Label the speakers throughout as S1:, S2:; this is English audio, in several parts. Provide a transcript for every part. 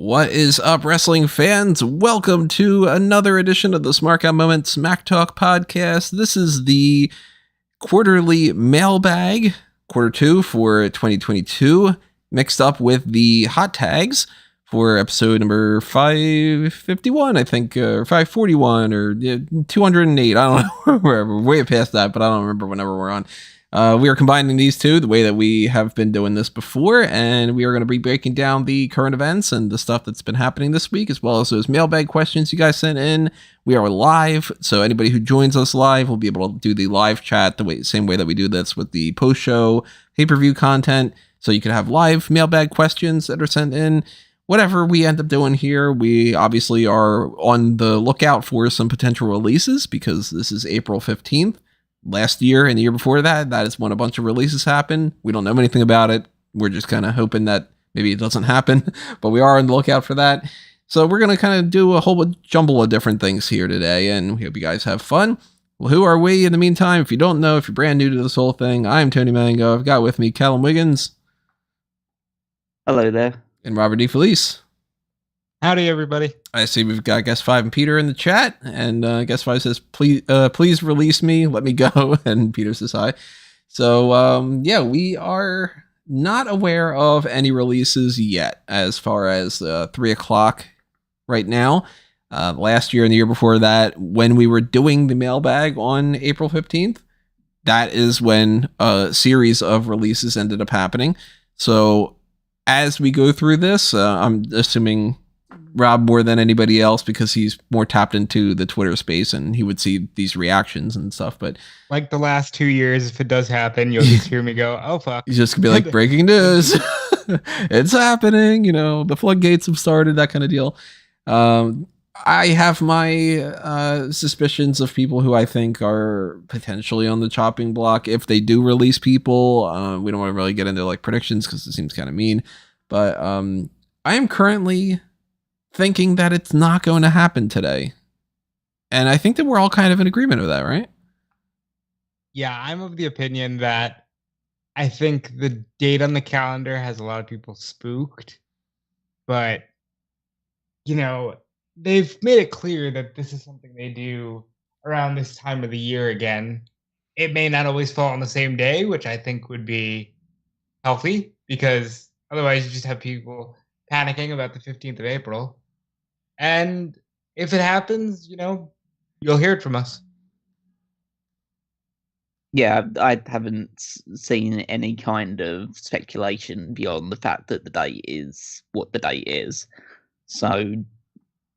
S1: What is up, wrestling fans? Welcome to another edition of the Smark Out Moment Smack Talk podcast. This is the quarterly Mailbag, quarter 2 for 2022, mixed up with the hot tags for episode number 551, I think, or 541, or 208. I don't know, we're way past that, but I don't remember whenever we're on. We are combining these two the way that we have been doing this before, and we are going to be breaking down the current events and the stuff that's been happening this week, as well as those mailbag questions you guys sent in. We are live, so anybody who joins us live will be able to do the live chat same way that we do this with the post-show pay-per-view content, so you can have live mailbag questions that are sent in. Whatever we end up doing here, we obviously are on the lookout for some potential releases, because this is April 15th. Last year and the year before that is when a bunch of releases happen. We don't know anything about it. We're just kind of hoping that maybe it doesn't happen, but we are on the lookout for that. So we're going to kind of do a whole jumble of different things here today, and we hope you guys have fun. Well, who are we in the meantime? If you don't know, if you're brand new to this whole thing, I'm Tony Mango. I've got with me Callum Wiggins.
S2: Hello there.
S1: And Robert D. Felice.
S3: Howdy, everybody.
S1: I see we've got Guest 5 and Peter in the chat, and Guest 5 says, please release me, let me go, and Peter says hi. So, yeah, we are not aware of any releases yet as far as 3 o'clock right now. Last year and the year before that, when we were doing the mailbag on April 15th, that is when a series of releases ended up happening. So, as we go through this, I'm assuming Rob more than anybody else, because he's more tapped into the Twitter space and he would see these reactions and stuff. But
S3: like the last 2 years, if it does happen, you'll just hear me go, oh, fuck.
S1: He's just gonna be like, breaking news. It's happening. You know, the floodgates have started, that kind of deal. I have my suspicions of people who I think are potentially on the chopping block if they do release people. We don't want to really get into like predictions because it seems kind of mean. But I am currently thinking that it's not going to happen today. And I think that we're all kind of in agreement with that, right?
S3: Yeah, I'm of the opinion that I think the date on the calendar has a lot of people spooked. But, you know, they've made it clear that this is something they do around this time of the year again. It may not always fall on the same day, which I think would be healthy, because otherwise you just have people panicking about the 15th of April. And if it happens, you know, you'll hear it from us.
S2: Yeah, I haven't seen any kind of speculation beyond the fact that the date is what the date is. So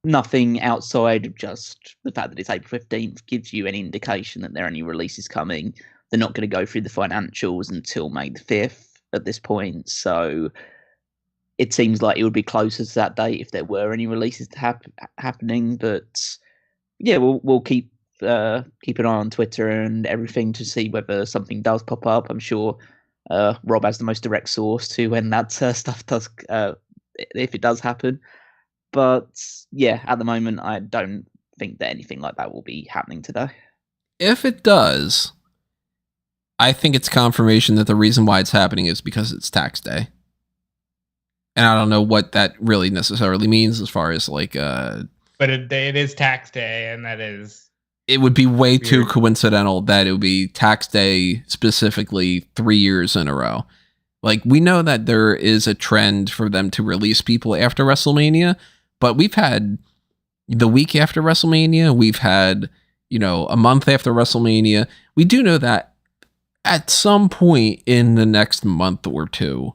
S2: nothing outside of just the fact that it's April 15th gives you any indication that there are any releases coming. They're not going to go through the financials until May the 5th at this point. So it seems like it would be closer to that date if there were any releases happening. But yeah, we'll keep an eye on Twitter and everything to see whether something does pop up. I'm sure Rob has the most direct source to when that stuff does, if it does happen. But yeah, at the moment, I don't think that anything like that will be happening today.
S1: If it does, I think it's confirmation that the reason why it's happening is because it's tax day. And I don't know what that really necessarily means as far as like...
S3: But it is tax day, and that is...
S1: It would be way
S3: weird.
S1: too coincidental that it would be tax day specifically 3 years in a row. Like, we know that there is a trend for them to release people after WrestleMania, but we've had the week after WrestleMania, we've had, you know, a month after WrestleMania. We do know that at some point in the next month or two,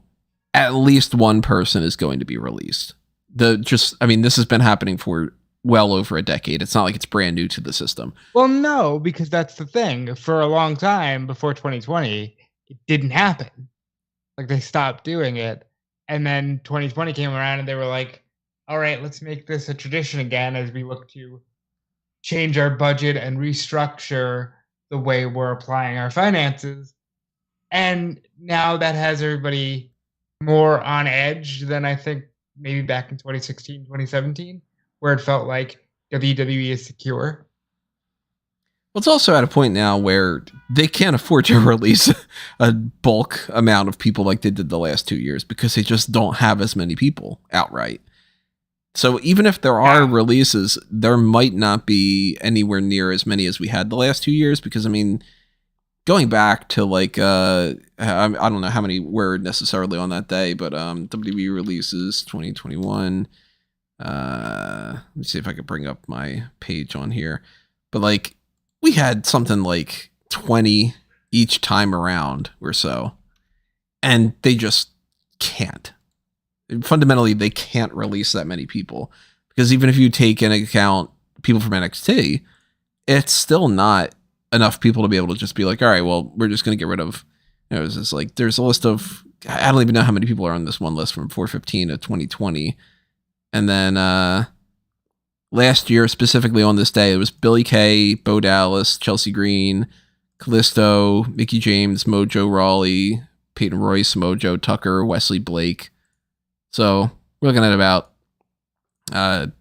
S1: at least one person is going to be released. This has been happening for well over a decade. It's not like it's brand new to the system.
S3: Well, no, because that's the thing. For a long time before 2020, it didn't happen. Like, they stopped doing it. And then 2020 came around and they were like, all right, let's make this a tradition again as we look to change our budget and restructure the way we're applying our finances. And now that has everybody more on edge than I think maybe back in 2016, 2017, where it felt like WWE is secure.
S1: Well, it's also at a point now where they can't afford to release a bulk amount of people like they did the last 2 years because they just don't have as many people outright. So even if there are releases, there might not be anywhere near as many as we had the last 2 years, because I mean, going back to like I don't know how many were necessarily on that day, but WWE releases 2021. Let me see if I could bring up my page on here. But like we had something like 20 each time around or so. And they just can't. Fundamentally, they can't release that many people, because even if you take into account people from NXT, it's still not enough people to be able to just be like, all right, well, we're just going to get rid of, it's just like, there's a list of, I don't even know how many people are on this one list from 415 to 2020. And then last year, specifically on this day, it was Billy Kay, Bo Dallas, Chelsea Green, Callisto, Mickey James, Mojo Rawley, Peyton Royce, Mojo Tucker, Wesley Blake. So we're looking at about a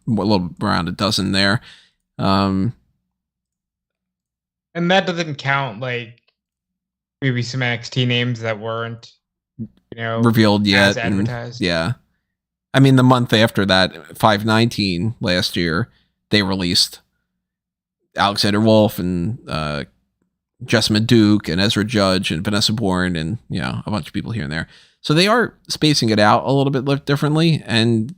S1: little around a dozen there.
S3: And that doesn't count like maybe some NXT names that weren't,
S1: revealed yet.
S3: As advertised.
S1: Yeah. I mean, the month after that, 5/19 last year, they released Alexander Wolf and Jessamine Duke and Ezra Judge and Vanessa Bourne and, a bunch of people here and there. So they are spacing it out a little bit differently. And,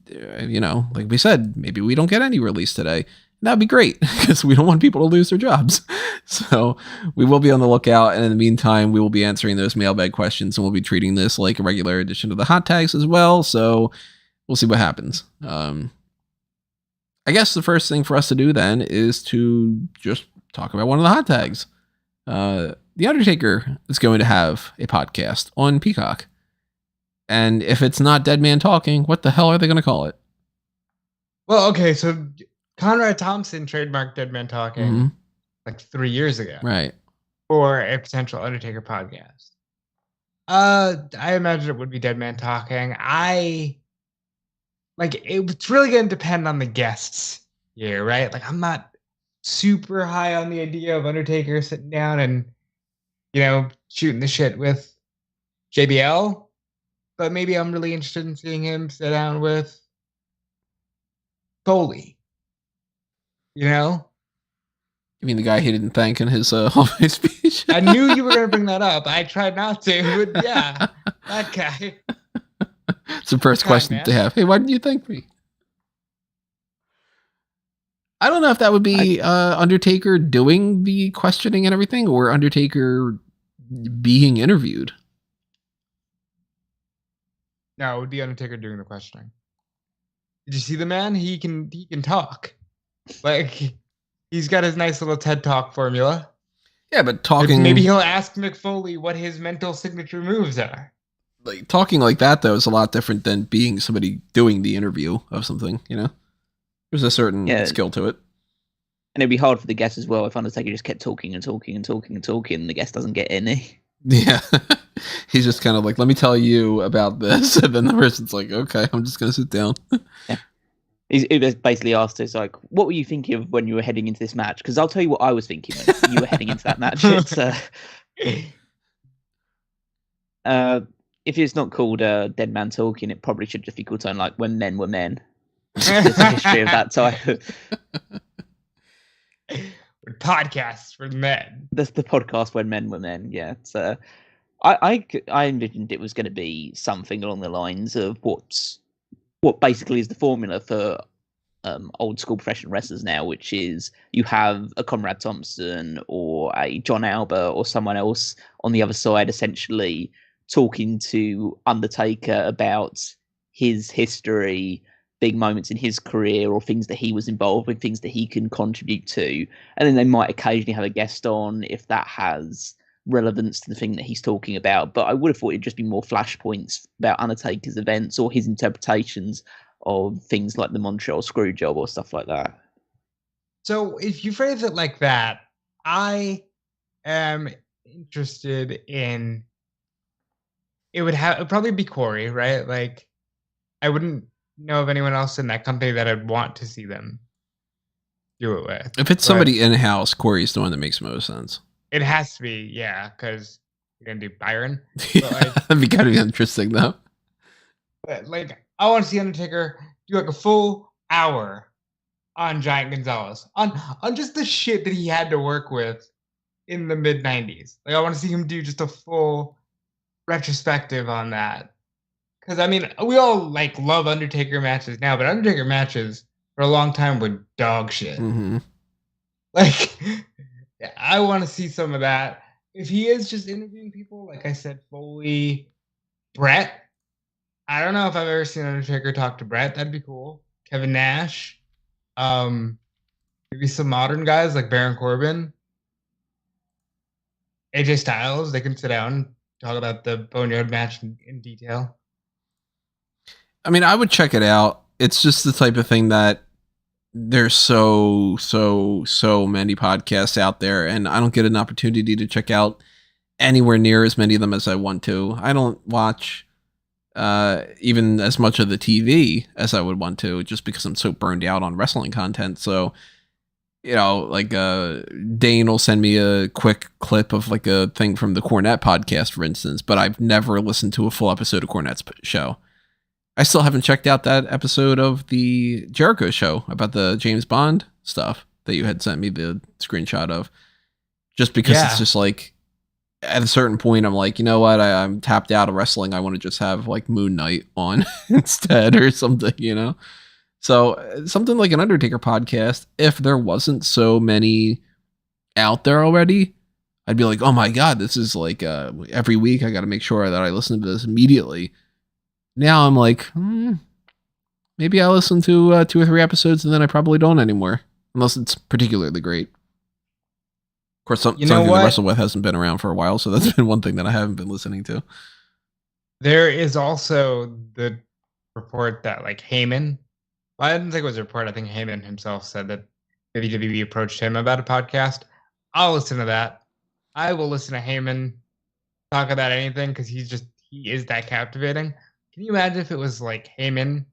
S1: like we said, maybe we don't get any release today. That'd be great, because we don't want people to lose their jobs. So we will be on the lookout. And in the meantime, we will be answering those mailbag questions, and we'll be treating this like a regular edition of the hot tags as well. So we'll see what happens. I guess the first thing for us to do then is to just talk about one of the hot tags. The Undertaker is going to have a podcast on Peacock. And if it's not Dead Man Talking, what the hell are they going to call it?
S3: Well, okay, so Conrad Thompson trademarked Dead Man Talking like 3 years ago.
S1: Right.
S3: For a potential Undertaker podcast. I imagine it would be Dead Man Talking. It's really going to depend on the guests here, right? Like, I'm not super high on the idea of Undertaker sitting down and, shooting the shit with JBL. But maybe I'm really interested in seeing him sit down with Foley. You
S1: mean the guy he didn't thank in his holiday speech?
S3: I knew you were going to bring that up. I tried not to, but yeah, that guy.
S1: It's the first question to have. Hey, why didn't you thank me? I don't know if that would be Undertaker doing the questioning and everything, or Undertaker being interviewed.
S3: No, it would be Undertaker doing the questioning. Did you see the man? He can talk. Like, he's got his nice little TED Talk formula.
S1: Yeah, but talking...
S3: Maybe he'll ask Mick Foley what his mental signature moves are.
S1: Like, talking like that, though, is a lot different than being somebody doing the interview of something, There's a certain skill to it.
S2: And it'd be hard for the guest as well if Undertaker just kept talking and talking and talking and talking, and the guest doesn't get any.
S1: Yeah. He's just kind of like, let me tell you about this. And then the person's like, okay, I'm just going to sit down.
S2: Yeah. He basically asked us, like, what were you thinking of when you were heading into this match? Because I'll tell you what I was thinking when you were heading into that match. It's, if it's not called Dead Man Talking, it probably should just be called something like When Men Were Men. There's a history of that type.
S3: Podcasts for men.
S2: That's the podcast When Men Were Men. Yeah. So I envisioned it was going to be something along the lines of what basically is the formula for old school professional wrestlers now, which is you have a Conrad Thompson or a John Alba or someone else on the other side, essentially talking to Undertaker about his history, big moments in his career, or things that he was involved with, things that he can contribute to. And then they might occasionally have a guest on if that has relevance to the thing that he's talking about. But I would have thought it'd just be more flashpoints about Undertaker's events or his interpretations of things like the Montreal Screwjob or stuff like that.
S3: So if you phrase it like that, I am interested in... It would probably be Corey, right? Like, I wouldn't know of anyone else in that company that I'd want to see them do it with.
S1: If it's somebody in-house, Corey's the one that makes most sense.
S3: It has to be, yeah, because you're going to do Byron.
S1: Yeah, that'd be kind of interesting, though.
S3: But, like, I want to see Undertaker do like a full hour on Giant Gonzalez on just the shit that he had to work with in the mid 90s. Like I want to see him do just a full retrospective on that. Because I mean, we all like love Undertaker matches now, but Undertaker matches for a long time were dog shit.
S1: Mm-hmm.
S3: Like, yeah, I want to see some of that. If he is just interviewing people, like I said, Foley, Brett. I don't know if I've ever seen Undertaker talk to Brett. That'd be cool. Kevin Nash. Maybe some modern guys like Baron Corbin. AJ Styles. They can sit down and talk about the Boneyard match in detail.
S1: I mean, I would check it out. It's just the type of thing that there's so many podcasts out there, and I don't get an opportunity to check out anywhere near as many of them as I want to. I don't watch even as much of the TV as I would want to, just because I'm so burned out on wrestling content. So, you know, like Dane will send me a quick clip of like a thing from the Cornette podcast, for instance, but I've never listened to a full episode of Cornette's show. I still haven't checked out that episode of the Jericho show about the James Bond stuff that you had sent me the screenshot of, just because it's just like, at a certain point, I'm like, you know what? I'm tapped out of wrestling. I want to just have like Moon Knight on instead or something, you know? So something like an Undertaker podcast, if there wasn't so many out there already, I'd be like, oh my God, this is like every week I got to make sure that I listen to this immediately. Now I'm like, maybe I listen to 2 or 3 episodes and then I probably don't anymore, unless it's particularly great. Of course, something to wrestle with hasn't been around for a while, so that's been one thing that I haven't been listening to.
S3: There is also the report that like Heyman, well, I didn't think it was a report. I think Heyman himself said that WWE approached him about a podcast. I'll listen to that. I will listen to Heyman talk about anything because he is that captivating. Can you imagine if it was like Heyman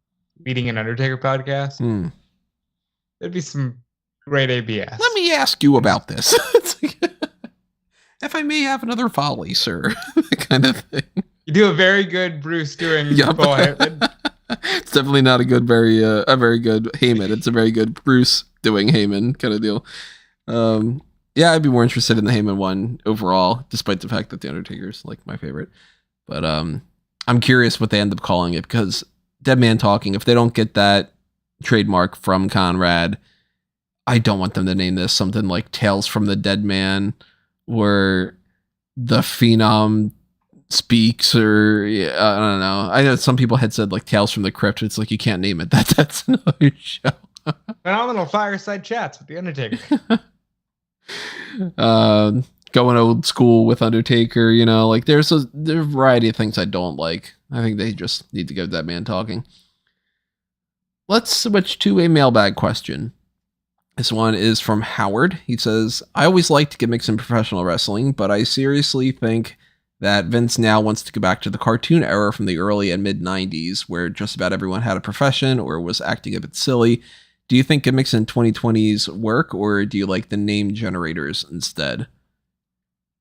S3: leading an Undertaker podcast? There'd be some great ABS.
S1: Let me ask you about this. If I may have another folly, sir. Kind of thing.
S3: You do a very good Bruce doing Paul Heyman.
S1: It's definitely not a very good Heyman. It's a very good Bruce doing Heyman kind of deal. Yeah, I'd be more interested in the Heyman one overall, despite the fact that the Undertaker's like my favorite. But I'm curious what they end up calling it, because Dead Man Talking, if they don't get that trademark from Conrad, I don't want them to name this something like Tales from the Dead Man, or The Phenom Speaks, or I don't know. I know some people had said like Tales from the Crypt. It's like, you can't name it. That's another show.
S3: Phenomenal Fireside Chats with the Undertaker.
S1: Going old school with Undertaker, you know, like there's a variety of things I don't like. I think they just need to go Dead Man Talking. Let's switch to a mailbag question. This one is from Howard. He says, I always liked gimmicks in professional wrestling, but I seriously think that Vince now wants to go back to the cartoon era from the early and mid 90s, where just about everyone had a profession or was acting a bit silly. Do you think gimmicks in 2020s work, or do you like the name generators instead?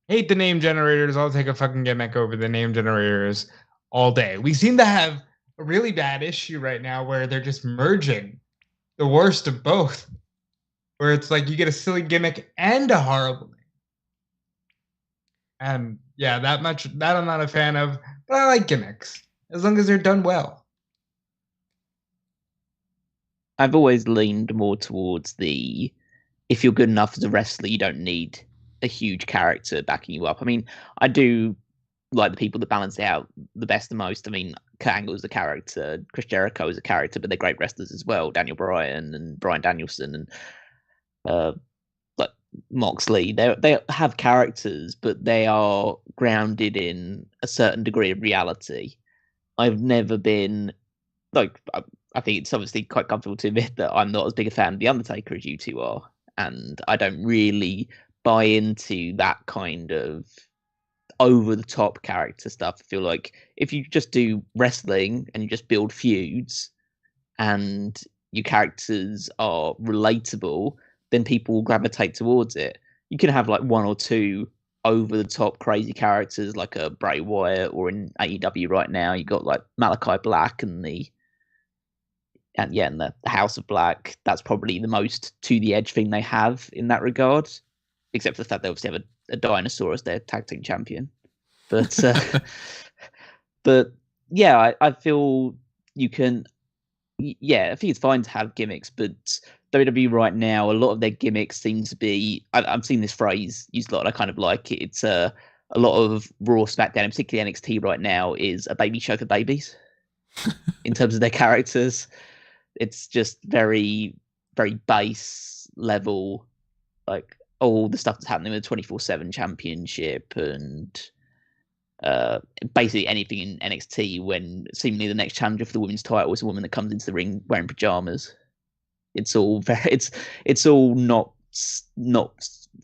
S3: Hate the name generators. I'll take a fucking gimmick over the name generators all day. We seem to have a really bad issue right now where they're just merging the worst of both. Where it's like you get a silly gimmick and a horrible name. And yeah, that I'm not a fan of, but I like gimmicks as long as they're done well.
S2: I've always leaned more towards if you're good enough as a wrestler, you don't need a huge character backing you up. I mean, I do like the people that balance it out the best and most. I mean, Kurt Angle is a character, Chris Jericho is a character, but they're great wrestlers as well. Daniel Bryan and Bryan Danielson and like Moxley, they have characters, but they are grounded in a certain degree of reality. I've never been like, I think it's obviously quite comfortable to admit that I'm not as big a fan of The Undertaker as you two are, and I don't really buy into that kind of over the top character stuff. I feel like if you just do wrestling and you just build feuds and your characters are relatable, then people will gravitate towards it. You can have like 1 or 2 over the top crazy characters like a Bray Wyatt, or in AEW right now you got like Malachi Black and the and the House of Black, that's probably the most to the edge thing they have in that regard, except for the fact they obviously have a dinosaur as their tag team champion. But but yeah, I feel you can. Yeah, I think it's fine to have gimmicks, but WWE right now, a lot of their gimmicks seem to be. I've seen this phrase used a lot. I kind of like it. It's a lot of Raw, SmackDown, and particularly NXT right now is a baby show for babies in terms of their characters. It's just very, very base level, like all the stuff that's happening with the 24/7 championship and basically anything in NXT when seemingly the next challenger for the women's title is a woman that comes into the ring wearing pajamas. It's all very, it's all not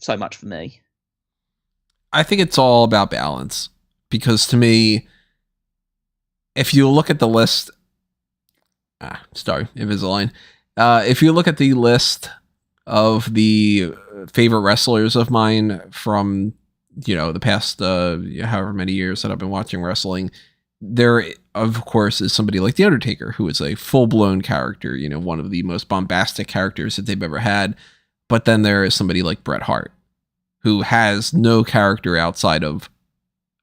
S2: so much for me.
S1: I think it's all about balance, because to me, if you look at the list, Invisalign. If you look at the list of the favorite wrestlers of mine from, the past however many years that I've been watching wrestling, there, of course, is somebody like The Undertaker, who is a full-blown character, one of the most bombastic characters that they've ever had. But then there is somebody like Bret Hart, who has no character outside of,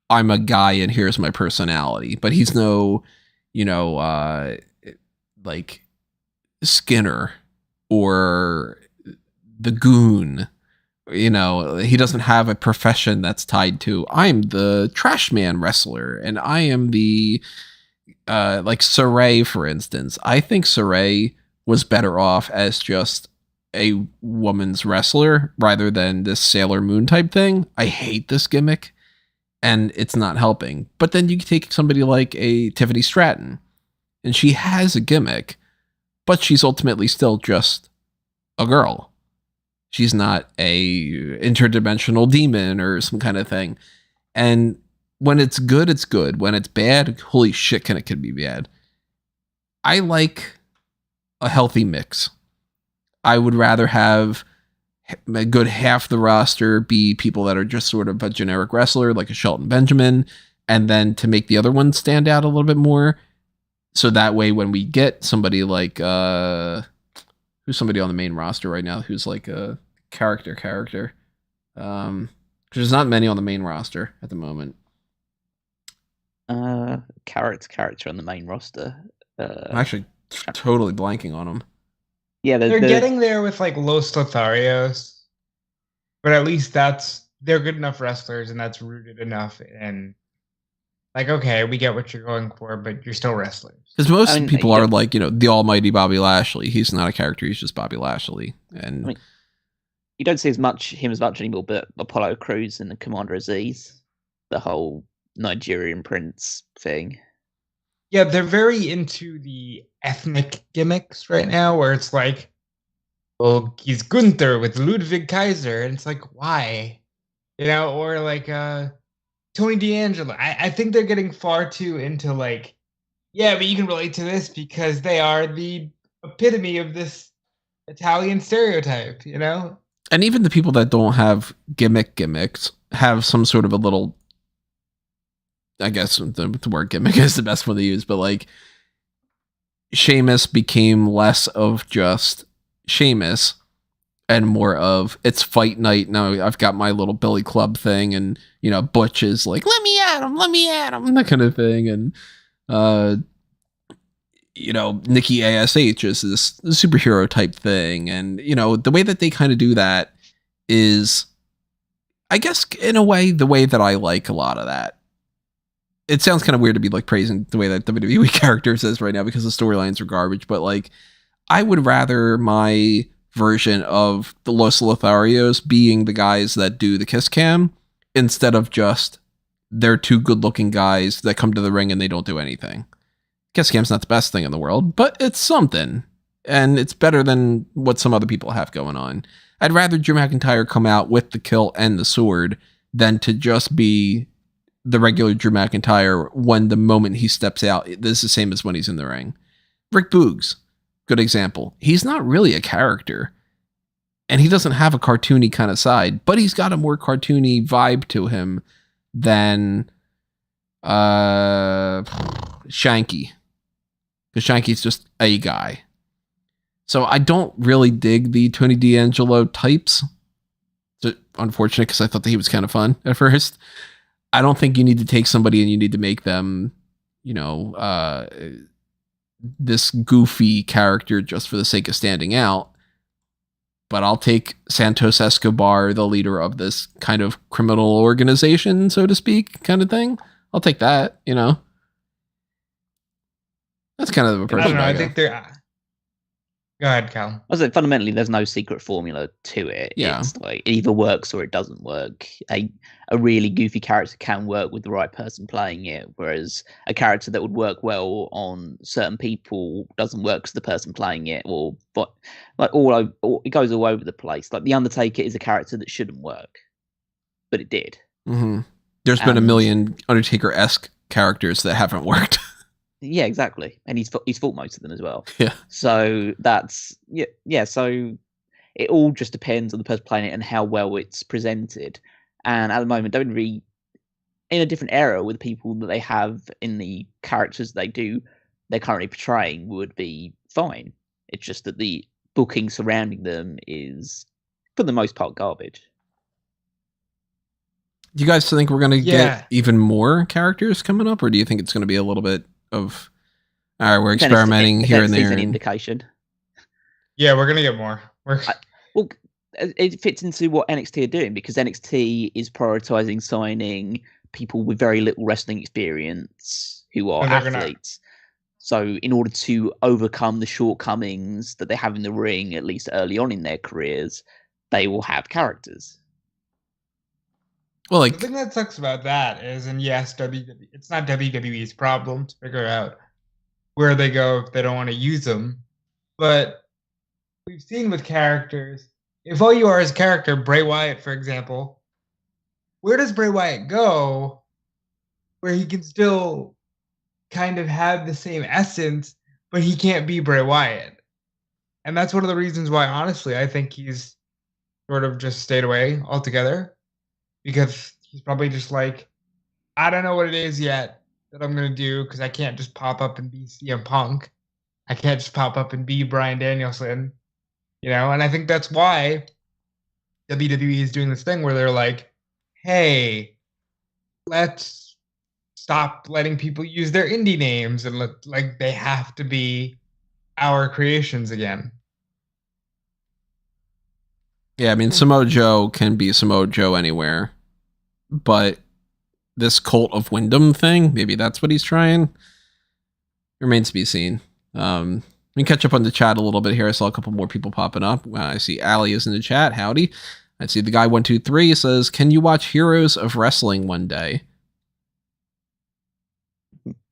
S1: I'm a guy and here's my personality. But he's no, like Skinner or the Goon. He doesn't have a profession that's tied to, I'm the trash man wrestler and I am the like Saray, for instance. I think Saray was better off as just a woman's wrestler rather than this Sailor Moon type thing. I hate this gimmick and it's not helping. But then you take somebody like a Tiffany Stratton, and she has a gimmick, but she's ultimately still just a girl. She's not a interdimensional demon or some kind of thing. And when it's good, it's good. When it's bad, holy shit, it can be bad. I like a healthy mix. I would rather have a good half the roster be people that are just sort of a generic wrestler, like a Shelton Benjamin, and then to make the other ones stand out a little bit more. So that way, when we get somebody like, who's somebody on the main roster right now who's like a character, because there's not many on the main roster at the moment.
S2: Character on the main roster.
S1: I'm actually totally blanking on them.
S2: Yeah,
S3: they're getting there with like Los Lotharios, but at least they're good enough wrestlers, and that's rooted enough in, like, okay, we get what you're going for, but you're still wrestlers.
S1: Because most people are like, the almighty Bobby Lashley. He's not a character; he's just Bobby Lashley. And
S2: you don't see him as much anymore. But Apollo Crews and the Commander Aziz, the whole Nigerian prince thing.
S3: Yeah, they're very into the ethnic gimmicks right now, where it's like, well, he's Gunther with Ludwig Kaiser, and it's like, why? Or like Tony D'Angelo. I think they're getting far too into like, yeah, but you can relate to this because they are the epitome of this Italian stereotype,
S1: And even the people that don't have gimmicks have some sort of a little, I guess the word gimmick is the best one to use, but like Sheamus became less of just Sheamus and more of, it's fight night. Now I've got my little Billy Club thing, and Butch is like, let me at him, that kind of thing. And Nikki ASH is this superhero type thing. And the way that they kind of do that is, I guess, in a way, the way that I like a lot of that. It sounds kind of weird to be like praising the way that WWE characters is right now because the storylines are garbage, but like I would rather my version of the Los Lotharios being the guys that do the kiss cam instead of just they're two good looking guys that come to the ring and they don't do anything. Kiss cam's not the best thing in the world, but it's something, and it's better than what some other people have going on. I'd rather Drew McIntyre come out with the kilt and the sword than to just be the regular Drew McIntyre when the moment he steps out. This is the same as when he's in the ring. Rick Boogs, good example. He's not really a character, and he doesn't have a cartoony kind of side, but he's got a more cartoony vibe to him than Shanky. Because Shanky's just a guy. So I don't really dig the Tony D'Angelo types. It's unfortunate because I thought that he was kind of fun at first. I don't think you need to take somebody and you need to make them, this goofy character just for the sake of standing out. But I'll take Santos Escobar, the leader of this kind of criminal organization, so to speak, kind of thing. I'll take that, That's kind of a person.
S3: I don't know. I think they're... Go ahead, Cal.
S2: I was like, fundamentally, there's no secret formula to it.
S1: Yeah.
S2: It's like it either works or it doesn't work. A really goofy character can work with the right person playing it, whereas a character that would work well on certain people doesn't work because the person playing it, but like it goes all over the place. Like the Undertaker is a character that shouldn't work, but it did.
S1: Mm-hmm. There's been a million Undertaker-esque characters that haven't worked.
S2: Yeah, exactly, and he's fought most of them as well.
S1: Yeah.
S2: So that's yeah. So it all just depends on the person playing it and how well it's presented. And at the moment, WWE in a different era with people that they have in the characters they're currently portraying would be fine. It's just that the booking surrounding them is, for the most part, garbage.
S1: Do you guys think we're going to get even more characters coming up, or do you think it's going to be a little bit of, all right, we're experimenting here and there?
S2: An indication.
S3: Yeah, we're going to get more.
S2: Well, it fits into what NXT are doing, because NXT is prioritizing signing people with very little wrestling experience who are athletes. So in order to overcome the shortcomings that they have in the ring, at least early on in their careers, they will have characters.
S1: Well,
S3: the thing that sucks about that is, and yes, it's not WWE's problem to figure out where they go if they don't want to use them. But we've seen with characters, if all you are is a character, Bray Wyatt, for example, where does Bray Wyatt go where he can still kind of have the same essence, but he can't be Bray Wyatt? And that's one of the reasons why, honestly, I think he's sort of just stayed away altogether. Because he's probably just like, I don't know what it is yet that I'm going to do, because I can't just pop up and be CM Punk. I can't just pop up and be Bryan Danielson, And I think that's why WWE is doing this thing where they're like, hey, let's stop letting people use their indie names and they have to be our creations again.
S1: Yeah, I mean, Samoa Joe can be Samoa Joe anywhere, but this Cult of Wyndham thing, maybe that's what he's trying. Remains to be seen. We can catch up on the chat a little bit here. I saw a couple more people popping up. I see Ali is in the chat. Howdy. I see the guy 123 says, "Can you watch Heroes of Wrestling one day?"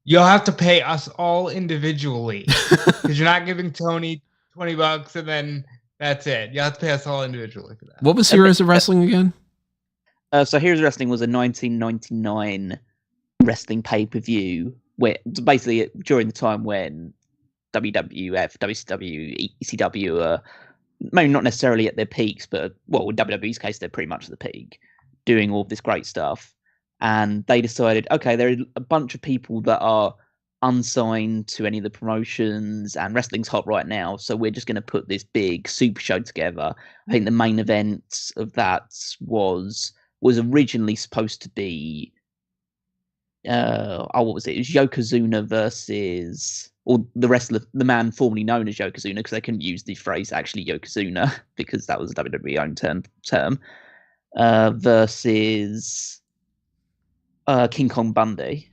S3: You'll have to pay us all individually, because you're not giving Tony $20 and then that's it. You have to pay us all individually for that.
S1: What was Heroes of Wrestling again?
S2: So Heroes of Wrestling was a 1999 wrestling pay-per-view, where basically during the time when WWF, WCW, ECW are maybe not necessarily at their peaks, but in WWE's case, they're pretty much at the peak, doing all of this great stuff. And they decided, okay, there are a bunch of people that are unsigned to any of the promotions, and wrestling's hot right now, so we're just going to put this big super show together. I think the main event of that was originally supposed to be what was it? It was Yokozuna versus, or the man formerly known as Yokozuna, because they couldn't use the phrase actually Yokozuna because that was a WWE own term, versus King Kong Bundy.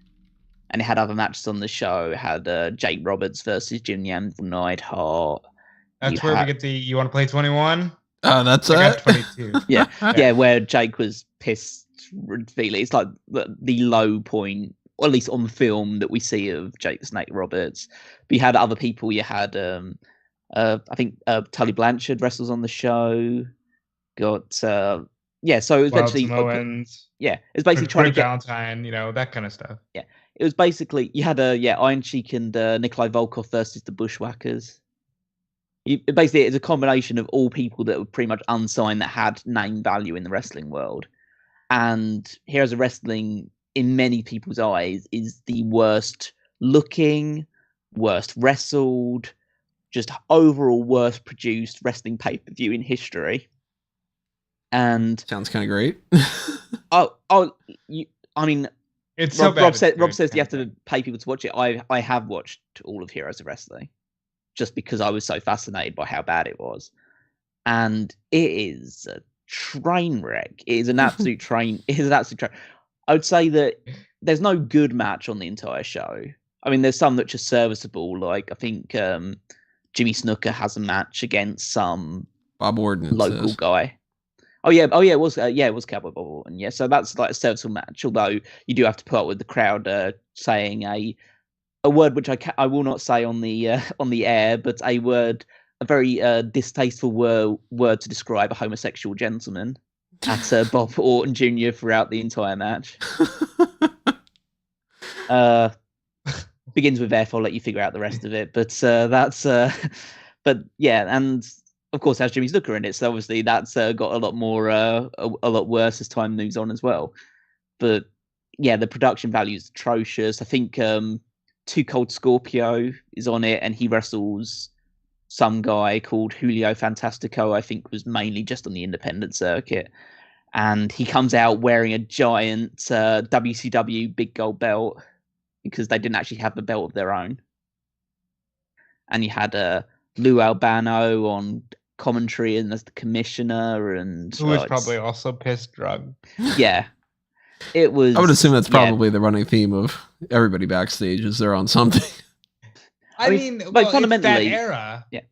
S2: And it had other matches on the show. It had Jake Roberts versus Jim Anvil Neidhart.
S3: That's where we get the "you want to play 21?"
S1: That's
S3: it. 22.
S2: Yeah, where Jake was pissed. It's like the low point, or at least on the film that we see of Jake the Snake Roberts. But you had other people. You had, I think Tully Blanchard wrestles on the show. Got so it was basically
S3: Samoans.
S2: It was basically trying to get
S3: Valentine, that kind of stuff.
S2: Yeah. It was basically, you had Iron Sheik and Nikolai Volkov versus the Bushwhackers. Basically, it's a combination of all people that were pretty much unsigned that had name value in the wrestling world. And Heroes of Wrestling, in many people's eyes, is the worst looking, worst wrestled, just overall worst produced wrestling pay-per-view in history. And
S1: sounds kind of great.
S2: I mean,
S3: it's so bad.
S2: Rob says you have to pay people to watch it. I have watched all of Heroes of Wrestling just because I was so fascinated by how bad it was. And it is a train wreck. It is an absolute train. It is an absolute train. I would say that there's no good match on the entire show. I mean, there's some that are just serviceable. Like, I think Jimmy Snuka has a match against some
S1: Bob Orton
S2: local guy. Oh yeah, it was Cowboy Bob Orton. Yeah, so that's like a serviceable match. Although you do have to put up with the crowd saying a word which I will not say on the air, but a very distasteful word to describe a homosexual gentleman at Bob Orton Jr. throughout the entire match. Begins with F. I'll let you figure out the rest of it, but but yeah, and of course has Jimmy Snuka in it, so obviously that's got a lot more a lot worse as time moves on as well. But yeah, the production value is atrocious. I think Too Cold Scorpio is on it, and he wrestles some guy called Julio Fantastico. I think was mainly just on the independent circuit, and he comes out wearing a giant WCW big gold belt because they didn't actually have a belt of their own. And you had Lou Albano on commentary and as the commissioner, and
S3: who was probably also pissed drunk.
S2: Yeah, it was.
S1: I would assume that's probably the running theme of everybody backstage is they're on something.
S3: I mean,
S2: fundamentally,
S3: it's that era.
S2: Yeah,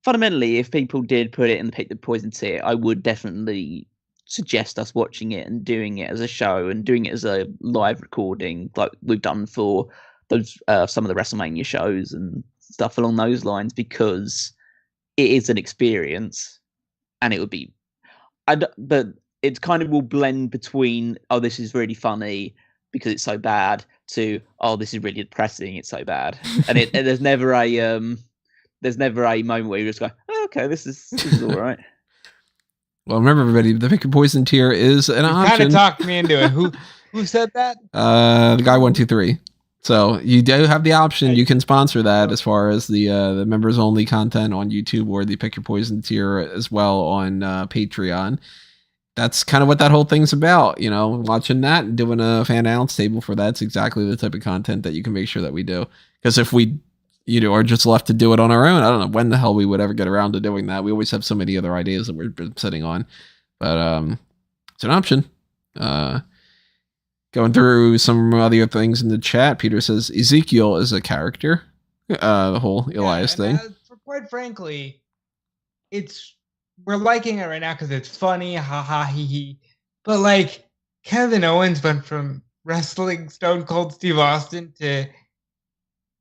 S2: fundamentally, if people did put it in the Pick the Poison tier, I would definitely suggest us watching it and doing it as a show and doing it as a live recording, like we've done for those some of the WrestleMania shows and stuff along those lines, because it is an experience, and it would be. But it kind of will blend between this is really funny because it's so bad to this is really depressing, it's so bad, and there's never a moment where you just go, okay, this is all right.
S1: Well, remember everybody, the Pick Your Poison tier is an option.
S3: Kind of talked me into it. Who said that?
S1: The guy 123. So you do have the option. You can sponsor that as far as the members only content on YouTube, or the Pick Your Poison tier as well on Patreon. That's kind of what that whole thing's about. You know, watching that and doing a fan announce table for that's exactly the type of content that you can make sure that we do. Because if we are just left to do it on our own, I don't know when the hell we would ever get around to doing that. We always have so many other ideas that we're sitting on, but it's an option. Going through some other things in the chat, Peter says Ezekiel is a character. The whole Elias thing.
S3: Quite frankly, we're liking it right now because it's funny, ha ha he he. But like Kevin Owens went from wrestling Stone Cold Steve Austin to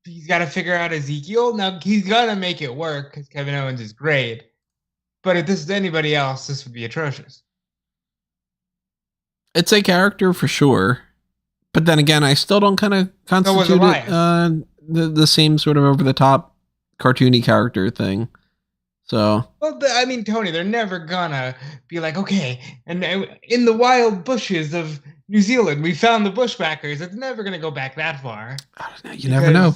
S3: he's got to figure out Ezekiel. Now he's gonna make it work because Kevin Owens is great. But if this is anybody else, this would be atrocious.
S1: It's a character for sure, but then again, I still don't kind of constitute it the same sort of over the top cartoony character thing. So,
S3: well, I mean, Tony, they're never gonna be like, okay, and in the wild bushes of New Zealand, we found the Bushwhackers. It's never gonna go back that far.
S1: I don't know. You never know.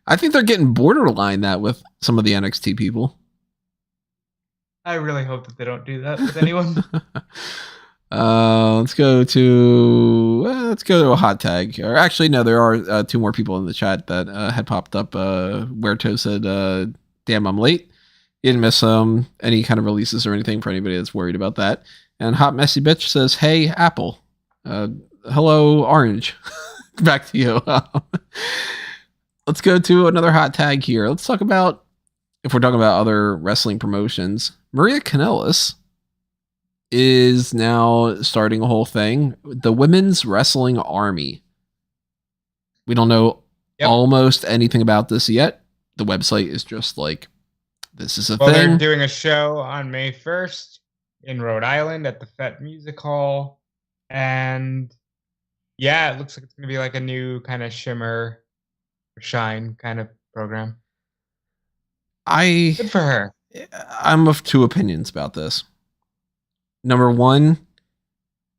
S1: I think they're getting borderline that with some of the NXT people.
S3: I really hope that they don't do that with anyone.
S1: Let's go to a hot tag. Or actually, no, there are two more people in the chat that had popped up. Huerto said, "Damn, I'm late." He didn't miss any kind of releases or anything for anybody that's worried about that. And Hot Messy Bitch says, "Hey, Apple. Hello, Orange." Back to you. Let's go to another hot tag here. Let's talk about, if we're talking about other wrestling promotions, Maria Kanellis is now starting a whole thing, the Women's Wrestling Army. We don't know almost anything about this yet. The website is just like, this is a thing.
S3: They're doing a show on May 1st in Rhode Island at the Fett Music Hall. And yeah, it looks like it's going to be like a new kind of shimmer or shine kind of program. Good for her.
S1: I'm of two opinions about this. Number one,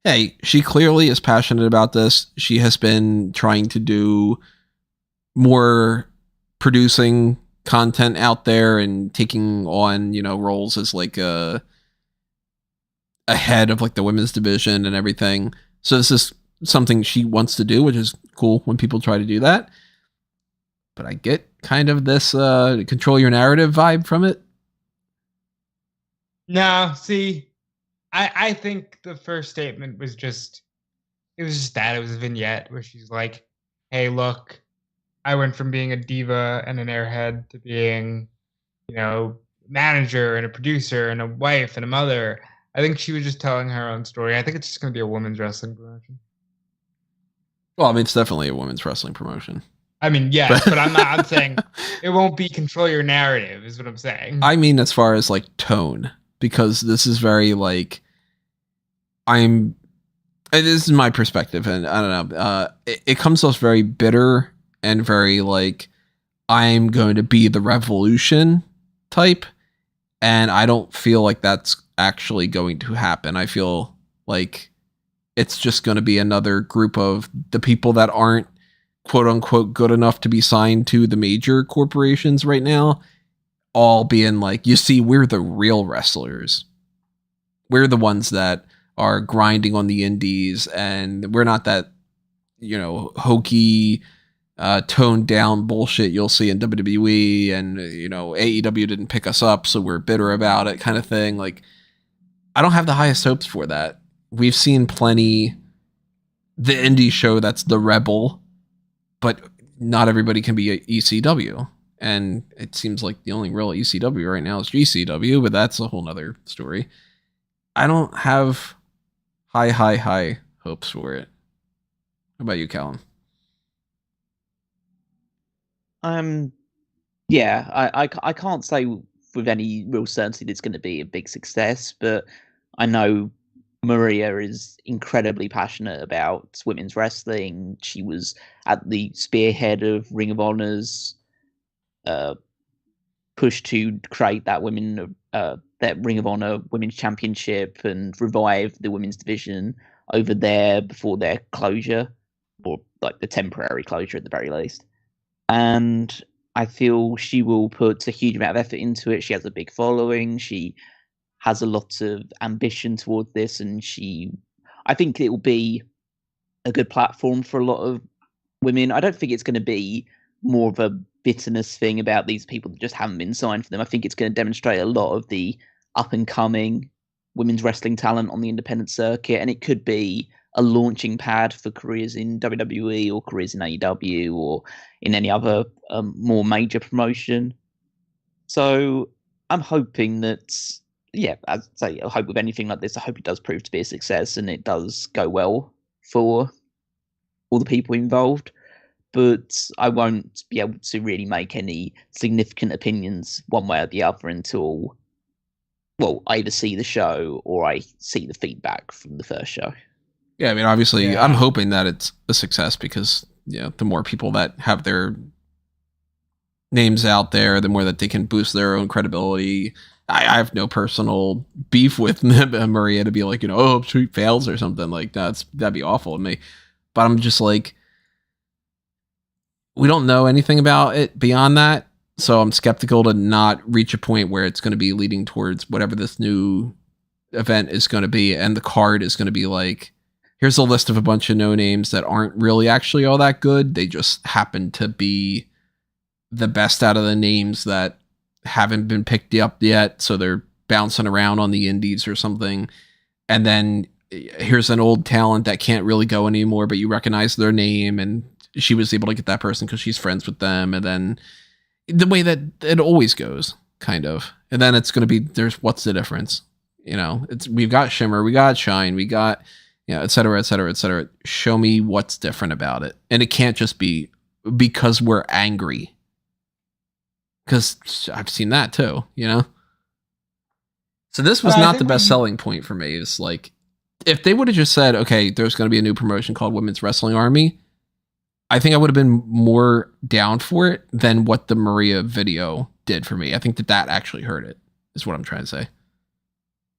S1: hey, she clearly is passionate about this. She has been trying to do more producing content out there and taking on, roles as like a head of like the women's division and everything. So this is something she wants to do, which is cool when people try to do that. But I get kind of this control your narrative vibe from it.
S3: No, see, I think the first statement was just, it was a vignette where she's like, hey, look, I went from being a diva and an airhead to being, manager and a producer and a wife and a mother. I think she was just telling her own story. I think it's just going to be a women's wrestling promotion.
S1: Well, I mean, it's definitely a women's wrestling promotion.
S3: I mean, yes, but I'm saying it won't be control your narrative is what I'm saying.
S1: I mean, as far as like tone, because this is very like, this is my perspective, and I don't know, it comes off very bitter and very like, I'm going to be the revolution type. And I don't feel like that's actually going to happen. I feel like it's just going to be another group of the people that aren't quote unquote good enough to be signed to the major corporations right now, all being like, you see, we're the real wrestlers. We're the ones that are grinding on the indies, and we're not that, hokey, toned down bullshit you'll see in WWE, and AEW didn't pick us up, so we're bitter about it kind of thing. Like, I don't have the highest hopes for that. We've seen plenty, the indie show that's the rebel, but not everybody can be a ECW. And it seems like the only real ECW right now is GCW, but that's a whole nother story. I don't have high hopes for it. How about you, Callum?
S2: Yeah, I can't say with any real certainty that it's going to be a big success, but I know Maria is incredibly passionate about women's wrestling. She was at the spearhead of Ring of Honor's push to create that that Ring of Honor Women's Championship and revive the women's division over there before their closure, or like the temporary closure at the very least. And I feel she will put a huge amount of effort into it. She has a big following. She has a lot of ambition towards this, and I think it will be a good platform for a lot of women. I don't think it's going to be more of a bitterness thing about these people that just haven't been signed for them. I think it's going to demonstrate a lot of the up and coming women's wrestling talent on the independent circuit, and it could be a launching pad for careers in WWE or careers in AEW or in any other more major promotion. So I'm hoping that, as I say, I hope with anything like this, I hope it does prove to be a success and it does go well for all the people involved. But I won't be able to really make any significant opinions one way or the other until, I either see the show or I see the feedback from the first show.
S1: Yeah, I mean, obviously, I'm hoping that it's a success because, the more people that have their names out there, the more that they can boost their own credibility. I have no personal beef with Maria to be like, she fails or something like that. That'd be awful to me. But I'm just like, we don't know anything about it beyond that. So I'm skeptical to not reach a point where it's going to be leading towards whatever this new event is going to be. And the card is going to be like, here's a list of a bunch of no names that aren't really actually all that good. They just happen to be the best out of the names that haven't been picked up yet. So they're bouncing around on the indies or something. And then here's an old talent that can't really go anymore, but you recognize their name. And she was able to get that person because she's friends with them. And then the way that it always goes, kind of. And then it's going to be, what's the difference? We've got Shimmer, we got Shine, we got, et cetera, et cetera, et cetera. Show me what's different about it. And it can't just be because we're angry. Because I've seen that too, So this was not the best selling point for me. It's like, if they would have just said, okay, there's going to be a new promotion called Women's Wrestling Army, I think I would have been more down for it than what the Maria video did for me. I think that actually hurt it, is what I'm trying to say.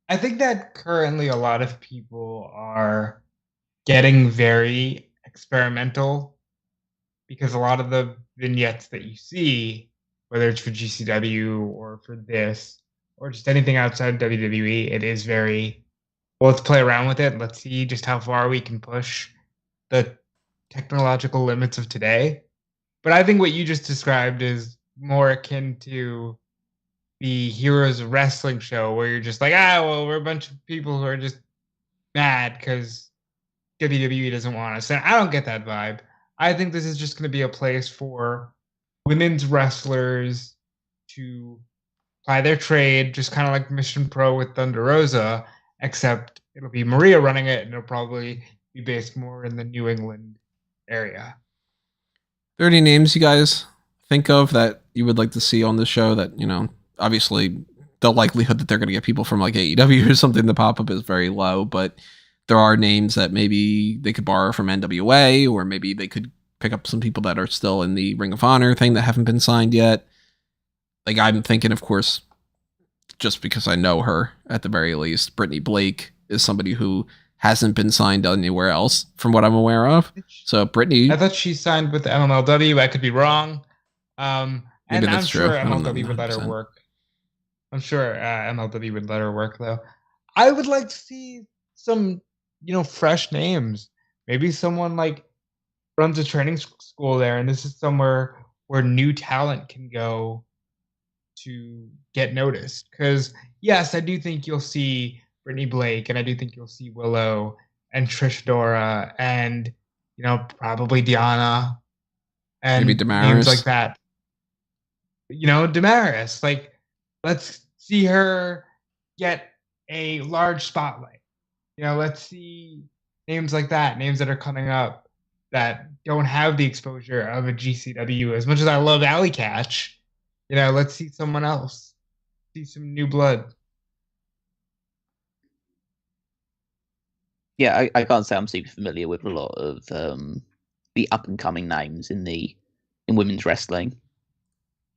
S3: I think that currently a lot of people are getting very experimental because a lot of the vignettes that you see whether it's for GCW or for this or just anything outside of WWE, it is very, well, let's play around with it. Let's see just how far we can push the technological limits of today. But I think what you just described is more akin to the Heroes of Wrestling show where you're just like, well, we're a bunch of people who are just mad because WWE doesn't want us. And I don't get that vibe. I think this is just going to be a place for women's wrestlers to ply their trade, just kind of like Mission Pro with Thunder Rosa, except it'll be Maria running it, and it'll probably be based more in the New England area.
S1: Are there any names you guys think of that you would like to see on the show that, obviously the likelihood that they're going to get people from like AEW or something to pop up is very low, but there are names that maybe they could borrow from NWA, or maybe they could pick up some people that are still in the Ring of Honor thing that haven't been signed yet. Like, I'm thinking, of course, just because I know her at the very least, Brittany Blake is somebody who hasn't been signed anywhere else from what I'm aware of. So Brittany,
S3: I thought she signed with the MLW. I could be wrong.
S1: Maybe
S3: and
S1: that's
S3: I'm sure
S1: true.
S3: MLW would let her work. I'm sure MLW would let her work, though. I would like to see some, fresh names. Maybe someone like runs a training school there, and this is somewhere where new talent can go to get noticed. Because, yes, I do think you'll see Brittany Blake, and I do think you'll see Willow and Trish Dora and, probably Diana and
S1: maybe Damaris.
S3: Names like that. Damaris. Like, let's see her get a large spotlight. Let's see names like that, names that are coming up that don't have the exposure of a GCW. As much as I love Alley Catch, let's see someone else. See some new blood.
S2: Yeah, I can't say I'm super familiar with a lot of the up and coming names in women's wrestling.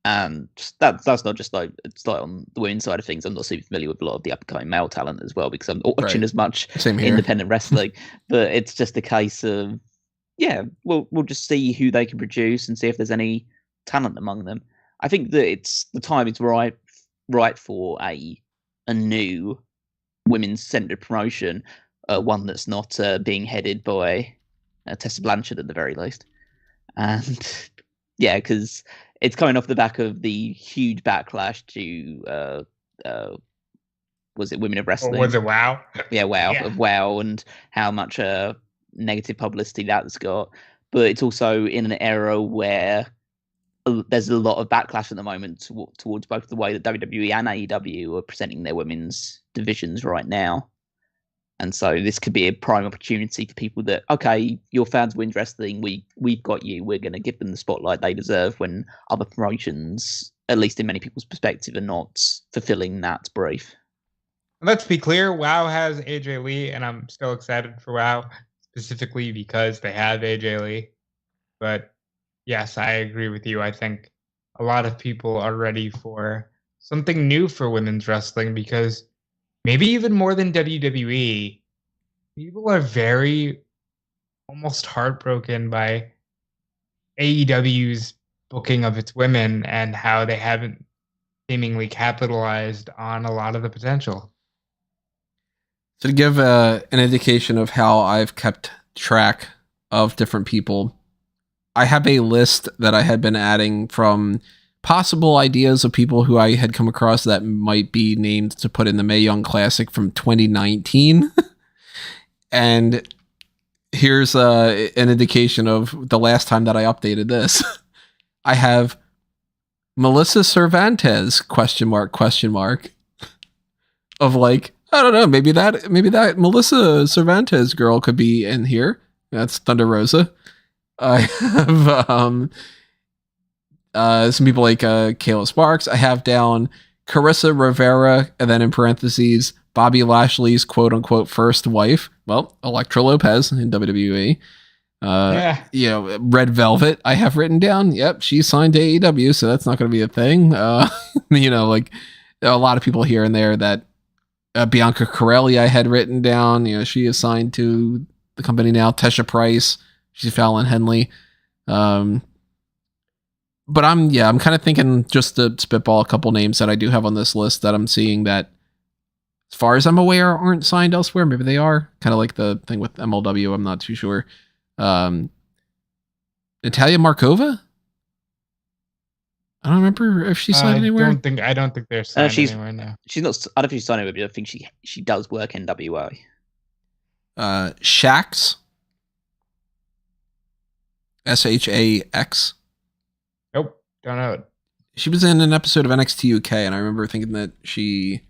S2: And that's not just like, it's like on the women's side of things. I'm not super familiar with a lot of the up and coming male talent as well, because I'm not watching as much independent wrestling. But it's just a case of, we'll just see who they can produce and see if there's any talent among them. I think that the time is right for a new women's centered promotion, one that's not being headed by Tessa Blanchard at the very least. And because it's coming off the back of the huge backlash to was it Women of Wrestling?
S3: Or was it WoW?
S2: Yeah, WoW. Yeah. Of WoW, and how much negative publicity that's got. But it's also in an era where there's a lot of backlash at the moment towards both the way that WWE and AEW are presenting their women's divisions right now. And so this could be a prime opportunity for people that, okay, you're fans of women's wrestling, we've got you, we're going to give them the spotlight they deserve, when other promotions, at least in many people's perspective, are not fulfilling that brief.
S3: Let's be clear, WoW has AJ Lee, and I'm still excited for WoW, specifically because they have AJ Lee. But yes, I agree with you. I think a lot of people are ready for something new for women's wrestling, because maybe even more than WWE, people are very almost heartbroken by AEW's booking of its women and how they haven't seemingly capitalized on a lot of the potential.
S1: So to give an indication of how I've kept track of different people, I have a list that I had been adding from possible ideas of people who I had come across that might be named to put in the Mae Young Classic from 2019. And here's an indication of the last time that I updated this. I have Melissa Cervantes, question mark, of like, I don't know, maybe that Melissa Cervantes girl could be in here. That's Thunder Rosa. I have some people like Kayla Sparks. I have down Carissa Rivera, and then in parentheses, Bobby Lashley's quote-unquote first wife. Well, Elektra Lopez in WWE. Red Velvet I have written down. Yep, she signed to AEW, so that's not going to be a thing. Like a lot of people here and there that Bianca Corelli I had written down. She is signed to the company now. Tesha Price, she's Fallon Henley. But I'm kind of thinking, just to spitball a couple names that I do have on this list that I'm seeing that, as far as I'm aware, aren't signed elsewhere. Maybe they are. Kind of like the thing with MLW. I'm not too sure. Natalia Markova? I don't remember if she's signed anywhere.
S3: I don't think they're signed anywhere now.
S2: She's not. I don't think she's signed anywhere, but I think she does work NWA.
S1: Shax. SHAX.
S3: Nope, don't know it.
S1: She was in an episode of NXT UK, and I remember thinking that she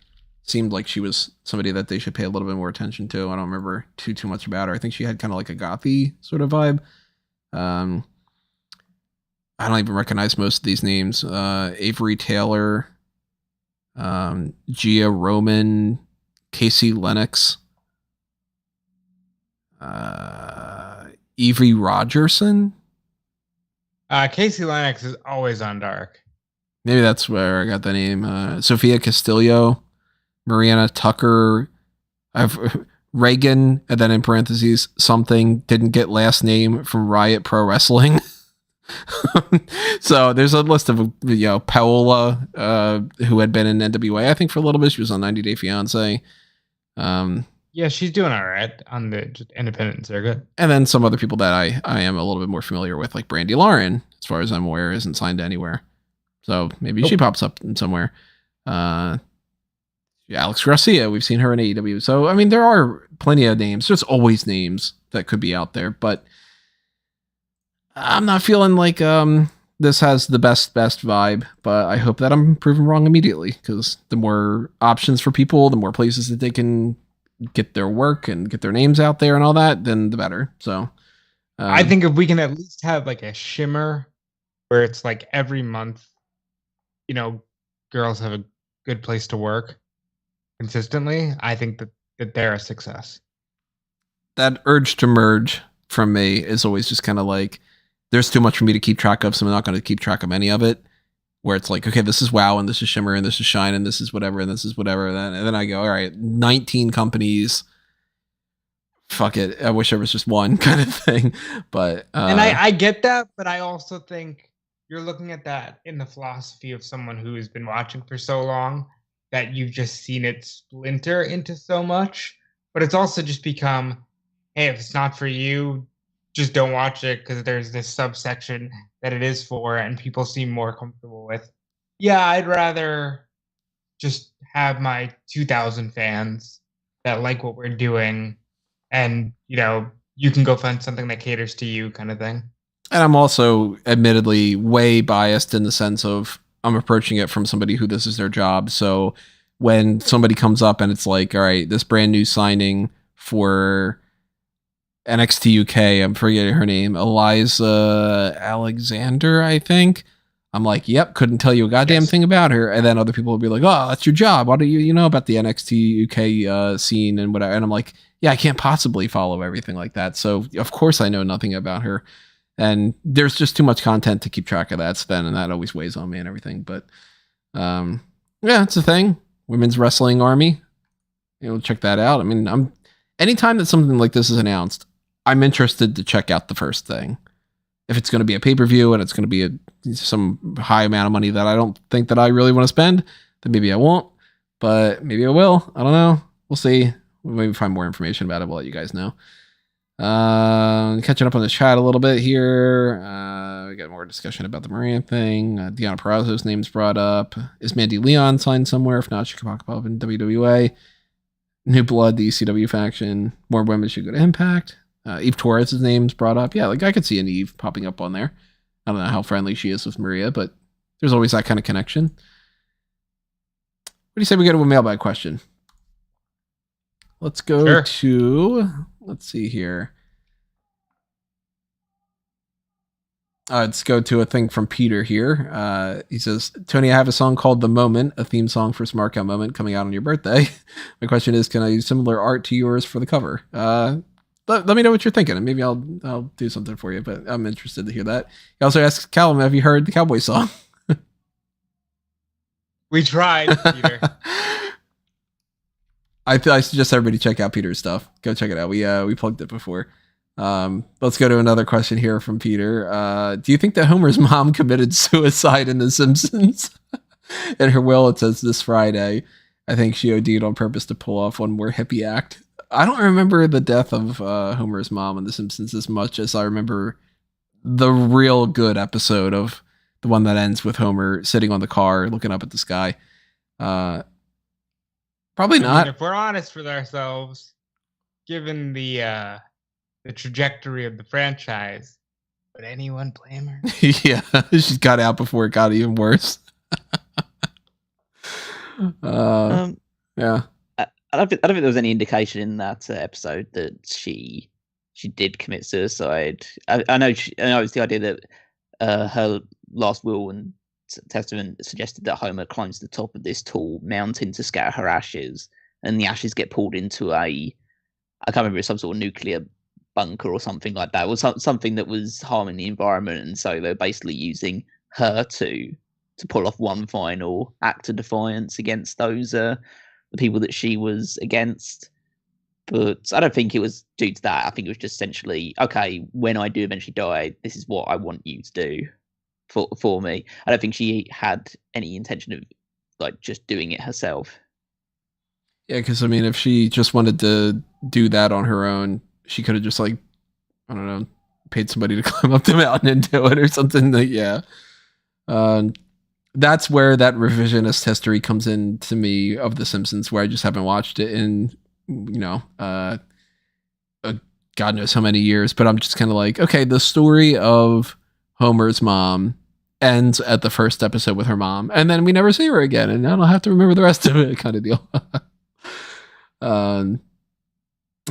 S1: seemed like she was somebody that they should pay a little bit more attention to. I don't remember too much about her. I think she had kind of like a gothy sort of vibe. I don't even recognize most of these names. Avery Taylor, Gia Roman, Casey Lennox, Evie Rogerson.
S3: Casey Lennox is always on Dark.
S1: Maybe that's where I got the name. Sophia Castillo, Mariana Tucker. I've Reagan, and then in parentheses, something didn't get last name from Riot Pro Wrestling. So there's a list of, Paola, who had been in NWA, I think, for a little bit. She was on 90 Day Fiance.
S3: Yeah, she's doing all right on the just independent circuit.
S1: And then some other people that I am a little bit more familiar with, like Brandy Lauren, as far as I'm aware, isn't signed anywhere. So maybe she pops up in somewhere. Alex Garcia, we've seen her in AEW. So, I mean, there are plenty of names. There's always names that could be out there, but I'm not feeling like this has the best vibe, but I hope that I'm proven wrong immediately, because the more options for people, the more places that they can get their work and get their names out there and all that, then the better. So
S3: I think if we can at least have like a shimmer where it's like every month, girls have a good place to work consistently, I think that they're a success. That
S1: urge to merge from me is always just kind of like, there's too much for me to keep track of, so I'm not going to keep track of any of it. Where it's like, okay, this is WoW, and this is Shimmer, and this is Shine, and this is whatever, and this is whatever. And then I go, all right, 19 companies. Fuck it. I wish there was just one kind of thing. But
S3: and I get that, but I also think you're looking at that in the philosophy of someone who has been watching for so long that you've just seen it splinter into so much. But it's also just become, hey, if it's not for you, just don't watch it, because there's this subsection that it is for, and people seem more comfortable with. Yeah, I'd rather just have my 2,000 fans that like what we're doing, and you can go find something that caters to you, kind of thing.
S1: And I'm also admittedly way biased in the sense of I'm approaching it from somebody who this is their job. So when somebody comes up and it's like, all right, this brand new signing for NXT UK, I'm forgetting her name, Eliza Alexander, I think. I'm like, yep, couldn't tell you a goddamn thing about her. And then other people will be like, oh, that's your job. What do you know about the NXT UK scene and whatever? And I'm like, yeah, I can't possibly follow everything like that. So of course I know nothing about her. And there's just too much content to keep track of that stuff, and that always weighs on me and everything. But yeah, it's a thing. Women's Wrestling Army. Check that out. I mean, anytime that something like this is announced, I'm interested to check out the first thing. If it's going to be a pay-per-view and it's going to be some high amount of money that I don't think that I really want to spend, then maybe I won't, but maybe I will. I don't know. We'll see. We'll maybe find more information about it. We'll let you guys know. Catching up on the chat a little bit here. We got more discussion about the Moran thing. Deonna Purrazzo's name's brought up. Is Mandy Leon signed somewhere? If not, she could pop up in WWA. New Blood, the ECW faction. More women should go to Impact. Eve Torres' name's brought up. Yeah, like I could see an Eve popping up on there. I don't know how friendly she is with Maria, but there's always that kind of connection. What do you say we go to a mailbag question? Let's go to, let's see here. Let's go to a thing from Peter here. He says, Tony, I have a song called The Moment, a theme song for Smark Out Moment coming out on your birthday. My question is, can I use similar art to yours for the cover? Let me know what you're thinking, and maybe I'll do something for you, but I'm interested to hear that. He also asks, Callum, have you heard the Cowboy song?
S3: We tried, Peter.
S1: I suggest everybody check out Peter's stuff. Go check it out. We plugged it before. Let's go to another question here from Peter. Do you think that Homer's mom committed suicide in The Simpsons? In her will, it says this Friday, I think she OD'd on purpose to pull off one more hippie act. I don't remember the death of Homer's mom in The Simpsons as much as I remember the real good episode of the one that ends with Homer sitting on the car looking up at the sky. Probably not.
S3: If we're honest with ourselves, given the trajectory of the franchise, would anyone blame her?
S1: Yeah, she got out before it got even worse. Yeah.
S2: I don't think there was any indication in that episode that she did commit suicide. I know it's the idea that her last will and testament suggested that Homer climbs to the top of this tall mountain to scatter her ashes, and the ashes get pulled into I can't remember, some sort of nuclear bunker or something like that, or something that was harming the environment, and so they're basically using her to pull off one final act of defiance against those the people that she was against. But I don't think it was due to that. I think it was just essentially, okay, when I do eventually die, this is what I want you to do for me. I don't think she had any intention of like just doing it herself.
S1: Yeah, because I mean, if she just wanted to do that on her own, she could have just like, I don't know, paid somebody to climb up the mountain and do it or something. That's where that revisionist history comes in to me of The Simpsons, where I just haven't watched it in, God knows how many years, but I'm just kind of like, okay, the story of Homer's mom ends at the first episode with her mom, and then we never see her again, and I don't have to remember the rest of it, kind of deal.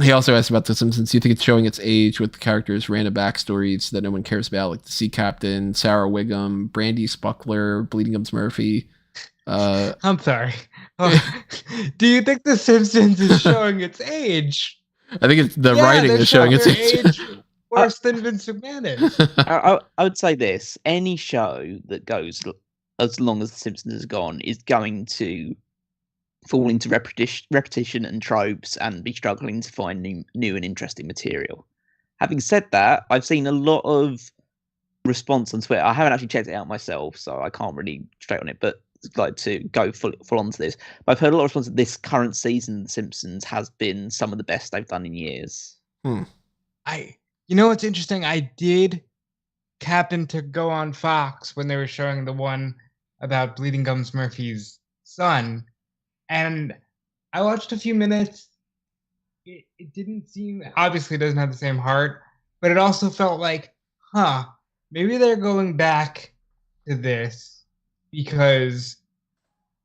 S1: He also asked about The Simpsons. Do you think it's showing its age with the characters' random backstories that no one cares about, like the Sea Captain, Sarah Wiggum, Brandy Spuckler, Bleeding Gums Murphy?
S3: I'm sorry. Do you think The Simpsons is showing its age?
S1: I think it's the writing is showing its age.
S3: Worse than Vince McMahon is.
S2: I would say this: any show that goes as long as The Simpsons has gone is going to fall into repetition and tropes and be struggling to find new and interesting material. Having said that, I've seen a lot of response on Twitter. I haven't actually checked it out myself, so I can't really straight on it, but like to go full on to this. But I've heard a lot of response that this current season of The Simpsons has been some of the best they've done in years.
S3: You know what's interesting? I did happen to go on Fox when they were showing the one about Bleeding Gums Murphy's son, and I watched a few minutes. It didn't seem, obviously it doesn't have the same heart, but it also felt like, maybe they're going back to this because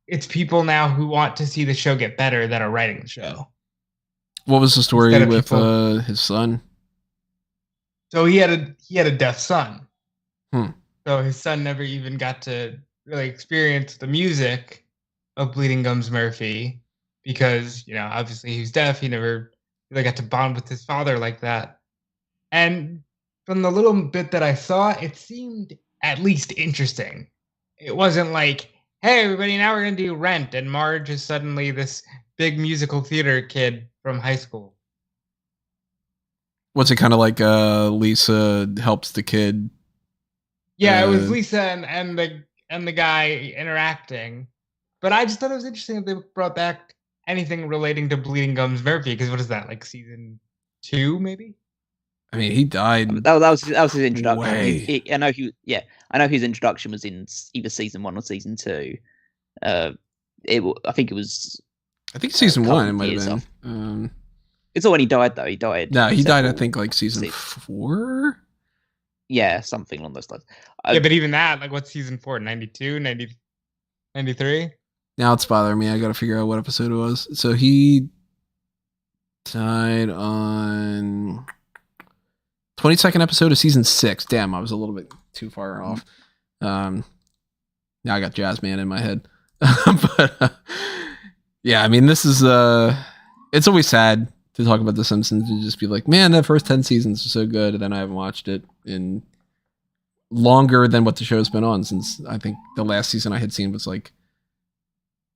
S3: it's people now who want to see the show get better that are writing the show.
S1: What was the story with his son?
S3: So he had a deaf son.
S1: So
S3: his son never even got to really experience the music of Bleeding Gums Murphy because, obviously he was deaf. He never really got to bond with his father like that. And from the little bit that I saw, it seemed at least interesting. It wasn't like, hey, everybody, now we're going to do Rent, and Marge is suddenly this big musical theater kid from high school.
S1: What's it kind of like Lisa helps the kid?
S3: Yeah, it was Lisa and the guy interacting. But I just thought it was interesting that they brought back anything relating to Bleeding Gums Murphy, because what is that, like season 2, maybe?
S1: I mean, he died.
S2: That was his introduction. I know his introduction was in either season 1 or season 2. I think
S1: season 1 it might have been.
S2: It's all when he died, though. He died.
S1: No, he died, I think, like season 4?
S2: Yeah, something along those lines.
S3: Yeah, but even that, like, what's season 4? 92? 93?
S1: Now it's bothering me. I got to figure out what episode it was. So he died on 22nd episode of season 6. Damn, I was a little bit too far off. Now I got Jazzman in my head. But yeah, I mean, this is it's always sad to talk about The Simpsons and just be like, man, that first 10 seasons are so good, and then I haven't watched it in longer than what the show's been on, since I think the last season I had seen was like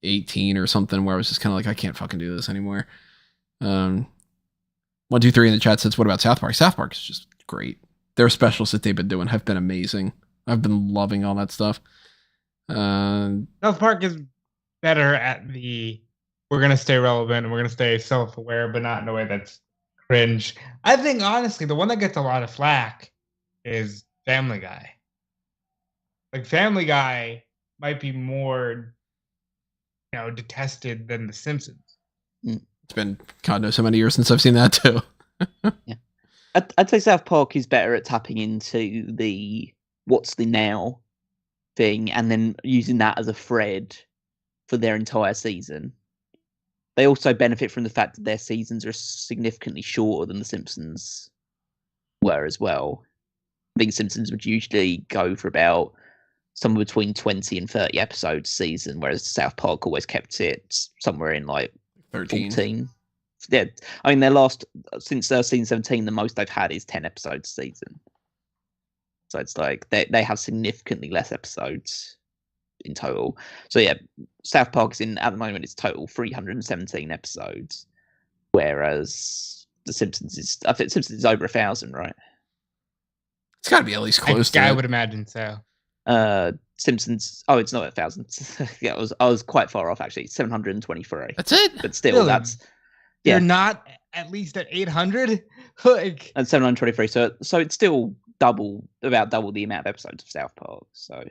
S1: 18 or something, where I was just kind of like, I can't fucking do this anymore. 123 in the chat says, what about South Park? South Park is just great. Their specials that they've been doing have been amazing. I've been loving all that stuff.
S3: South Park is better at we're going to stay relevant and we're going to stay self-aware, but not in a way that's cringe. I think, honestly, the one that gets a lot of flack is Family Guy. Like, Family Guy might be more, detested than The Simpsons.
S1: It's been, God knows how many years since I've seen that, too.
S2: Yeah. I'd say South Park is better at tapping into the what's the now thing and then using that as a thread for their entire season. They also benefit from the fact that their seasons are significantly shorter than The Simpsons were as well. I think Simpsons would usually go for about somewhere between 20 and 30 episodes a season, whereas South Park always kept it somewhere in like
S1: 13.
S2: 14. Yeah, I mean, since season 17, the most they've had is 10 episodes a season. So it's like they have significantly less episodes in total. So yeah, South Park's at the moment it's total 317 episodes, whereas The Simpsons I think Simpsons is over 1,000, right?
S1: It's got to be at least close to
S3: I
S1: it.
S3: would imagine so.
S2: Simpsons. Oh, it's not 1,000. Yeah, I was quite far off actually. 723.
S1: That's it.
S2: But still,
S3: Really?
S2: that's
S3: You're not at least at 800. Like,
S2: and 723. So it's still about double the amount of episodes of South Park. So,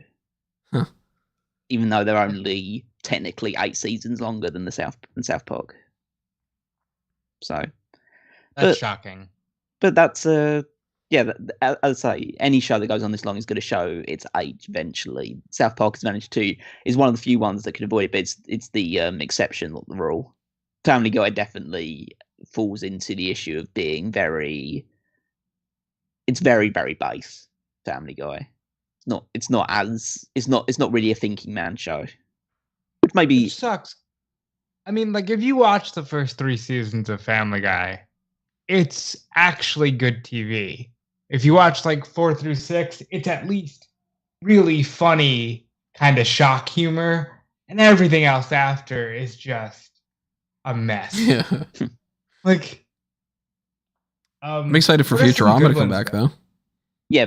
S2: even though they're only technically 8 seasons longer than South Park. So
S3: that's shocking.
S2: But that's yeah. As I say, any show that goes on this long is going to show its age eventually. South Park has managed to is one of the few ones that can avoid it, but it's the exception, not the rule. Family Guy definitely falls into the issue of being very very base. Family Guy. It's not really a thinking man show. Which maybe
S3: Which sucks. I mean, like, if you watch the first 3 seasons of Family Guy, it's actually good TV. If you watch like 4 through 6, it's at least really funny kind of shock humor, and everything else after is just a mess.
S1: Yeah.
S3: Like,
S1: I'm excited for
S3: there's some
S1: Futurama
S3: good
S1: to come
S3: ones,
S1: back,
S3: though.
S1: though.
S2: Yeah,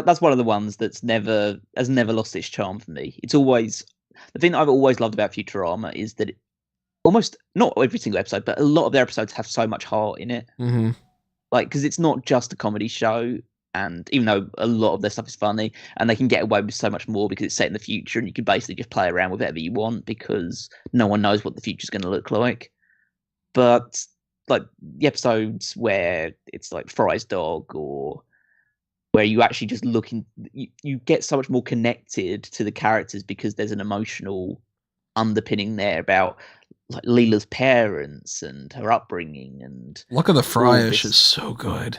S2: that's one of the ones that's has never lost its charm for me. It's always the thing that I've always loved about Futurama is that almost not every single episode, but a lot of their episodes have so much heart in it.
S1: Mm-hmm.
S2: Like, because it's not just a comedy show, and even though a lot of their stuff is funny, and they can get away with so much more because it's set in the future, and you can basically just play around with whatever you want because no one knows what the future's going to look like. But like the episodes where it's like Fry's dog, or where you actually just you get so much more connected to the characters because there's an emotional underpinning there about like Leela's parents and her upbringing and
S1: Luck of the Fryish is so good.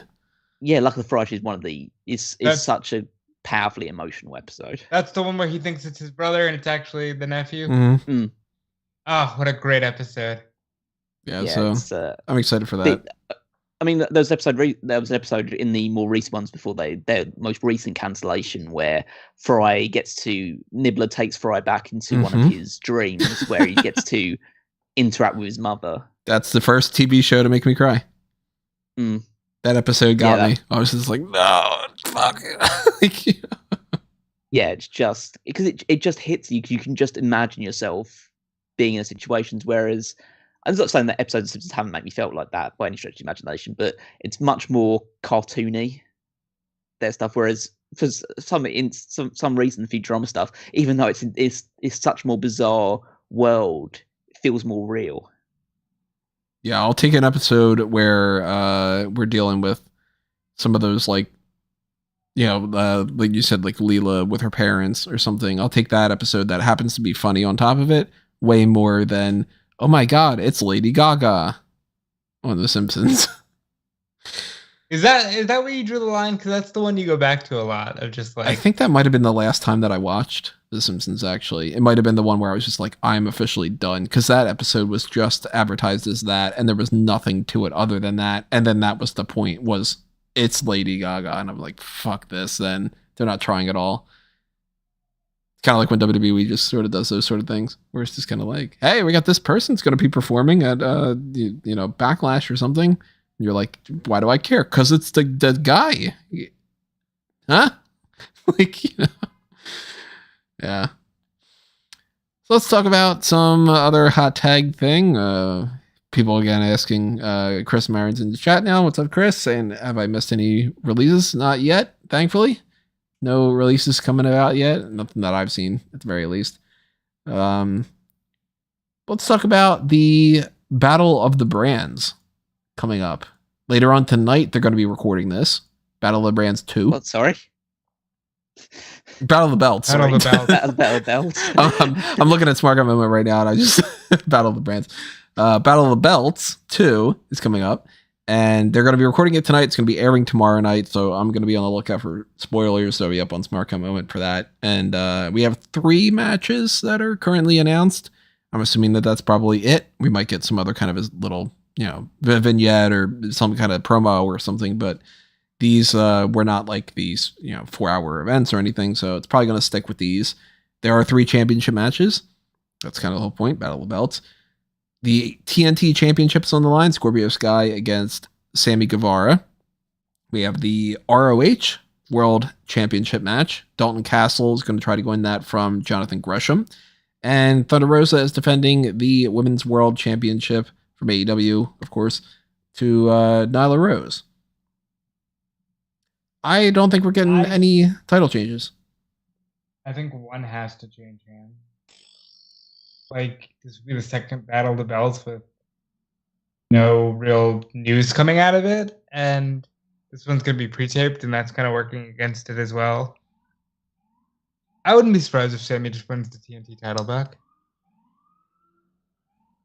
S2: Yeah, Luck of the Fryish is one of the is such a powerfully emotional episode.
S3: That's the one where he thinks it's his brother and it's actually the nephew.
S1: Mm-hmm.
S3: Oh, what a great episode!
S1: Yeah, so I'm excited for that.
S2: I mean, there was an episode in the more recent ones before their most recent cancellation where Nibbler takes Fry back into one of his dreams where he gets to interact with his mother. That's
S1: the first TV show to make me cry.
S2: Mm.
S1: That episode got me. I was just like, no, fuck it.
S2: Yeah, it's just because it just hits you. You can just imagine yourself being in situations, whereas I'm not saying that episodes of Simpsons haven't made me felt like that by any stretch of the imagination, but it's much more cartoony, their stuff. Whereas for some reason, Futurama stuff, even though it's such more bizarre world, it feels more real.
S1: Yeah, I'll take an episode where we're dealing with some of those, like, like you said, like Leela with her parents or something. I'll take that episode that happens to be funny on top of it way more than, oh my God, it's Lady Gaga on The Simpsons.
S3: Is that where you drew the line? Because that's the one you go back to a lot of just like.
S1: I think that might have been the last time that I watched The Simpsons, actually. It might have been the one where I was just like, I'm officially done. Because that episode was just advertised as that, and there was nothing to it other than that. And then that was the point, was it's Lady Gaga. And I'm like, fuck this, then. They're not trying at all. Kind of like when WWE just sort of does those sort of things, where it's just kind of like, hey, we got this person's going to be performing at, Backlash or something. You're like, why do I care? Because it's the guy. Huh? Like, yeah. So let's talk about some other hot tag thing. People again asking Chris Marin's in the chat now. What's up, Chris? Saying, have I missed any releases? Not yet, thankfully. No releases coming out yet. Nothing that I've seen, at the very least. Let's talk about the Battle of the Brands coming up. Later on tonight, they're going to be recording this. Battle of the Brands 2.
S2: What, sorry?
S1: Battle of the Belts.
S3: Battle of the Belts.
S2: Battle of the Belts.
S1: I'm looking at Smark Out Moment right now, and I just Battle of the Brands. Battle of the Belts 2 is coming up, and they're going to be recording it tonight. It's going to be airing tomorrow night, so I'm going to be on the lookout for spoilers. So I'll be up on Smark Out Moment for that. And we have 3 matches that are currently announced. I'm assuming that that's probably it. We might get some other kind of a little, vignette or some kind of promo or something, but these were not like these, 4-hour events or anything, so it's probably going to stick with these. There are 3 championship matches. That's kind of the whole point, Battle of the Belts. The TNT Championship's on the line, Scorpio Sky against Sammy Guevara. We have the ROH World Championship match. Dalton Castle is going to try to win that from Jonathan Gresham. And Thunder Rosa is defending the Women's World Championship from AEW, of course, to Nyla Rose. I don't think we're getting any title changes.
S3: I think one has to change hands. Like, this will be the second Battle of the Belts with no real news coming out of it. And this one's going to be pre-taped, and that's kind of working against it as well. I wouldn't be surprised if Sammy just wins the TNT title back.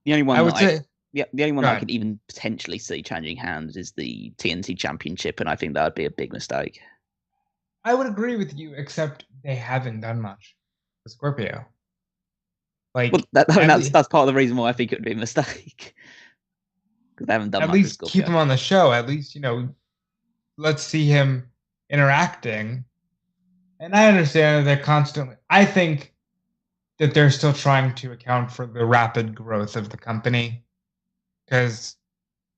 S2: The only one
S3: the
S2: only one I could even potentially see changing hands is the TNT Championship, and I think that would be a big mistake.
S3: I would agree with you, except they haven't done much with Scorpio. Like,
S2: well, that's part of the reason why I think it would be a mistake. Because they haven't done much. At
S3: least keep him on the show. At least, let's see him interacting. And I understand that they're constantly... I think that they're still trying to account for the rapid growth of the company. Because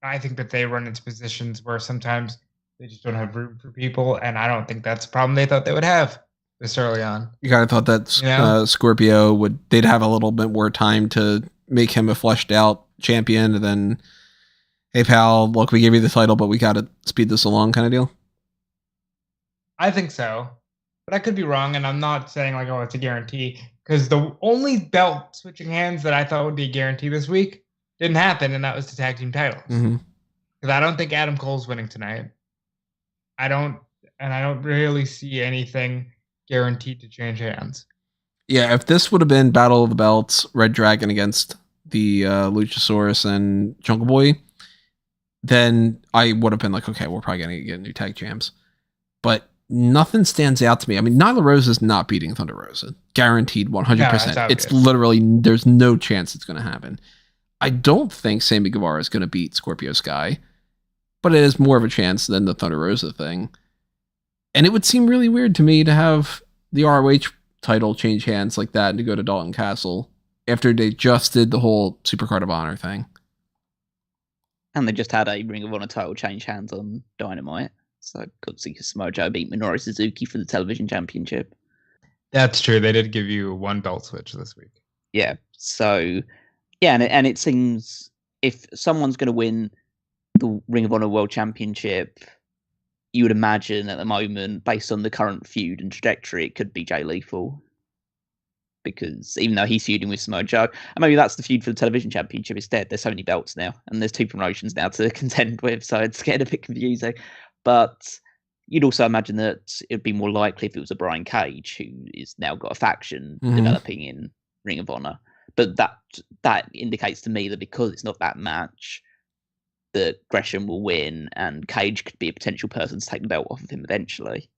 S3: I think that they run into positions where sometimes they just don't have room for people. And I don't think that's a problem they thought they would have this early on.
S1: You kind of thought that Scorpio they'd have a little bit more time to make him a fleshed out champion. And then, hey, pal, look, we gave you the title, but we got to speed this along kind of deal.
S3: I think so. But I could be wrong, and I'm not saying like, oh, it's a guarantee, because the only belt switching hands that I thought would be a guarantee this week didn't happen, and that was the tag team titles. Because I don't think Adam Cole's winning tonight. I don't really see anything guaranteed to change hands.
S1: Yeah, if this would have been Battle of the Belts, Red Dragon against the Luchasaurus and Jungle Boy, then I would have been like, okay, we're probably going to get new tag champs. But nothing stands out to me. I mean, Nyla Rose is not beating Thunder Rosa. Guaranteed 100%.
S3: No,
S1: it's literally, there's no chance it's going to happen. I don't think Sammy Guevara is going to beat Scorpio Sky, but it is more of a chance than the Thunder Rosa thing. And it would seem really weird to me to have the ROH title change hands like that and to go to Dalton Castle after they just did the whole Supercard of Honor thing.
S2: And they just had a Ring of Honor title change hands on Dynamite. So, obviously, Samoa Joe beat Minoru Suzuki for the television championship.
S3: That's true. They did give you one belt switch this week.
S2: Yeah. So, yeah, and it seems if someone's going to win the Ring of Honor World Championship, you would imagine at the moment, based on the current feud and trajectory, it could be Jay Lethal. Because even though he's feuding with Samoa Joe, and maybe that's the feud for the television championship instead. There's so many belts now, and there's 2 promotions now to contend with, so it's getting a bit confusing. But you'd also imagine that it would be more likely if it was a Brian Cage, who is now got a faction developing in Ring of Honor. But that indicates to me that because it's not that match, that Gresham will win, and Cage could be a potential person to take the belt off of him eventually.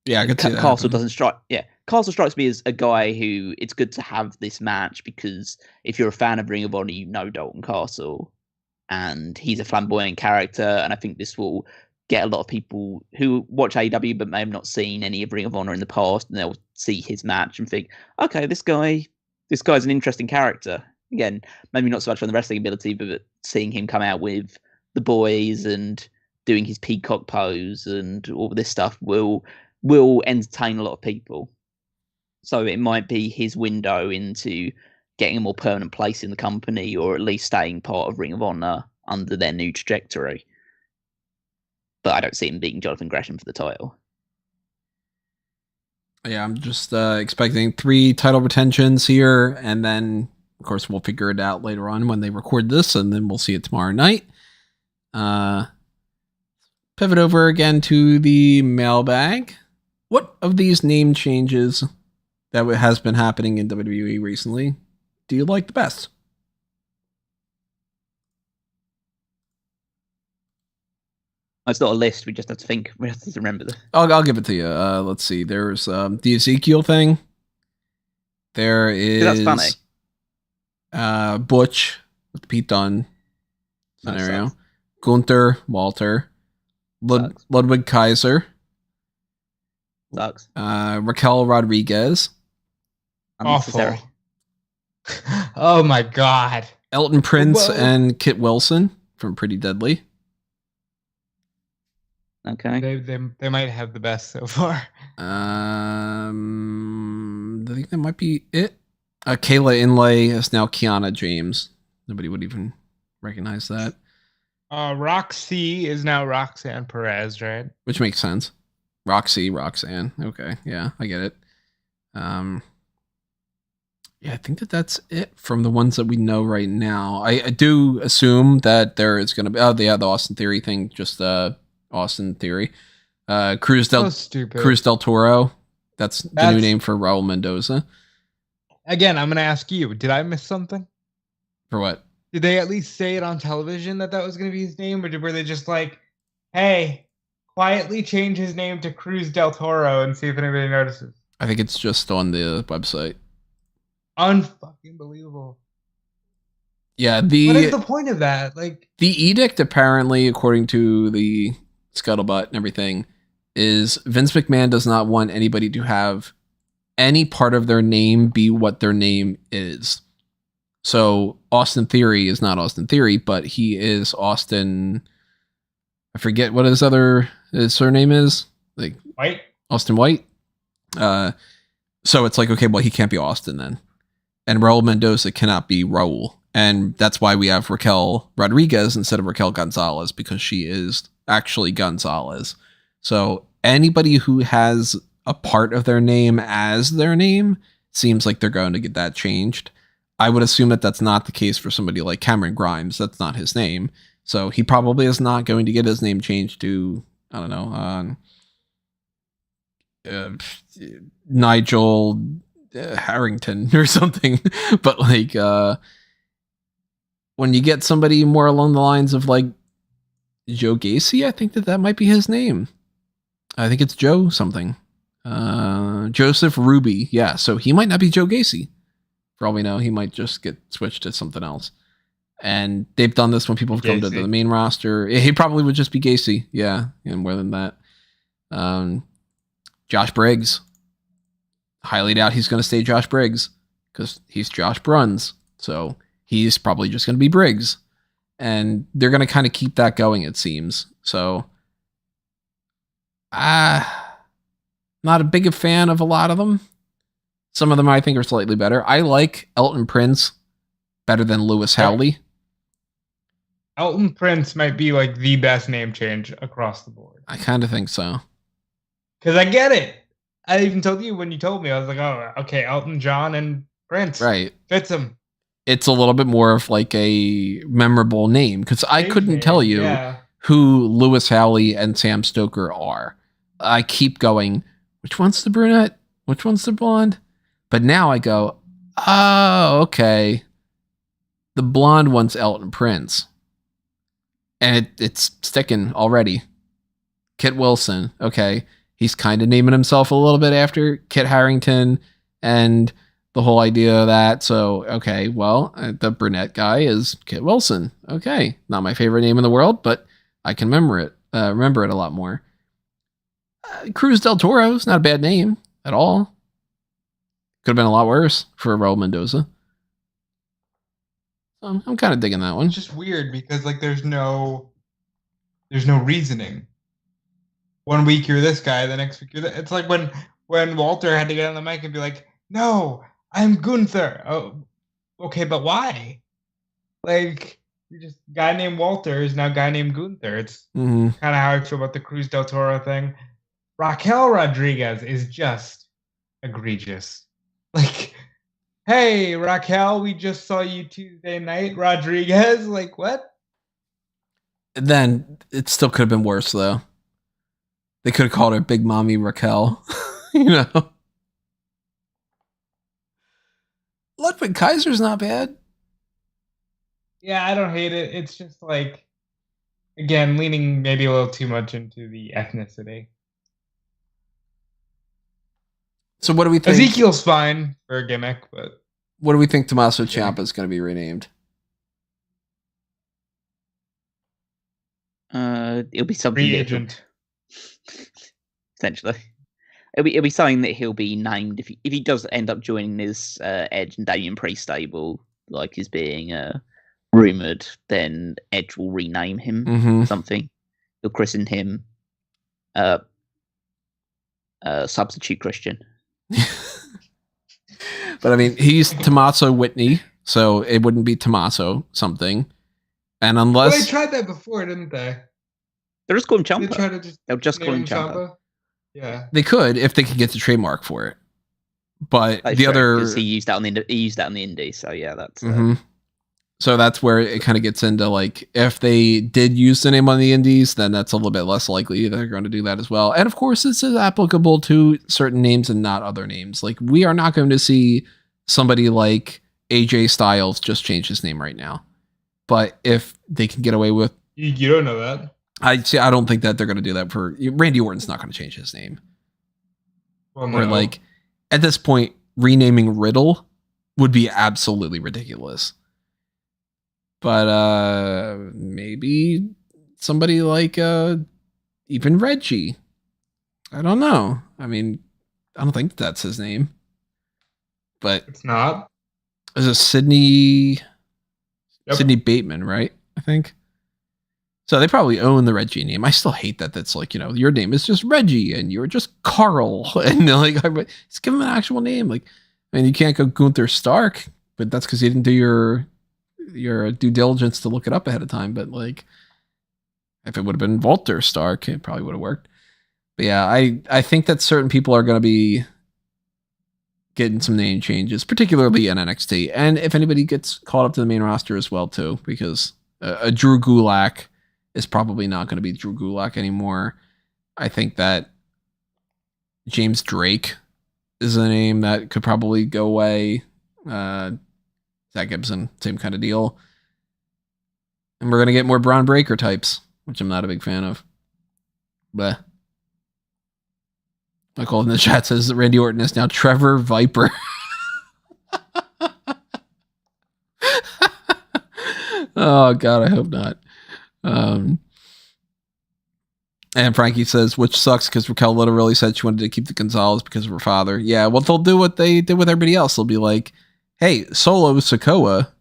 S1: Yeah, I could see that.
S2: Castle doesn't strike. Yeah, Castle strikes me as a guy who it's good to have this match because if you're a fan of Ring of Honor, you know Dalton Castle, and he's a flamboyant character. And I think this will get a lot of people who watch AEW but may have not seen any of Ring of Honor in the past, and they'll see his match and think, okay, this guy's an interesting character. Again, maybe not so much from the wrestling ability, but seeing him come out with the boys and doing his peacock pose and all this stuff will entertain a lot of people. So it might be his window into getting a more permanent place in the company, or at least staying part of Ring of Honor under their new trajectory. But I don't see him beating Jonathan Gresham for the title.
S1: Yeah, I'm just expecting 3 title retentions here, and then, of course, we'll figure it out later on when they record this, and then we'll see it tomorrow night. Pivot over again to the mailbag. What of these name changes that has been happening in WWE recently do you like the best?
S2: It's not a list. We just have to think. We have to remember this.
S1: I'll give it to you. Let's see. There's the Ezekiel thing. There is
S2: that's
S1: funny. Butch with Pete Dunne scenario. Gunther, Walter, Ludwig Kaiser.
S2: Sucks.
S1: Raquel Rodriguez.
S3: Awful. Oh my God.
S1: Elton Prince and Kit Wilson from Pretty Deadly.
S2: Okay.
S3: They might have the best so far.
S1: I think that might be it. Kayla Inlay is now Kiana James. Nobody would even recognize that.
S3: Roxy is now Roxanne Perez, right?
S1: Which makes sense. Roxanne. Okay, yeah, I get it. Yeah, I think that's it from the ones that we know right now. I do assume that there is going to be the Austin Theory thing, just Austin Theory. Cruz del Toro. That's the new name for Raul Mendoza.
S3: Again, I'm going to ask you, did I miss something?
S1: For what?
S3: Did they at least say it on television that was going to be his name? Or were they just like, hey, quietly change his name to Cruz del Toro and see if anybody notices?
S1: I think it's just on the website.
S3: Unfucking believable.
S1: Yeah,
S3: what is the point of that? Like,
S1: the edict, apparently, according to the scuttlebutt and everything, is Vince McMahon does not want anybody to have any part of their name be what their name is. So Austin Theory is not Austin Theory, but he is Austin. I forget what his surname is. Like
S3: White.
S1: Austin White. So it's like, okay, well, he can't be Austin then. And Raul Mendoza cannot be Raul. And that's why we have Raquel Rodriguez instead of Raquel Gonzalez, because she is actually Gonzalez. So anybody who has a part of their name as their name seems like they're going to get that changed. I would assume that that's not the case for somebody like Cameron Grimes. That's not his name. So he probably is not going to get his name changed to, I don't know, Nigel Harrington or something. But like, when you get somebody more along the lines of like Joe Gacy, I think that might be his name. I think it's Joe something. Joseph Ruby. Yeah, so he might not be Joe Gacy. For all we know, he might just get switched to something else. And they've done this when people have come to the main roster. He probably would just be Gacy. Yeah, and more than that. Josh Briggs. Highly doubt he's going to stay Josh Briggs because he's Josh Bruns. So he's probably just going to be Briggs. And they're going to kind of keep that going, it seems. So, not a big fan of a lot of them. Some of them I think are slightly better. I like Elton Prince better than Lewis Howley.
S3: Elton Prince might be like the best name change across the board.
S1: I kind of think so.
S3: Because I get it. I even told you when you told me, I was like, oh, okay, Elton John and Prince.
S1: Right.
S3: Fits him.
S1: It's a little bit more of like a memorable name because I couldn't tell you who Lewis Howley and Sam Stoker are. I keep going, which one's the brunette? Which one's the blonde? But now I go, oh, okay. The blonde one's Elton Prince. And it's sticking already. Kit Wilson, okay. He's kind of naming himself a little bit after Kit Harington and the whole idea of that. So, okay, well, the brunette guy is Kit Wilson. Okay, not my favorite name in the world, but I can remember it a lot more. Cruz del Toro is not a bad name at all. Could have been a lot worse for Raul Mendoza. I'm kind of digging that one.
S3: It's just weird because like there's no There's no reasoning. 1 week you're this guy, the next week you're that. It's like when Walter had to get on the mic and be like, "No, I'm Gunther." Oh, okay, but why? Like, you just guy named Walter is now guy named Gunther. It's kind of how I feel about the Cruz del Toro thing. Raquel Rodriguez is just egregious. Like, hey, Raquel, we just saw you Tuesday night, Rodriguez. Like, what?
S1: Then it still could have been worse, though. They could have called her Big Mommy Raquel. You know? Ludwig Kaiser's not bad.
S3: Yeah, I don't hate it. It's just like, again, leaning maybe a little too much into the ethnicity.
S1: So what do we think?
S3: Ezekiel's fine for a gimmick, but...
S1: What do we think Tommaso Ciampa is going to be renamed?
S2: It'll be something...
S3: Free agent.
S2: Essentially. It'll be something that he'll be named if he does end up joining this Edge and Damian Priest stable, like is being rumored, then Edge will rename him something. He'll christen him Substitute Christian.
S1: But I mean, he's Tommaso Whitney, so it wouldn't be Tommaso something. And unless...
S3: Well, they tried that before, didn't they?
S2: They'll just call him Ciampa.
S3: They'll
S2: just call him Ciampa.
S3: Yeah,
S1: they could if they could get the trademark for it. But
S2: that's
S1: the
S2: true,
S1: other,
S2: because he used that on the indie, so yeah, that's
S1: so that's where it kind of gets into, like, if they did use the name on the indies, then that's a little bit less likely they're going to do that as well. And of course, this is applicable to certain names and not other names. Like, we are not going to see somebody like AJ Styles just change his name right now. But if they can get away with,
S3: you don't know that.
S1: I don't think that they're going to do that for Randy Orton's not going to change his name.
S3: Well, no.
S1: Or, like, at this point, renaming Riddle would be absolutely ridiculous. But maybe somebody like even Reggie. I don't know. I mean, I don't think that's his name. But
S3: it's not.
S1: Is it Sydney Bateman, right? I think. So they probably own the Reggie name. I still hate that. That's like, your name is just Reggie and you're just Carl. And like, just give him an actual name. Like, I mean, you can't go Gunther Stark, but that's because you didn't do your due diligence to look it up ahead of time. But like, if it would have been Walter Stark, it probably would have worked. But yeah, I think that certain people are going to be getting some name changes, particularly in NXT. And if anybody gets caught up to the main roster as well, too, because a Drew Gulak is probably not going to be Drew Gulak anymore. I think that James Drake is a name that could probably go away. Zach Gibson, same kind of deal. And we're going to get more Braun Breaker types, which I'm not a big fan of. But Michael in the chat says that Randy Orton is now Trevor Viper. Oh, God, I hope not. And Frankie says, which sucks because Raquel literally said she wanted to keep the Gonzalez because of her father. Yeah, well, they'll do what they did with everybody else. They'll be like, hey, Solo Sikoa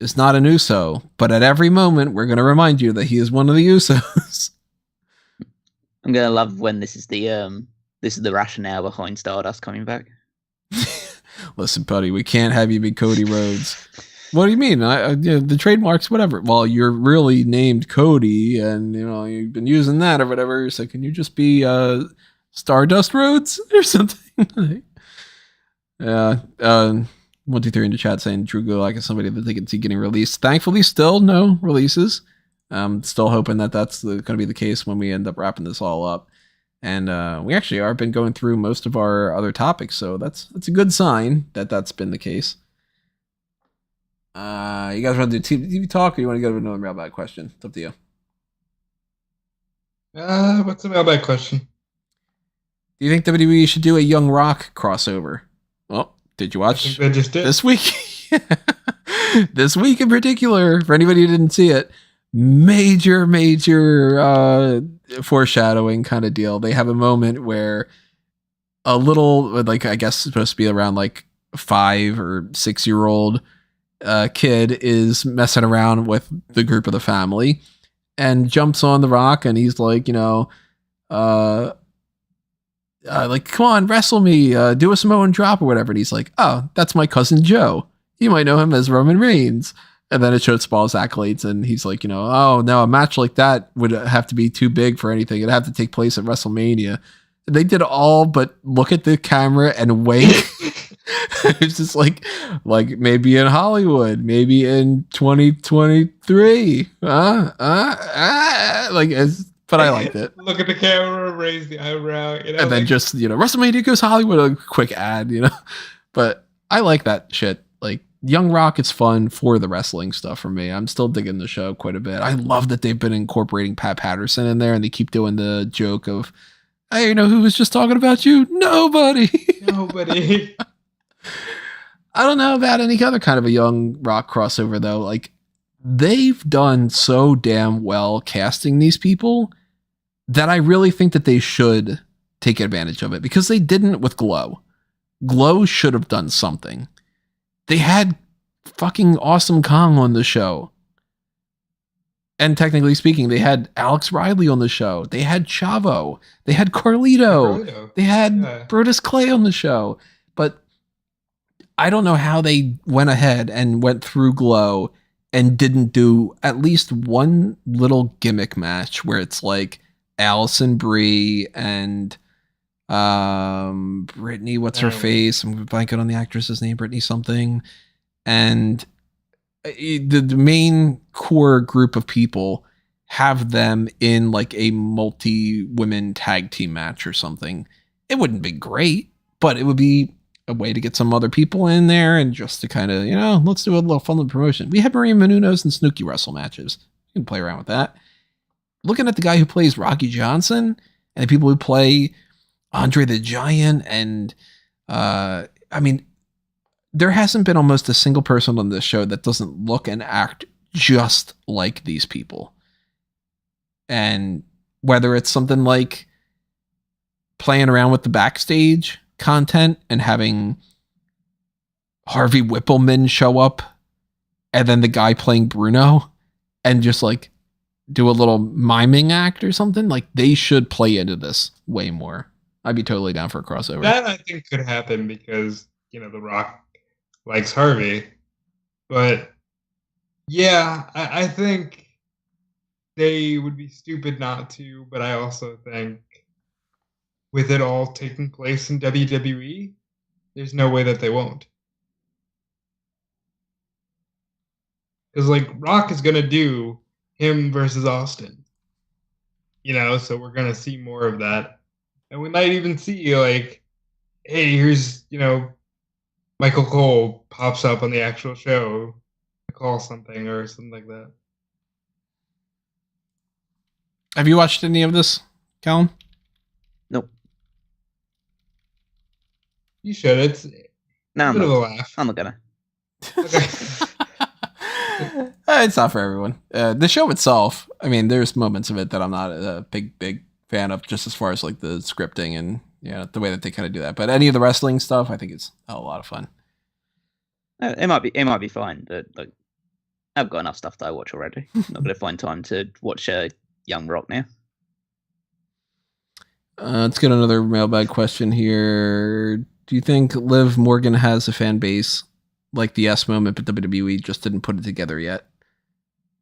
S1: is not an Uso, but at every moment, we're going to remind you that he is one of the Usos.
S2: I'm going to love when this is the rationale behind Stardust coming back.
S1: Listen, buddy, we can't have you be Cody Rhodes. What do you mean? The trademarks, whatever. Well, you're really named Cody, and you've been using that or whatever. So can you just be Stardust Rhodes or something? Yeah. 123 in the chat saying Drew Gulak is somebody that they can see getting released. Thankfully, still no releases. Still hoping that that's going to be the case when we end up wrapping this all up. And we actually are been going through most of our other topics, so that's a good sign that that's been the case. You guys want to do TV talk, or you want to go to another mailbag question? It's up to you.
S3: What's the mailbag question?
S1: Do you think WWE should do a Young Rock crossover? Well, did you watch?
S3: I think they just did.
S1: This week? This week in particular, for anybody who didn't see it, major foreshadowing kind of deal. They have a moment where a little, like, I guess supposed to be around like 5 or 6 year old kid is messing around with the group of the family. and jumps on The Rock, and he's like, like, come on, wrestle me, do a Samoan drop or whatever. And he's like, oh, that's my cousin Joe. You might know him as Roman Reigns. And then it showed Small's accolades, and he's like, oh no, a match like that would have to be too big for anything. It'd have to take place at WrestleMania. They did all but look at the camera and wink. It's just like maybe in Hollywood, maybe in 2023. But I liked it.
S3: Look at the camera, raise the eyebrow,
S1: and then just WrestleMania goes Hollywood, a quick ad, But I like that shit. Like Young Rock is fun for the wrestling stuff for me. I'm still digging the show quite a bit. I love that they've been incorporating Pat Patterson in there, and they keep doing the joke of, hey, who was just talking about you? Nobody. I don't know about any other kind of a Young Rock crossover though. Like they've done so damn well casting these people that I really think that they should take advantage of it, because they didn't with Glow. Glow should have done something. They had fucking Awesome Kong on the show. And technically speaking, they had Alex Riley on the show. They had Chavo. They had Carlito. They had Brutus Clay on the show. But I don't know how they went ahead and went through Glow and didn't do at least one little gimmick match where it's like Allison Brie and Brittany, what's her face? I'm blanking on the actress's name, Brittany something. And the main core group of people have them in like a multi-women tag team match or something. It wouldn't be great, but it would be a way to get some other people in there and just to kind of, let's do a little fun promotion. We have Maria Menounos and Snooki wrestle matches. You can play around with that. Looking at the guy who plays Rocky Johnson and the people who play Andre the Giant, and there hasn't been almost a single person on this show that doesn't look and act just like these people. And whether it's something like playing around with the backstage content and having Harvey Whippleman show up and then the guy playing Bruno and just like do a little miming act or something, like they should play into this way more. I'd be totally down for a crossover.
S3: That I think could happen because, The Rock likes Harvey. But yeah, I think they would be stupid not to, but I also think with it all taking place in WWE, there's no way that they won't. Because Rock is going to do him versus Austin. So we're going to see more of that. And we might even see hey, here's, Michael Cole pops up on the actual show to call something or something like that.
S1: Have you watched any of this, Callum?
S2: Nope.
S3: You should. It's
S2: no,
S3: a bit of a laugh.
S2: I'm not gonna.
S3: Okay.
S1: It's not for everyone. The show itself, there's moments of it that I'm not a big fan of, just as far as like the scripting and the way that they kind of do that. But any of the wrestling stuff, I think it's a lot of fun.
S2: It might be fine, but I've got enough stuff that I watch already. I'm not going to find time to watch Young Rock now.
S1: Let's get another mailbag question here. Do you think Liv Morgan has a fan base like the S moment, but WWE just didn't put it together yet?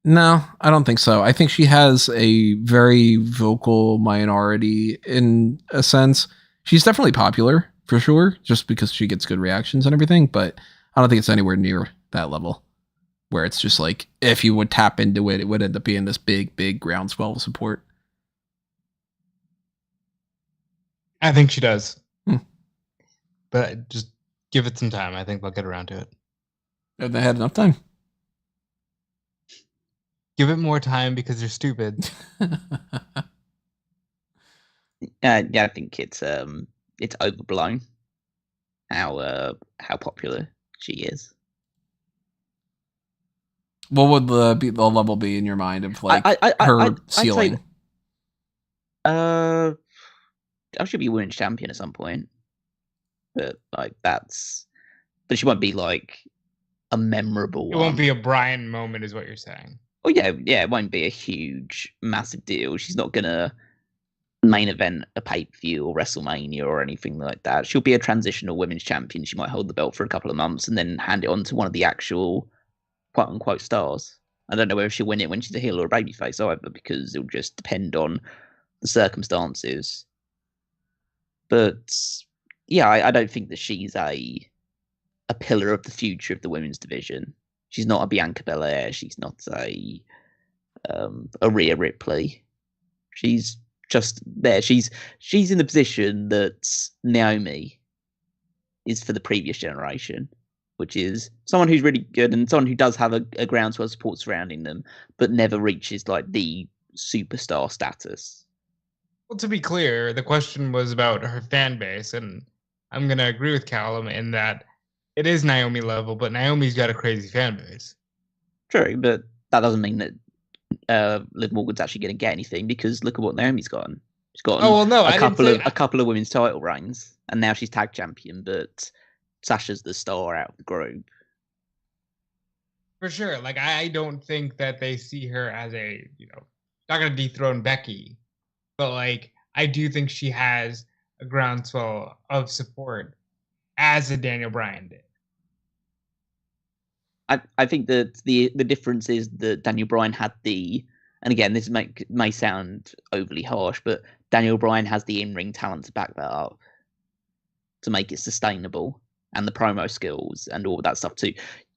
S1: No, I don't think so. I think she has a very vocal minority in a sense. She's definitely popular for sure, just because she gets good reactions and everything, but I don't think it's anywhere near that level where it's just like, if you would tap into it, it would end up being this big groundswell of support.
S3: I think she does. But just give it some time. I think they'll get around to it.
S1: Have they had enough time?
S3: Give it more time because they're stupid.
S2: Yeah, I think it's overblown how popular she is.
S1: What would the level be in your mind of like her ceiling?
S2: I should be women's champion at some point, but but she won't be like a memorable.
S3: It won't be a Brian moment, is what you're saying.
S2: Oh yeah, it won't be a huge, massive deal. She's not gonna main event a pay-per-view or WrestleMania or anything like that. She'll be a transitional women's champion. She might hold the belt for a couple of months and then hand it on to one of the actual quote-unquote stars. I don't know whether she'll win it when she's a heel or a babyface either, because it'll just depend on the circumstances. But yeah, I don't think that she's a pillar of the future of the women's division. She's not a Bianca Belair. She's not a Rhea Ripley. She's just there. She's in the position that Naomi is for the previous generation, which is someone who's really good and someone who does have a groundswell of support surrounding them, but never reaches like the superstar status.
S3: Well, to be clear, the question was about her fan base, and I'm going to agree with Callum in that it is Naomi level, but Naomi's got a crazy fan base.
S2: True, but that doesn't mean that Liv Morgan's actually going to get anything, because look at what Naomi's gotten. She's got a couple of women's title reigns, and now she's tag champion, but Sasha's the star out of the group.
S3: For sure. Like, I don't think that they see her as a, not going to dethrone Becky, but like, I do think she has a groundswell of support as a Daniel Bryan did.
S2: I think that the difference is that Daniel Bryan had and again, this may sound overly harsh, but Daniel Bryan has the in-ring talent to back that up, to make it sustainable, and the promo skills and all of that stuff too.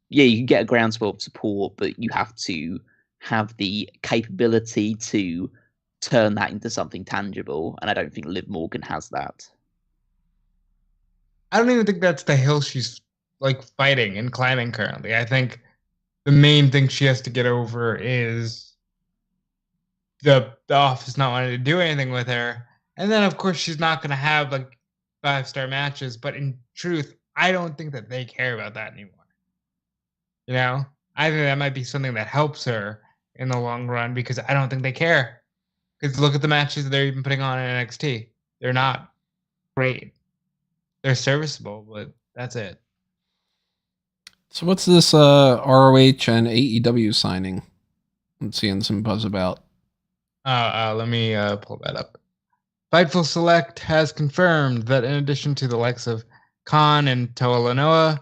S2: Yeah, you can get a groundswell of support, but you have to have the capability to turn that into something tangible, and I don't think Liv Morgan has that.
S3: I don't even think that's the hill she's like fighting and climbing currently. I think the main thing she has to get over is the office not wanting to do anything with her, and then of course she's not going to have like 5-star matches. But in truth, I don't think that they care about that anymore. I think that might be something that helps her in the long run, because I don't think they care. Because look at the matches they're even putting on in NXT. They're not great. They're serviceable, but that's it.
S1: So what's this ROH and AEW signing? I'm seeing some buzz about.
S3: Let me pull that up. Fightful Select has confirmed that in addition to the likes of Khan and Toa Lanoa,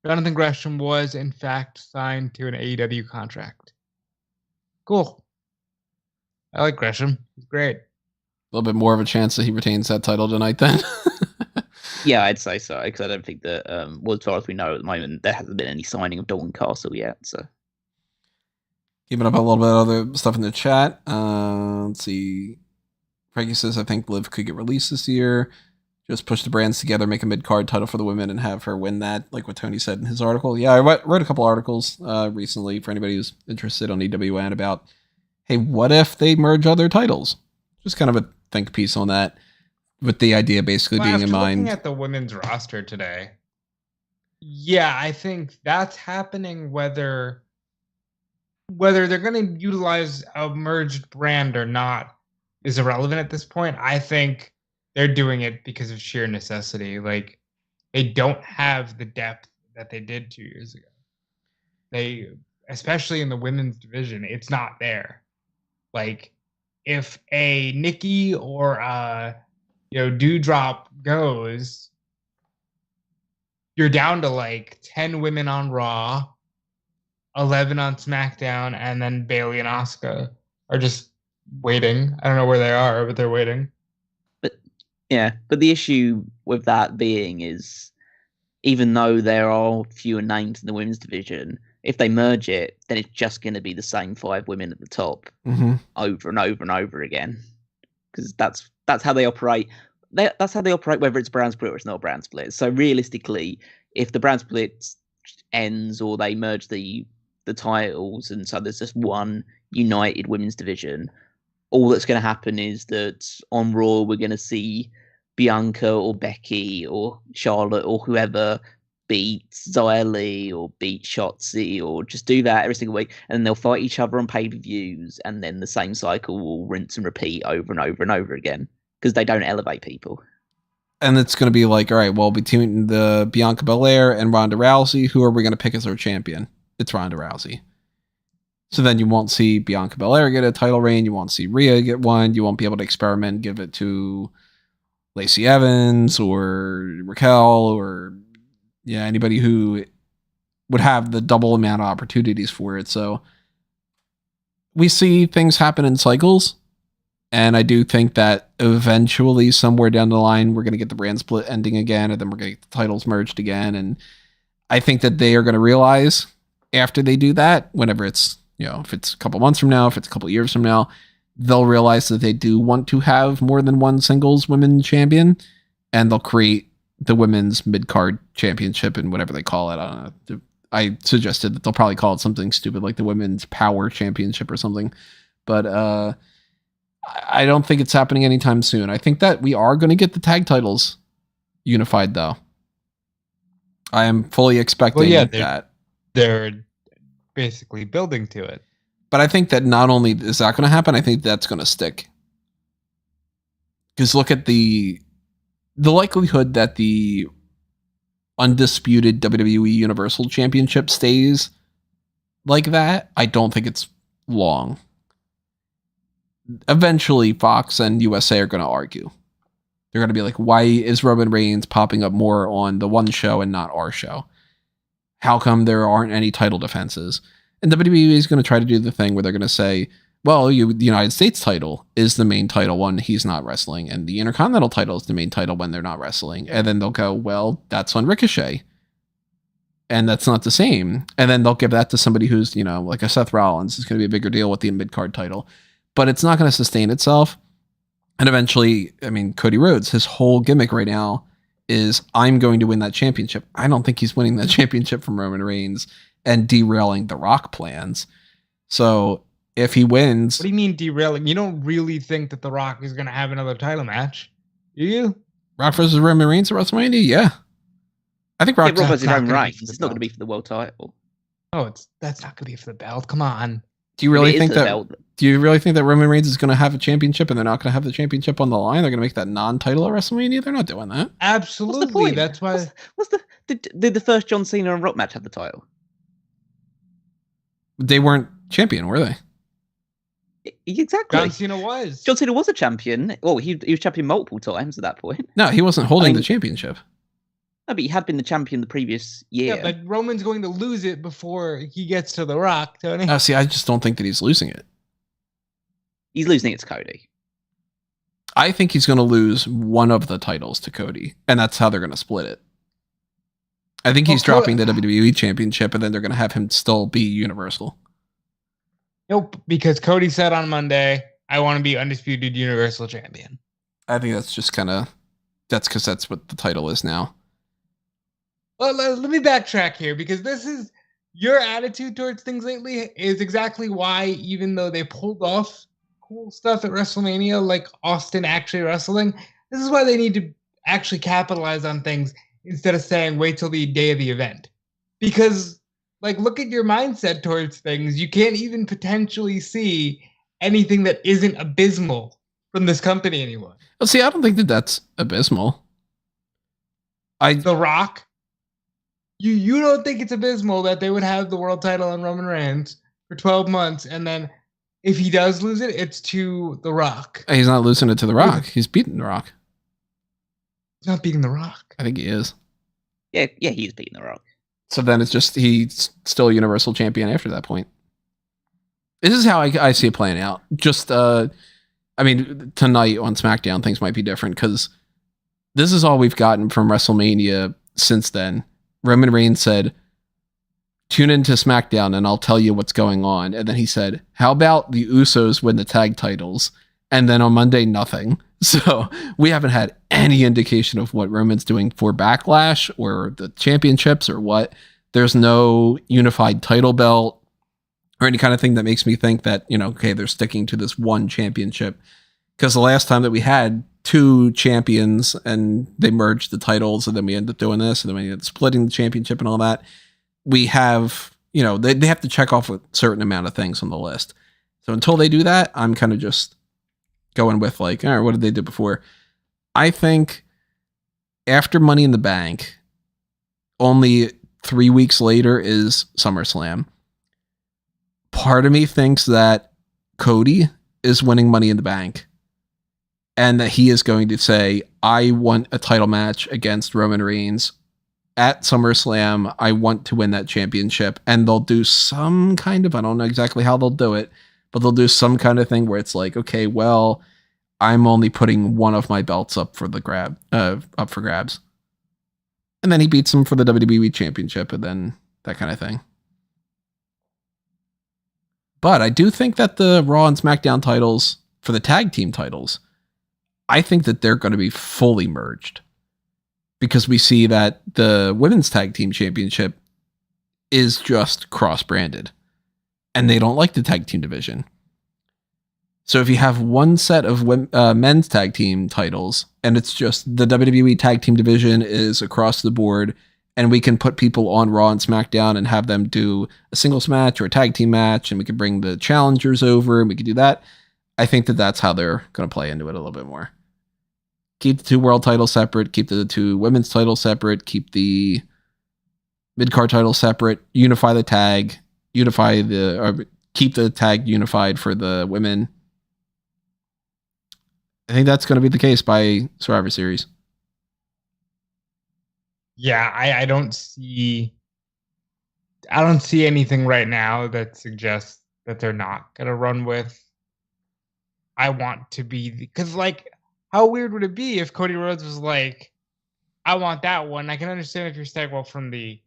S3: Jonathan Gresham was in fact signed to an AEW contract. Cool. I like Gresham. He's great.
S1: A little bit more of a chance that he retains that title tonight then.
S2: Yeah, I'd say so, because I don't think that, as far as we know at the moment, there hasn't been any signing of Dalton Castle yet. So,
S1: keeping up a little bit of other stuff in the chat. Let's see. Frankie says, I think Liv could get released this year. Just push the brands together, make a mid-card title for the women, and have her win that, like what Tony said in his article. Yeah, I wrote a couple articles recently for anybody who's interested on EWN about, hey, what if they merge other titles? Just kind of a think piece on that, with the idea basically being in mind.
S3: Looking at the women's roster today, yeah, I think that's happening. Whether they're going to utilize a merged brand or not is irrelevant at this point. I think they're doing it because of sheer necessity. Like, they don't have the depth that they did 2 years ago. They, especially in the women's division, it's not there. Like, if a Nikki or a Dewdrop goes, you're down to like 10 women on Raw, 11 on SmackDown, and then Bayley and Asuka are just waiting. I don't know where they are, but they're waiting.
S2: But the issue with that being is, even though there are fewer names in the women's division, if they merge it, then it's just going to be the same 5 women at the top over and over and over again. Because that's how they operate. That's how they operate, whether it's brand split or it's not a brand split. So realistically, if the brand split ends or they merge the titles, and so there's just one united women's division, all that's going to happen is that on Raw we're going to see Bianca or Becky or Charlotte or whoever beat Xia Li or beat Shotzi, or just do that every single week, and then they'll fight each other on pay-per-views, and then the same cycle will rinse and repeat over and over and over again, because they don't elevate people.
S1: And it's going to be like, all right, well, between the Bianca Belair and Ronda Rousey, who are we going to pick as our champion? It's Ronda Rousey. So then you won't see Bianca Belair get a title reign. You won't see Rhea get one. You won't be able to experiment and give it to Lacey Evans or Raquel or anybody who would have the double amount of opportunities for it. So we see things happen in cycles. And I do think that eventually somewhere down the line, we're going to get the brand split ending again, and then we're going to get the titles merged again. And I think that they are going to realize after they do that, whenever it's, if it's a couple months from now, if it's a couple years from now, they'll realize that they do want to have more than one singles women champion, and they'll create the women's mid-card championship and whatever they call it. I don't know. I suggested that they'll probably call it something stupid like the women's power championship or something. But, I don't think it's happening anytime soon. I think that we are going to get the tag titles unified, though. I am fully expecting that.
S3: They're basically building to it.
S1: But I think that not only is that going to happen, I think that's going to stick. Because look at the likelihood that the undisputed WWE Universal Championship stays like that. I don't think it's long. Eventually Fox and USA are going to argue. They're going to be like, why is Roman Reigns popping up more on the one show and not our show? How come there aren't any title defenses? And WWE is going to try to do the thing where they're going to say, well, the United States title is the main title when he's not wrestling, and the Intercontinental title is the main title when they're not wrestling. And then they'll go, well, that's on Ricochet. And that's not the same. And then they'll give that to somebody who's, like a Seth Rollins. It's going to be a bigger deal with the mid-card title. But it's not going to sustain itself. And eventually, Cody Rhodes, his whole gimmick right now is, I'm going to win that championship. I don't think he's winning that championship from Roman Reigns and derailing the Rock plans. So if he wins...
S3: What do you mean derailing? You don't really think that the Rock is going to have another title match, do you?
S1: Rock versus Roman Reigns at WrestleMania? Yeah. I think Rock
S2: versus Roman Reigns. It's not going to be for the world title.
S3: Oh, that's not going to be for the belt. Come on.
S1: Do you really think that Roman Reigns is going to have a championship and they're not going to have the championship on the line? They're going to make that non-title at WrestleMania? They're not doing that.
S3: Absolutely.
S2: What's the point?
S3: That's why.
S2: Did the first John Cena and Rock match have the title?
S1: They weren't champion, were they?
S2: Exactly.
S3: John Cena was.
S2: John Cena was a champion. Well, he was champion multiple times at that point.
S1: No, he wasn't holding the championship.
S2: No, but he had been the champion the previous year.
S3: Yeah, but Roman's going to lose it before he gets to The Rock, Tony.
S1: See, I just don't think that he's losing it.
S2: He's losing it to Cody.
S1: I think he's going to lose one of the titles to Cody, and that's how they're going to split it. I think he's dropping the WWE Championship, and then they're going to have him still be Universal.
S3: Nope, because Cody said on Monday, I want to be undisputed Universal Champion.
S1: I think that's just that's because that's what the title is now.
S3: Well, let me backtrack here, because this is your attitude towards things lately is exactly why, even though they pulled off cool stuff at WrestleMania, like Austin actually wrestling, this is why they need to actually capitalize on things instead of saying wait till the day of the event. Because, look at your mindset towards things. You can't even potentially see anything that isn't abysmal from this company anymore.
S1: Well, see, I don't think that that's abysmal.
S3: The Rock? You don't think it's abysmal that they would have the world title on Roman Reigns for 12 months, and then if he does lose it, it's to The Rock.
S1: He's not losing it to The Rock. He's beating The Rock.
S3: He's not beating The Rock.
S1: I think he is.
S2: Yeah, he is beating The Rock.
S1: So then it's just he's still a Universal Champion after that point. This is how I see it playing out. Just, tonight on SmackDown, things might be different because this is all we've gotten from WrestleMania since then. Roman Reigns said, tune into SmackDown and I'll tell you what's going on. And then he said, how about the Usos win the tag titles? And then on Monday, nothing. So we haven't had any indication of what Roman's doing for Backlash or the championships or what. There's no unified title belt or any kind of thing that makes me think that, okay, they're sticking to this one championship. Because the last time that we had two champions and they merged the titles and then we ended up doing this and then we ended up splitting the championship and all that, we have, they have to check off a certain amount of things on the list. So until they do that, I'm kind of just going with all right, what did they do before? I think after Money in the Bank, only 3 weeks later is SummerSlam. part of me thinks that Cody is winning Money in the Bank and that he is going to say, I want a title match against Roman Reigns at SummerSlam. I want to win that championship. And they'll do some kind of, I don't know exactly how they'll do it, but they'll do some kind of thing where it's like, okay, well, I'm only putting one of my belts up for grabs. And then he beats him for the WWE championship and then that kind of thing. But I do think that the Raw and SmackDown titles for the tag team titles, I think that they're going to be fully merged because we see that the women's tag team championship is just cross-branded and they don't like the tag team division. So if you have one set of men's tag team titles and it's just the WWE tag team division is across the board and we can put people on Raw and SmackDown and have them do a singles match or a tag team match and we can bring the challengers over and we can do that. I think that that's how they're going to play into it a little bit more. Keep the 2 world titles separate, keep the 2 women's titles separate, keep the mid-card titles separate, unify the tag, keep the tag unified for the women. I think that's going to be the case by Survivor Series.
S3: Yeah, I don't see anything right now that suggests that they're not going to run with I want to be, because like, how weird would it be if Cody Rhodes was like, I want that one. I can understand if you're saying, well, from the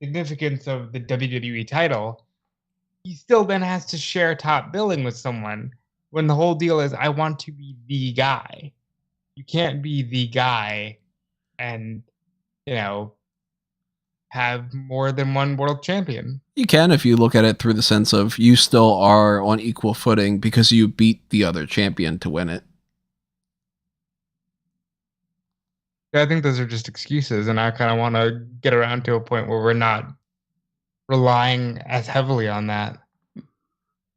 S3: significance of the WWE title, he still then has to share top billing with someone when the whole deal is, I want to be the guy. You can't be the guy and, have more than one world champion.
S1: You can if you look at it through the sense of you still are on equal footing because you beat the other champion to win it.
S3: I think those are just excuses, and I kind of want to get around to a point where we're not relying as heavily on that.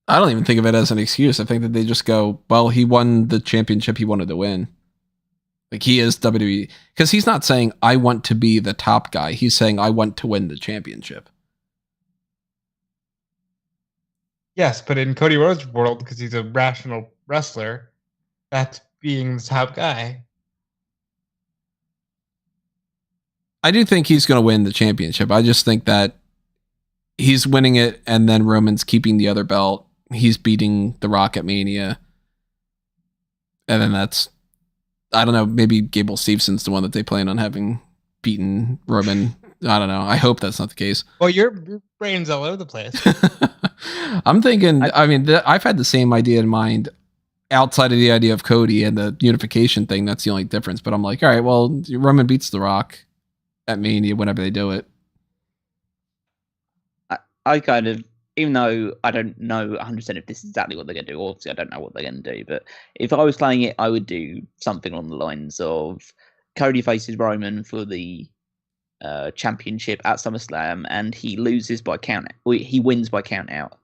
S1: I don't even think of it as an excuse. I think that they just go, well, he won the championship he wanted to win. Like he is WWE, because he's not saying I want to be the top guy. He's saying I want to win the championship.
S3: Yes, but in Cody Rhodes' world, because he's a rational wrestler, that's being the top guy.
S1: I do think he's going to win the championship. I just think that he's winning it and then Roman's keeping the other belt. He's beating The Rock at Mania. And then that's, I don't know, maybe Gable Stevenson's the one that they plan on having beaten Roman. I don't know. I hope that's not the case.
S3: Well, your brain's all over the place.
S1: I'm thinking, I've had the same idea in mind outside of the idea of Cody and the unification thing. That's the only difference. But I'm like, all right, well, Roman beats The Rock at Mania whenever they do it.
S2: I kind of, even though I don't know 100% if this is exactly what they're going to do, obviously I don't know what they're going to do, but if I was playing it, I would do something along the lines of Cody faces Roman for the championship at SummerSlam, and he loses by count. He wins by count out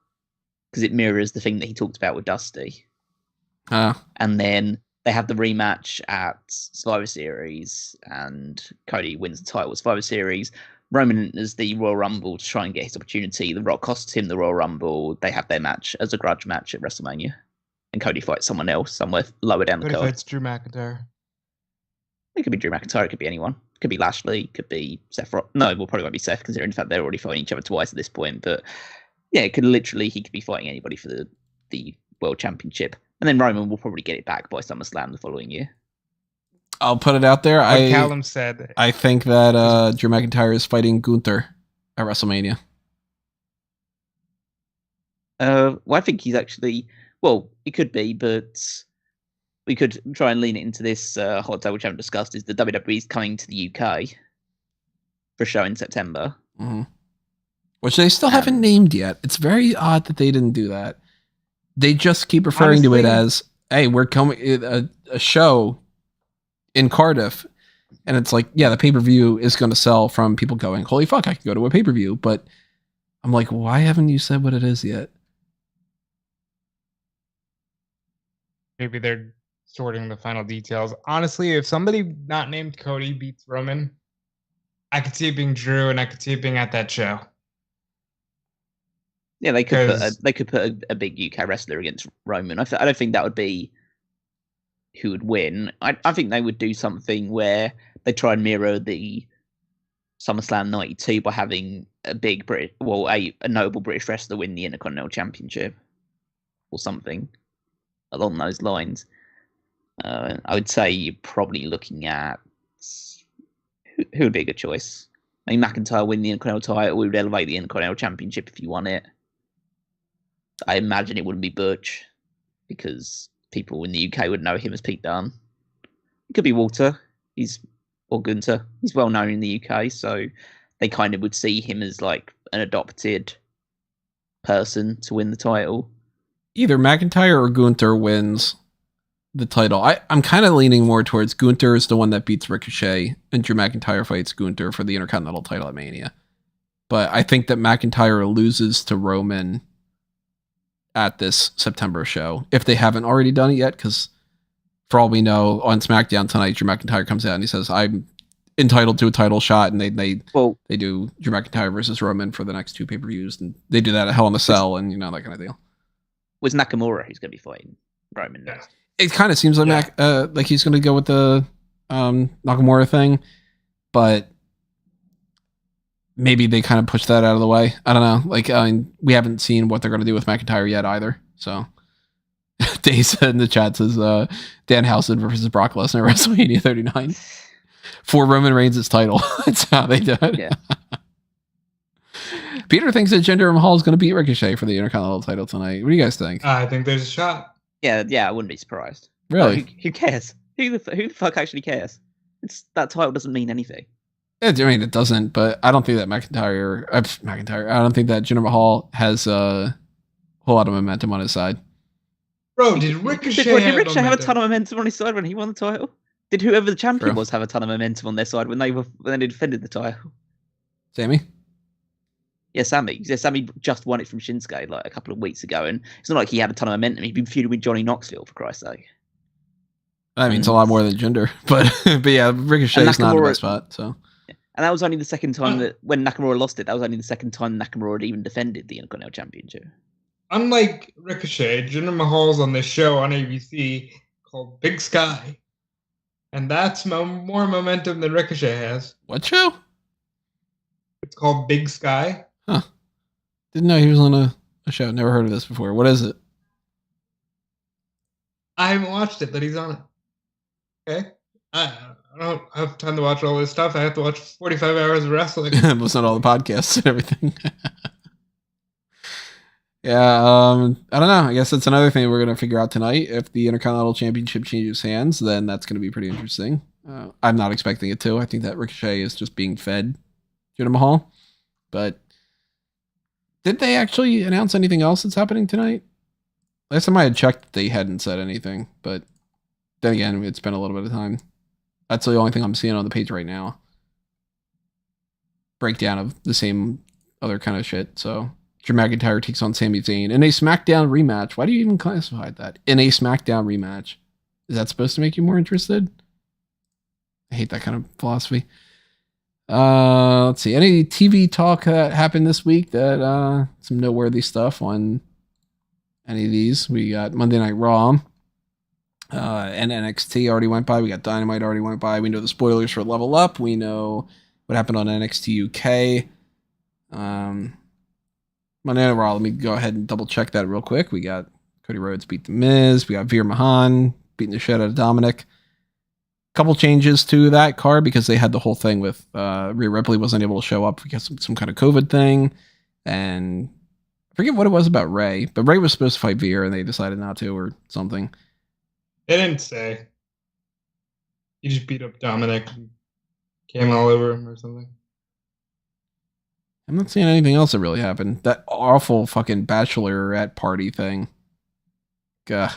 S2: because it mirrors the thing that he talked about with Dusty. And then they have the rematch at Survivor Series, and Cody wins the title at Survivor Series. Roman enters the Royal Rumble to try and get his opportunity. The Rock costs him the Royal Rumble. They have their match as a grudge match at WrestleMania, and Cody fights someone else somewhere lower down the card.
S3: Cody fights Drew McIntyre.
S2: It could be Drew McIntyre. It could be anyone. It could be Lashley. It could be Seth. No, well, probably won't be Seth, considering the fact they're already fighting each other twice at this point. But yeah, he could be fighting anybody for the World Championship. And then Roman will probably get it back by SummerSlam the following year.
S1: I'll put it out there.
S3: Like Callum said,
S1: I think that Drew McIntyre is fighting Gunther at WrestleMania.
S2: Well, I think he's actually... Well, it could be, but we could try and lean it into this hot take, which I haven't discussed, is the WWE's coming to the UK for a show in September.
S1: Mm-hmm. Which they still haven't named yet. It's very odd that they didn't do that. They just keep referring to it as, hey, we're coming, a show in Cardiff. And it's like, yeah, the pay-per-view is going to sell from people going, holy fuck, I can go to a pay-per-view. But I'm like, why haven't you said what it is yet?
S3: Maybe they're sorting the final details. Honestly, if somebody not named Cody beats Roman, I could see it being Drew and I could see it being at that show.
S2: Yeah, they could put a big UK wrestler against Roman. I don't think that would be who would win. I think they would do something where they try and mirror the SummerSlam 92 by having a big a notable British wrestler win the Intercontinental Championship or something along those lines. I would say you're probably looking at who would be a good choice. I mean, McIntyre win the Intercontinental title. We would elevate the Intercontinental Championship if you won it. I imagine it wouldn't be Butch because people in the UK would know him as Pete Dunne. It could be Walter. Or Gunther. He's well known in the UK, so they kind of would see him as like an adopted person to win the title.
S1: Either McIntyre or Gunther wins the title. I'm kind of leaning more towards Gunther is the one that beats Ricochet, and Drew McIntyre fights Gunther for the Intercontinental title at Mania. But I think that McIntyre loses to Roman at this September show, if they haven't already done it yet, because for all we know, on SmackDown tonight, Drew McIntyre comes out and he says, I'm entitled to a title shot, and they do Drew McIntyre versus Roman for the next 2 pay-per-views, and they do that at Hell in a Cell, and that kind of deal.
S2: Was Nakamura who's going to be fighting Roman next?
S1: It kind of seems like like he's going to go with the Nakamura thing, but maybe they kind of push that out of the way. I don't know. Like, we haven't seen what they're going to do with McIntyre yet either. So, Dave said in the chat says Danhausen versus Brock Lesnar at WrestleMania 39 for Roman Reigns' title. That's how they do it.
S2: Yeah.
S1: Peter thinks that Jinder Mahal is going to beat Ricochet for the Intercontinental title tonight. What do you guys think?
S3: I think there's a shot.
S2: Yeah, I wouldn't be surprised.
S1: Really?
S2: Who cares? Who the fuck actually cares? That title doesn't mean anything.
S1: I mean, it doesn't, but I don't think that McIntyre. I don't think that Jinder Mahal has a whole lot of momentum on his side.
S3: Bro, did Ricochet
S2: have a ton of momentum on his side when he won the title? Did whoever the champion was have a ton of momentum on their side when they defended the title?
S1: Sammy?
S2: Yeah, Sammy. Yeah, Sammy just won it from Shinsuke like a couple of weeks ago, and it's not like he had a ton of momentum. He'd been feuding with Johnny Knoxville, for Christ's sake.
S1: I mean, it's a lot more than Jinder, but yeah, Ricochet is not in the best spot, so.
S2: And that was only the second time that when Nakamura lost it, that was only the second time Nakamura had even defended the Intercontinental Championship.
S3: Unlike Ricochet, Jinder Mahal's on this show on ABC called Big Sky. And that's more momentum than Ricochet has.
S1: What show?
S3: It's called Big Sky.
S1: Huh. Didn't know he was on a show. Never heard of this before. What is it?
S3: I haven't watched it, but he's on it. Okay? I don't have time to watch all this stuff. I have to watch 45 hours of wrestling.
S1: Listen to all the podcasts and everything. Yeah, I don't know. I guess that's another thing we're going to figure out tonight. If the Intercontinental Championship changes hands, then that's going to be pretty interesting. I'm not expecting it to. I think that Ricochet is just being fed Jinder Mahal. But did they actually announce anything else that's happening tonight? Last time I had checked, they hadn't said anything. But then again, it's been a little bit of time. That's the only thing I'm seeing on the page right now. Breakdown of the same other kind of shit. So Drew McIntyre takes on Sami Zayn in a SmackDown rematch. Why do you even classify that? In a SmackDown rematch. Is that supposed to make you more interested? I hate that kind of philosophy. Let's see. Any TV talk that happened this week that some noteworthy stuff on any of these? We got Monday Night Raw. And NXT already went by. We got Dynamite already went by. We know the spoilers for Level Up. We know what happened on NXT UK. Monday Night Raw. Let me go ahead and double check that real quick. We got Cody Rhodes beat The Miz. We got Veer Mahan beating the shit out of Dominic. Couple changes to that card because they had the whole thing with Rhea Ripley wasn't able to show up because of some kind of COVID thing. And I forget what it was about Ray, but Ray was supposed to fight Veer and they decided not to or something.
S3: They didn't say. He just beat up Dominic and came all over him or something.
S1: I'm not seeing anything else that really happened. That awful fucking bachelorette party thing. Gah.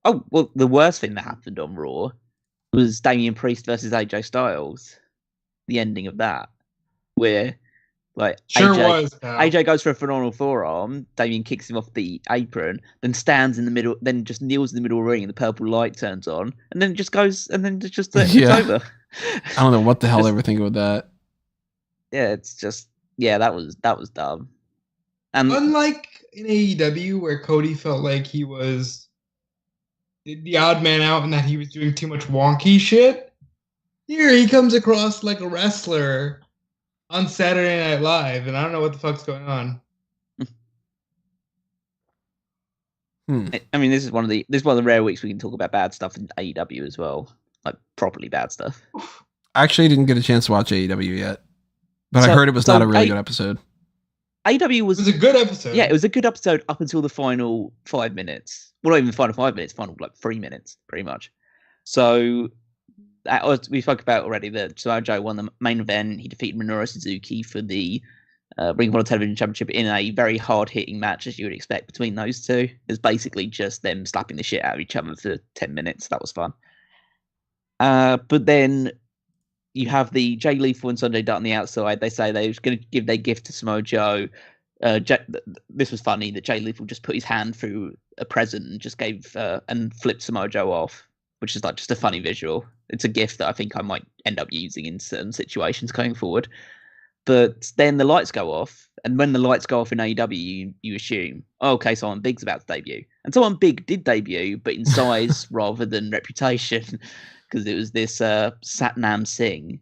S2: Well, the worst thing that happened on Raw was Damian Priest versus AJ Styles. The ending of that. Where, like, AJ goes for a phenomenal forearm, Damian kicks him off the apron, then stands in the middle, then just kneels in the middle of the ring and the purple light turns on, and then it just goes, and then it's over.
S1: I don't know what the hell they were thinking with that.
S2: Yeah, it's just, yeah, that was dumb.
S3: Unlike in AEW, where Cody felt like he was the odd man out and that he was doing too much wonky shit, here he comes across like a wrestler on Saturday Night Live, and I don't know what the fuck's going on.
S2: I mean, this is one of the rare weeks we can talk about bad stuff in AEW as well, like properly bad stuff.
S1: I actually didn't get a chance to watch AEW yet, but I heard it was not a really good episode.
S2: AEW
S3: It was a good episode.
S2: Yeah, it was a good episode up until the final 5 minutes. Well, not even the final 5 minutes, final like 3 minutes, pretty much. So we spoke about already that Samoa Joe won the main event. He defeated Minoru Suzuki for the Ring of Honor Television Championship in a very hard-hitting match, as you would expect between those two. It was basically just them slapping the shit out of each other for 10 minutes. That was fun. But then you have the Jay Lethal and Sunday Dutt on the outside. They say they was going to give their gift to Samoa Joe. This was funny that Jay Lethal just put his hand through a present and just gave and flipped Samoa Joe off, which is like just a funny visual. It's a gift that I think I might end up using in certain situations going forward. But then the lights go off, and when the lights go off in AEW, you assume, oh, okay, someone big's about to debut. And someone big did debut, but in size rather than reputation, because it was this Satnam Singh,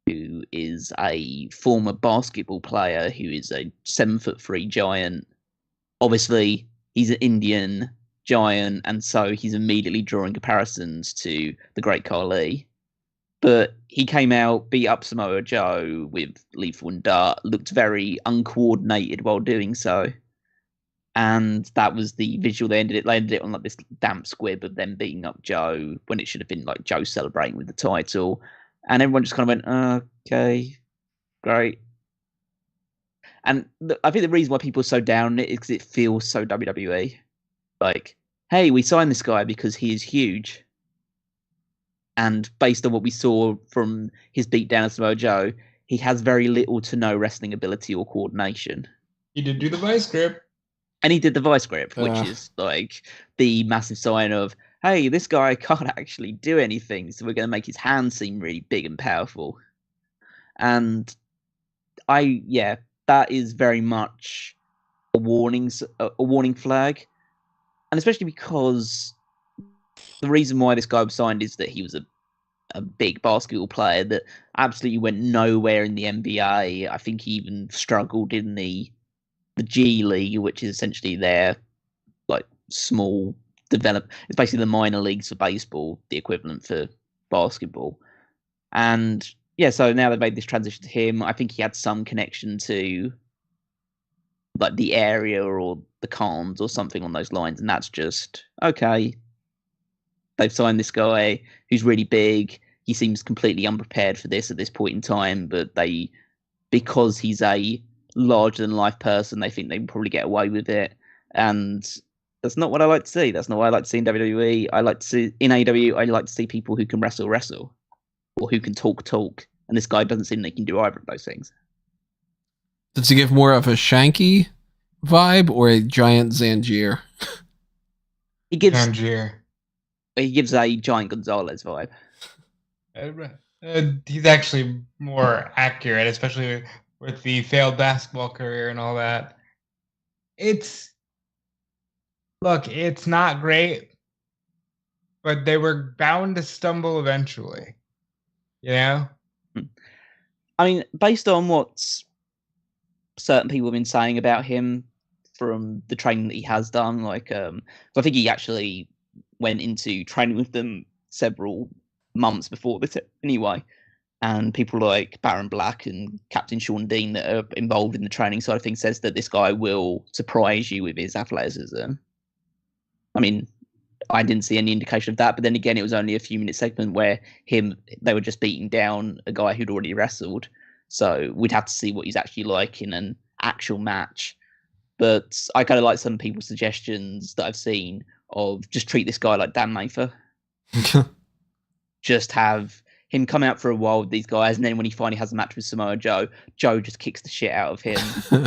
S2: who is a former basketball player, who is a 7'3" giant. Obviously, he's an Indian giant, and so he's immediately drawing comparisons to the Great Khali. But he came out, beat up Samoa Joe with Lethal and Dutt, looked very uncoordinated while doing so. And that was the visual they ended it on like this damp squib of them beating up Joe when it should have been like Joe celebrating with the title. And everyone just kind of went, okay, great. And I think the reason why people are so down on it is because it feels so WWE. Like, hey, we signed this guy because he is huge. And based on what we saw from his beatdown of Samoa Joe, he has very little to no wrestling ability or coordination.
S3: He did do the vice grip.
S2: And he did the vice grip, which is like the massive sign of, hey, this guy can't actually do anything, so we're going to make his hands seem really big and powerful. And that is very much a warning flag. And especially because the reason why this guy was signed is that he was a big basketball player that absolutely went nowhere in the NBA. I think he even struggled in the G League, which is essentially their like small it's basically the minor leagues for baseball, the equivalent for basketball. And yeah, so now they've made this transition to him. I think he had some connection to like the area or the cons or something on those lines, and that's just okay. They've signed this guy who's really big. He seems completely unprepared for this at this point in time, but because he's a larger than life person, they think they can probably get away with it. And that's not what I like to see. That's not what I like to see in WWE. I like to see in AEW. I like to see people who can wrestle, or who can talk. And this guy doesn't seem they can do either of those things.
S1: Does he give more of a Shanky vibe or a giant Zangier?
S2: He gives
S3: Zangier.
S2: He gives a giant Gonzalez vibe.
S3: He's actually more accurate, especially with the failed basketball career and all that. It's not great, but they were bound to stumble eventually. You know?
S2: I mean, based on what certain people have been saying about him from the training that he has done, like, I think he actually went into training with them several months before this anyway. And people like Baron Black and Captain Sean Dean that are involved in the training side of things says that this guy will surprise you with his athleticism. I mean, I didn't see any indication of that, but then again, it was only a few minute segment where they were just beating down a guy who'd already wrestled. So we'd have to see what he's actually like in an actual match. But I kind of like some people's suggestions that I've seen of just treat this guy like Dan Mather. Just have him come out for a while with these guys, and then when he finally has a match with Samoa Joe, Joe just kicks the shit out of him,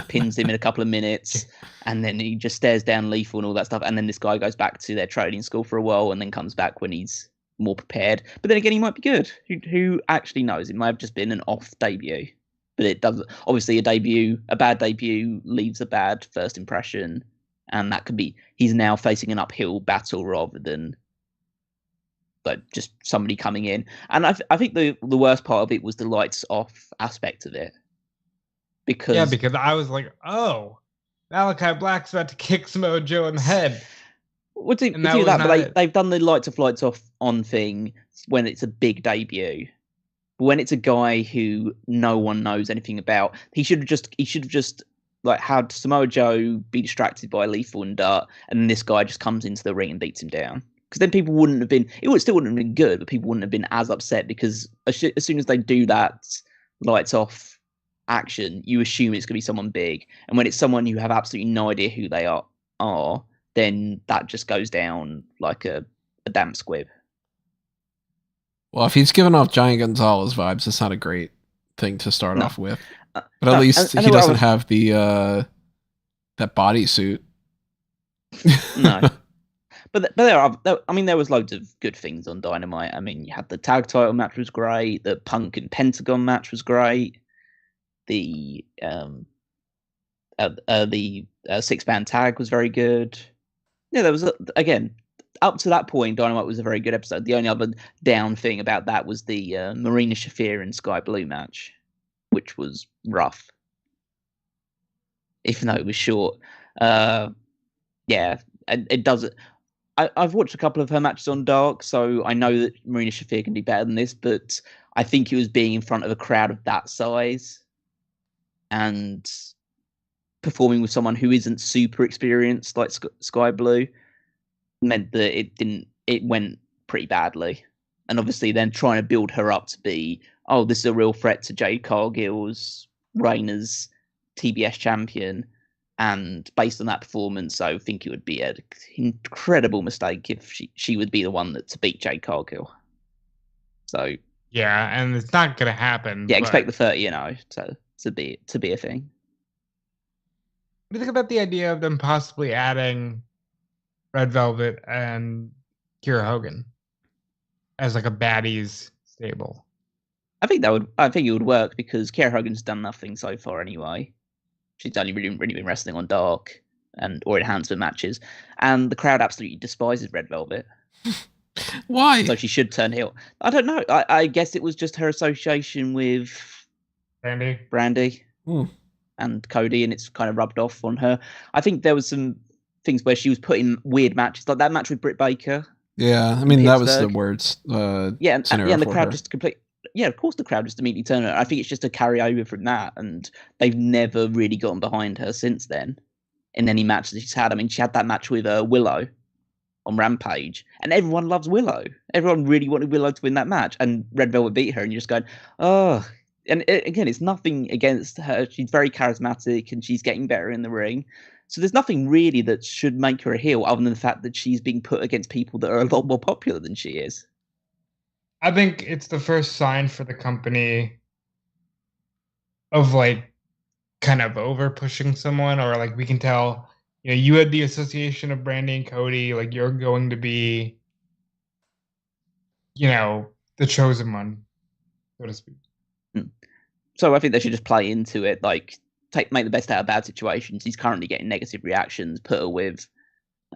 S2: pins him in a couple of minutes, and then he just stares down Lethal and all that stuff, and then this guy goes back to their training school for a while and then comes back when he's more prepared. But then again, he might be good. Who actually knows? It might have just been an off debut. but it doesn't. Obviously, a bad debut leaves a bad first impression, and that could be he's now facing an uphill battle rather than like just somebody coming in. And I think the worst part of it was the lights off aspect of it, because
S3: I was like, oh, Malachi Black's about to kick Samoa Joe in the head.
S2: It's either that, but they've done the lights off on thing when it's a big debut. But when it's a guy who no one knows anything about, he should have just like had Samoa Joe be distracted by Lethal and Dart, and then this guy just comes into the ring and beats him down. Because then people wouldn't have been. Still wouldn't have been good, but people wouldn't have been as upset, because as soon as they do that lights off action, you assume it's going to be someone big, and when it's someone you have absolutely no idea who they are, then that just goes down like a damp squib.
S1: Well, if he's giving off Giant Gonzalez vibes, it's not a great thing to start off with. But at least he doesn't have the that bodysuit.
S2: No. But there was loads of good things on Dynamite. I mean, you had the tag title match was great. The Punk and Pentagon match was great. The 6-man tag was very good. Yeah, there was again up to that point, Dynamite was a very good episode. The only other down thing about that was the Marina Shafir and Sky Blue match, which was rough, even though it was short. Yeah, it doesn't. I've watched a couple of her matches on Dark, so I know that Marina Shafir can do better than this, but I think it was being in front of a crowd of that size and performing with someone who isn't super experienced like Sky Blue meant that it went pretty badly. And obviously then trying to build her up to be, oh, this is a real threat to Jade Cargill's reign as TBS champion. And based on that performance, I think it would be an incredible mistake if she would be the one to beat Jade Cargill. So
S3: yeah, and it's not going to happen.
S2: Yeah, expect the 30, to be a thing.
S3: What do you think about the idea of them possibly adding Red Velvet and Kiera Hogan as like a baddies stable?
S2: I think it would work, because Kiera Hogan's done nothing so far anyway. She's only really been wrestling on Dark or enhancement matches, and the crowd absolutely despises Red Velvet.
S1: Why?
S2: So she should turn heel. I don't know. I guess it was just her association with Brandy and Cody, and it's kind of rubbed off on her. I think there was some things where she was put in weird matches, like that match with Britt Baker.
S1: Yeah, I mean that was the words.
S2: And the crowd just completely. Yeah, of course the crowd just immediately turned her. I think it's just a carryover from that, and they've never really gotten behind her since then in any match that she's had. I mean, she had that match with Willow on Rampage, and everyone loves Willow. Everyone really wanted Willow to win that match, and Red Velvet beat her, and you're just going, oh. And again, it's nothing against her. She's very charismatic, and she's getting better in the ring. So there's nothing really that should make her a heel, other than the fact that she's being put against people that are a lot more popular than she is.
S3: I think it's the first sign for the company of like kind of over pushing someone, or like we can tell, you had the association of Brandy and Cody, like you're going to be, the chosen one, so to speak.
S2: So I think they should just play into it, like make the best out of bad situations. He's currently getting negative reactions, put her with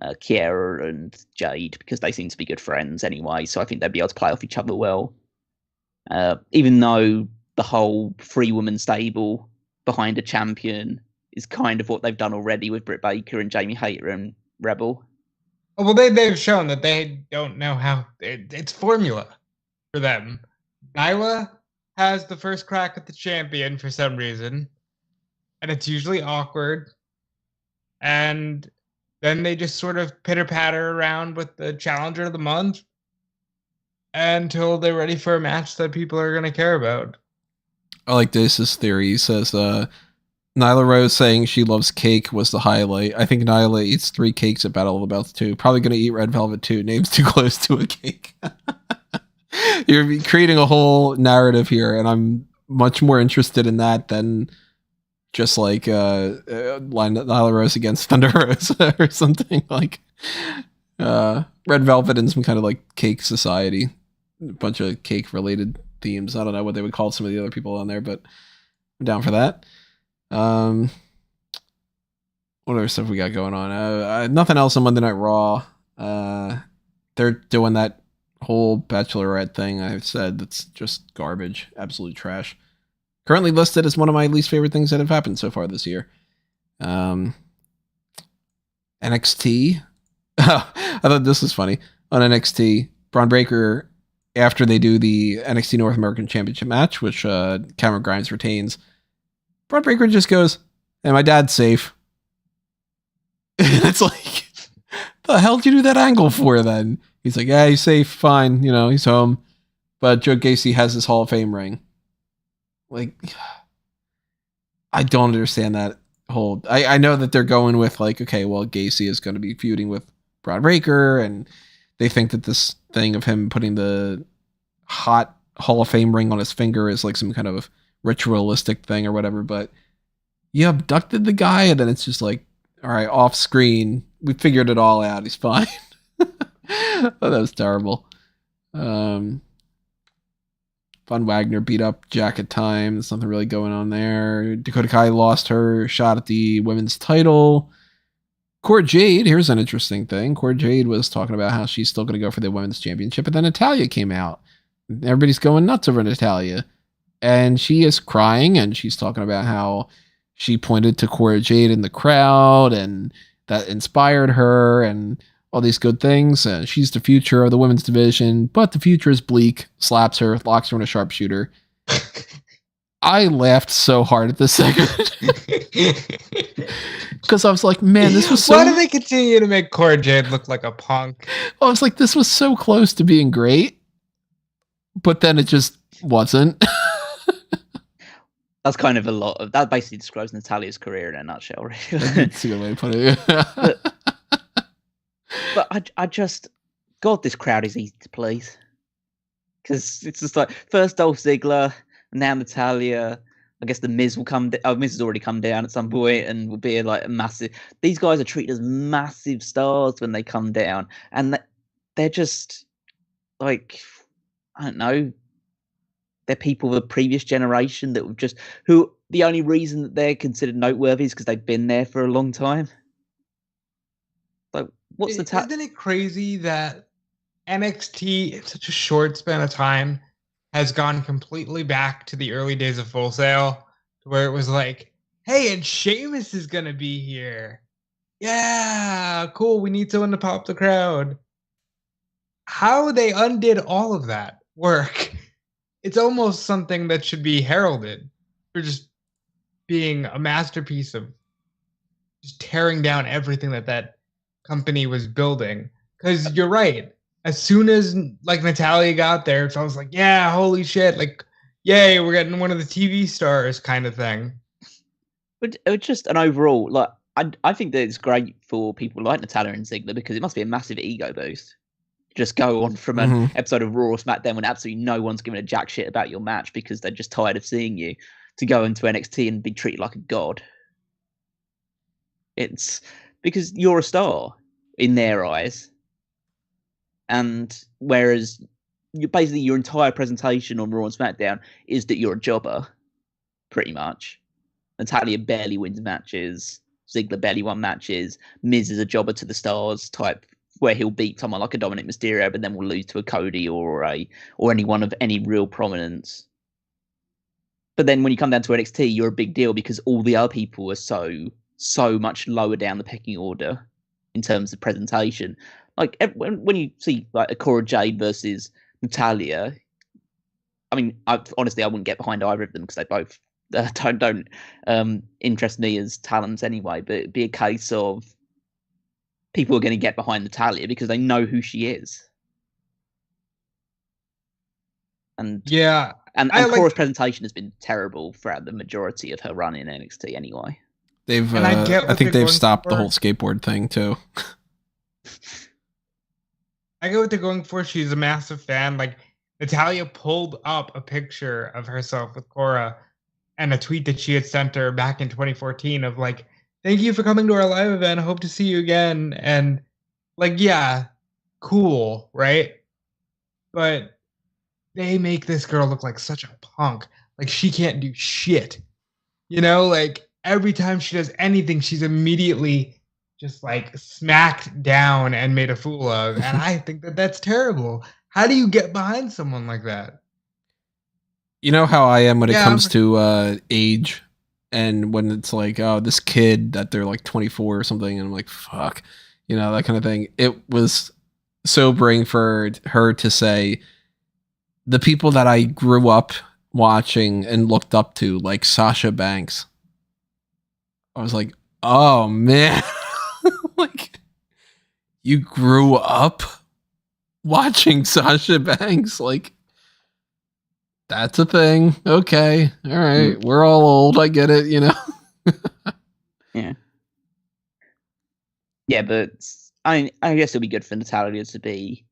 S2: Kiera and Jade, because they seem to be good friends anyway, so I think they'd be able to play off each other well. Even though the whole 3-woman stable behind a champion is kind of what they've done already with Britt Baker and Jamie Hayter and Rebel.
S3: Well, they've shown that they don't know how it's formula for them. Nyla has the first crack at the champion for some reason, and it's usually awkward, and then they just sort of pitter-patter around with the challenger of the month until they're ready for a match that people are going to care about.
S1: I like Dace's theory. He says Nyla Rose saying she loves cake was the highlight. I think Nyla eats 3 cakes at Battle of the Belts too. Probably going to eat Red Velvet too. Name's too close to a cake. You're creating a whole narrative here, and I'm much more interested in that than just like line Nyla Rose against Thunder Rose or something like Red Velvet and some kind of like cake society, a bunch of cake related themes. I don't know what they would call some of the other people on there, but I'm down for that. What other stuff we got going on? Nothing else on Monday Night Raw. They're doing that whole Bachelorette thing I've said that's just garbage. Absolute trash. Currently listed as one of my least favorite things that have happened so far this year. NXT. I thought this was funny. On NXT, Braun Breaker, after they do the NXT North American Championship match, which Cameron Grimes retains, Braun Breaker just goes, "Hey, my dad's safe." It's like, the hell did you do that angle for then? He's like, yeah, he's safe, fine, he's home. But Joe Gacy has his Hall of Fame ring. Like, I don't understand that whole. I know that they're going with like, okay, well, Gacy is going to be feuding with Braun Breaker, and they think that this thing of him putting the hot Hall of Fame ring on his finger is like some kind of ritualistic thing or whatever. But you abducted the guy, and then it's just like, all right, off screen, we figured it all out. He's fine. Oh, that was terrible. Von Wagner beat up Jack at times. Nothing really going on there. Dakota Kai lost her shot at the women's title. Cora Jade, here's an interesting thing. Cora Jade was talking about how she's still going to go for the women's championship, and then Natalya came out. Everybody's going nuts over Natalya. And she is crying, and she's talking about how she pointed to Cora Jade in the crowd, and that inspired her, and all these good things. She's the future of the women's division, but the future is bleak. Slaps her, locks her in a sharpshooter. I laughed so hard at this segment. Because I was like, man, this was so...
S3: Why do they continue to make Cora Jade look like a punk?
S1: I was like, this was so close to being great, but then it just wasn't.
S2: That's kind of a lot of that. Basically describes Natalya's career in a nutshell. Really.
S1: That's a good way to put it.
S2: but I just, God, this crowd is easy to please. Because it's just like first Dolph Ziggler, now Natalya. I guess the Miz will come. Miz has already come down at some point and will be like a massive. These guys are treated as massive stars when they come down, and they're just like, I don't know. They're people of the previous generation that were who the only reason that they're considered noteworthy is because they've been there for a long time. Like, what's the
S3: Isn't it crazy that NXT in such a short span of time has gone completely back to the early days of Full Sail, where it was like, hey, and Sheamus is gonna be here. Yeah, cool. We need someone to pop the crowd. How they undid all of that work. It's almost something that should be heralded for just being a masterpiece of just tearing down everything that company was building. Because you're right. As soon as like Natalya got there, so I was like, yeah, holy shit. Like, yay, we're getting one of the TV stars kind of thing.
S2: But it's just an overall, like, I think that it's great for people like Natalya and Ziggler because it must be a massive ego boost. Just go on from an episode of Raw or SmackDown when absolutely no one's giving a jack shit about your match because they're just tired of seeing you, to go into NXT and be treated like a god. It's because you're a star in their eyes. And whereas basically your entire presentation on Raw and SmackDown is that you're a jobber, pretty much. Natalya barely wins matches. Ziggler barely won matches. Miz is a jobber to the stars type, where he'll beat someone like a Dominic Mysterio, but then will lose to a Cody or anyone of any real prominence. But then when you come down to NXT, you're a big deal because all the other people are so much lower down the pecking order in terms of presentation. Like when you see like a Cora Jade versus Natalya, I mean, honestly, I wouldn't get behind either of them because they both don't interest me as talents anyway. But it'd be a case of people are going to get behind Natalya because they know who she is. And
S3: yeah,
S2: and Cora's presentation has been terrible throughout the majority of her run in NXT anyway.
S1: They've I think they've stopped the whole skateboard thing too.
S3: I get what they're going for. She's a massive fan. Like, Natalya pulled up a picture of herself with Cora and a tweet that she had sent her back in 2014 of like, thank you for coming to our live event. I hope to see you again. And like, yeah, cool, right? But they make this girl look like such a punk. Like, she can't do shit You know, like every time she does anything, she's immediately just like smacked down and made a fool of. And I think that that's terrible. How do you get behind someone like that?
S1: You know how I am when it
S3: Yeah,
S1: comes to age, and when it's like, oh, this kid that they're like 24 or something, and I'm like, fuck, that kind of thing. It was sobering for her to say the people that I grew up watching and looked up to, like Sasha Banks. I was like, oh man, like you grew up watching Sasha Banks, like. That's a thing. Okay. All right. We're all old. I get it,
S2: Yeah. Yeah, but I guess it'll be good for Natalia to be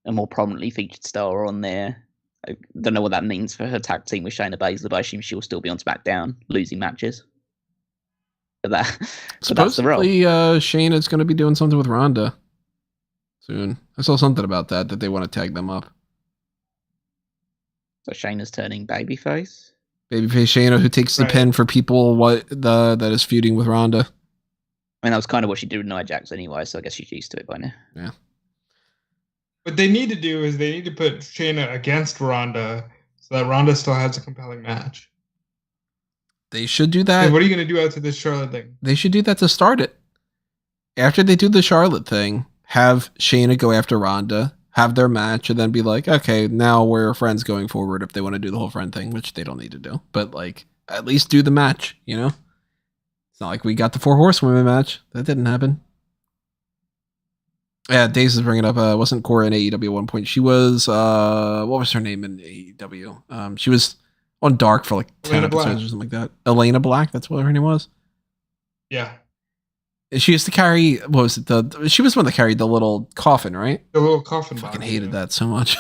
S2: a more prominently featured star on there. I don't know what that means for her tag team with Shayna Baszler, but I assume she'll still be on SmackDown losing matches. But that's the role.
S1: Supposedly, Shayna's going to be doing something with Ronda soon. I saw something about that they want to tag them up.
S2: So Shayna's turning babyface.
S1: Babyface Shayna, who takes the pin for people that is feuding with Ronda.
S2: I mean, that was kind of what she did with Nia Jax anyway, so I guess she's used to it by now.
S1: Yeah.
S3: What they need to do is they need to put Shayna against Ronda so that Ronda still has a compelling match.
S1: They should do that.
S3: And what are you going to do after this Charlotte thing?
S1: They should do that to start it. After they do the Charlotte thing, have Shayna go after Ronda, have their match, and then be like, okay, now we're friends going forward if they want to do the whole friend thing, which they don't need to do. But, like, at least do the match, It's not like we got the 4 Horsewomen match. That didn't happen. Yeah, Daze is bringing up, wasn't Cora in AEW at one point. She was, what was her name in AEW? She was on Dark for like 10 episodes or something like that. Elena Black, that's what her name was? Yeah. She used to carry, what was it? She was the one that carried the little coffin, right?
S3: The little coffin.
S1: I fucking hated that so much.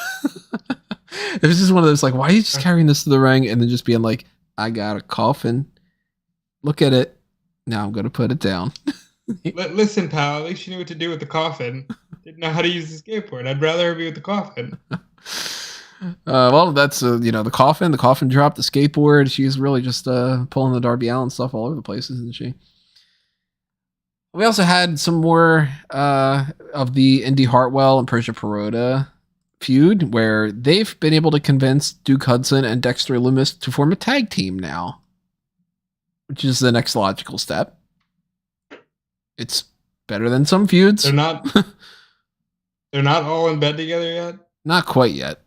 S1: It was just one of those, like, why are you just carrying this to the ring and then just being like, I got a coffin. Look at it. Now I'm going to put it down.
S3: Listen, pal, at least she knew what to do with the coffin. Didn't know how to use the skateboard. I'd rather her be with the coffin.
S1: Well, that's, the coffin drop, the skateboard. She's really just pulling the Darby Allin stuff all over the place, isn't she? We also had some more of the Indy Hartwell and Persia Perota feud, where they've been able to convince Duke Hudson and Dexter Lumis to form a tag team now, which is the next logical step. It's better than some feuds.
S3: They're not all in bed together yet?
S1: Not quite yet.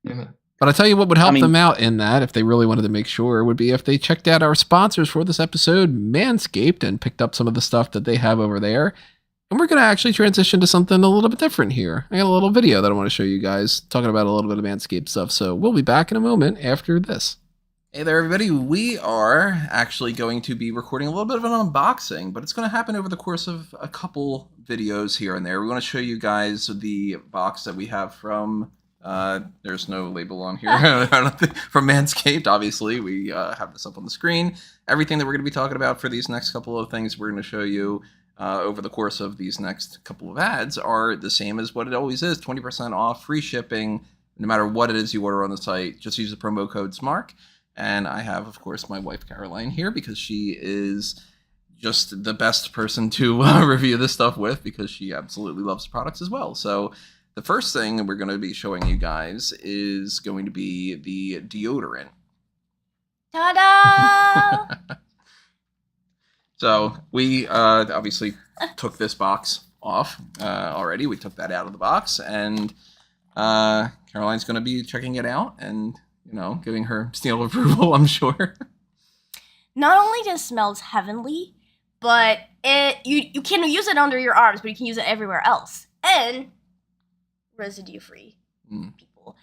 S3: Yeah.
S1: But I tell you what would help them out in that, if they really wanted to make sure, would be if they checked out our sponsors for this episode, Manscaped, and picked up some of the stuff that they have over there. And we're going to actually transition to something a little bit different here. I got a little video that I want to show you guys, talking about a little bit of Manscaped stuff. So we'll be back in a moment after this. Hey there, everybody. We are actually going to be recording a little bit of an unboxing, but it's going to happen over the course of a couple videos here and there. We want to show you guys the box that we have from... there's no label on here. From Manscaped, obviously. We have this up on the screen. Everything that we're going to be talking about for these next couple of things we're going to show you over the course of these next couple of ads are the same as what it always is. 20% off, free shipping, no matter what it is you order on the site. Just use the promo code SMARK. And I have, of course, my wife Caroline here because she is just the best person to review this stuff with, because she absolutely loves products as well. So the first thing we're going to be showing you guys is going to be the deodorant.
S4: Ta-da!
S1: So we obviously took this box off already. We took that out of the box, and Caroline's going to be checking it out and, giving her seal of approval, I'm sure.
S4: Not only does it smells heavenly, but you can use it under your arms, but you can use it everywhere else. And residue-free, people.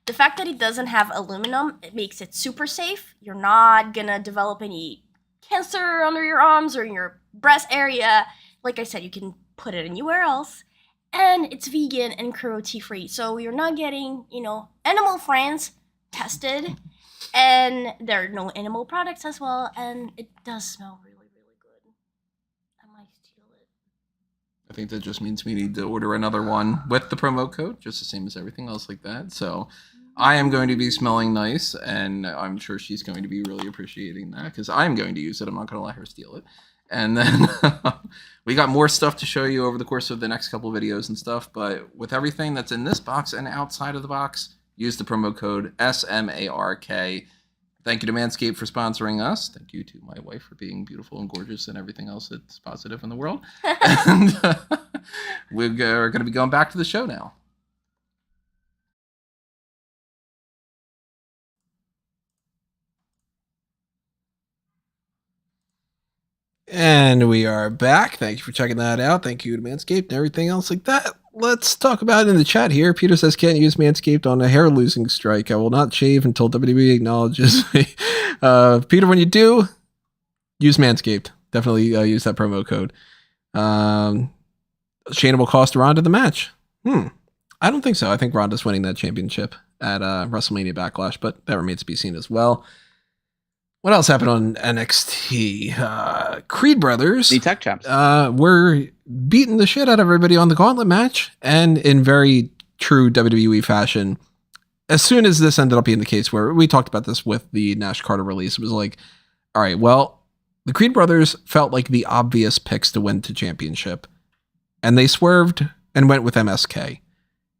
S4: The fact that it doesn't have aluminum, it makes it super safe. You're not gonna develop any cancer under your arms or in your breast area. Like I said, you can put it anywhere else. And it's vegan and cruelty-free, so you're not getting, animal friends tested. And there are no animal products as well, and it does smell really, really good. I might steal it.
S1: I think that just means we need to order another one with the promo code, just the same as everything else like that. So I am going to be smelling nice, and I'm sure she's going to be really appreciating that because I'm going to use it. I'm not going to let her steal it. And then we got more stuff to show you over the course of the next couple of videos and stuff. But with everything that's in this box and outside of the box, use the promo code SMARK. Thank you to Manscaped for sponsoring us. Thank you to my wife for being beautiful and gorgeous and everything else that's positive in the world. And we're going to be going back to the show now. And we are back. Thank you for checking that out. Thank you to Manscaped and everything else like that. Let's talk about it in the chat here. Peter says, can't use Manscaped on a hair losing strike. I will not shave until WWE acknowledges me. Peter, when you do, use Manscaped. Definitely use that promo code. Shayna will cost Ronda the match. I don't think so. I think Ronda's winning that championship at WrestleMania Backlash, but that remains to be seen as well. What else happened on NXT? Creed Brothers.
S2: The tag champs.
S1: Were beating the shit out of everybody on the gauntlet match. And in very true WWE fashion, as soon as this ended up being the case where we talked about this with the Nash Carter release, it was like, all right, well, the Creed Brothers felt like the obvious picks to win the championship. And they swerved and went with MSK.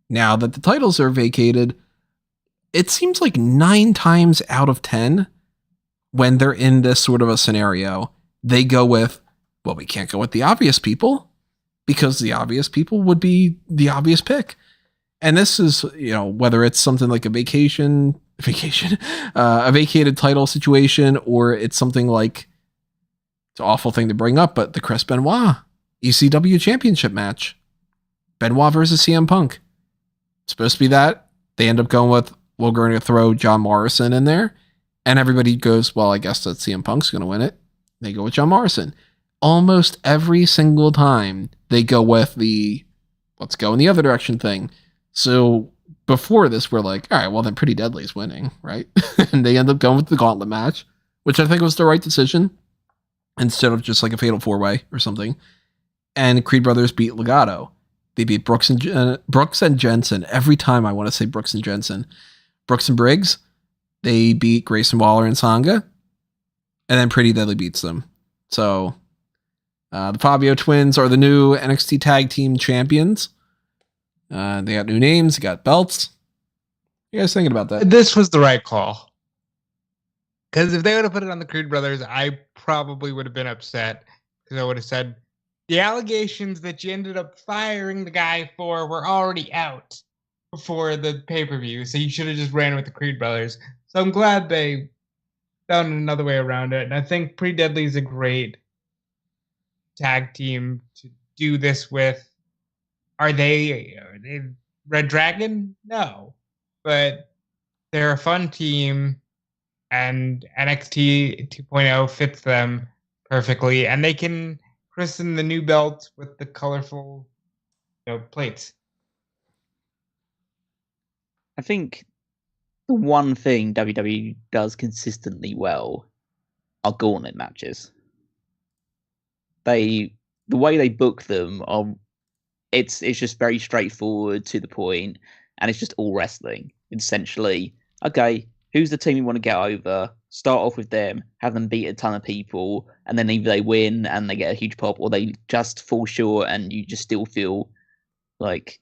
S1: Now that the titles are vacated, it seems like 9 times out of 10, when they're in this sort of a scenario, they go with, well, we can't go with the obvious people because the obvious people would be the obvious pick. And this is, whether it's something like a vacated title situation, or it's something like, it's an awful thing to bring up, but the Chris Benoit ECW championship match, Benoit versus CM Punk. It's supposed to be that. They end up going with, we're going to throw John Morrison in there. And everybody goes, well, I guess that CM Punk's going to win it. They go with John Morrison. Almost every single time they go with the let's go in the other direction thing. So before this, we're like, all right, well, then Pretty Deadly's winning, right? And they end up going with the gauntlet match, which I think was the right decision instead of just like a fatal 4-way or something. And Creed Brothers beat Legato. They beat Brooks and Jensen. Every time I want to say Brooks and Jensen. Brooks and Briggs. They beat Grayson Waller and Sanga, and then Pretty Deadly beats them. So the Fabio twins are the new NXT Tag Team Champions. They got new names, they got belts. What are you guys thinking about that?
S3: This was the right call. Because if they would have put it on the Creed Brothers, I probably would have been upset. Because I would have said, the allegations that you ended up firing the guy for were already out before the pay-per-view. So you should have just ran with the Creed Brothers. So I'm glad they found another way around it. And I think Pretty Deadly is a great tag team to do this with. Are they Red Dragon? No. But they're a fun team, and NXT 2.0 fits them perfectly. And they can christen the new belt with the colorful plates.
S2: I think the one thing WWE does consistently well are gauntlet matches. The way they book them it's just very straightforward, to the point, and it's just all wrestling. Essentially, okay, who's the team you want to get over? Start off with them, have them beat a ton of people, and then either they win and they get a huge pop, or they just fall short and you just still feel like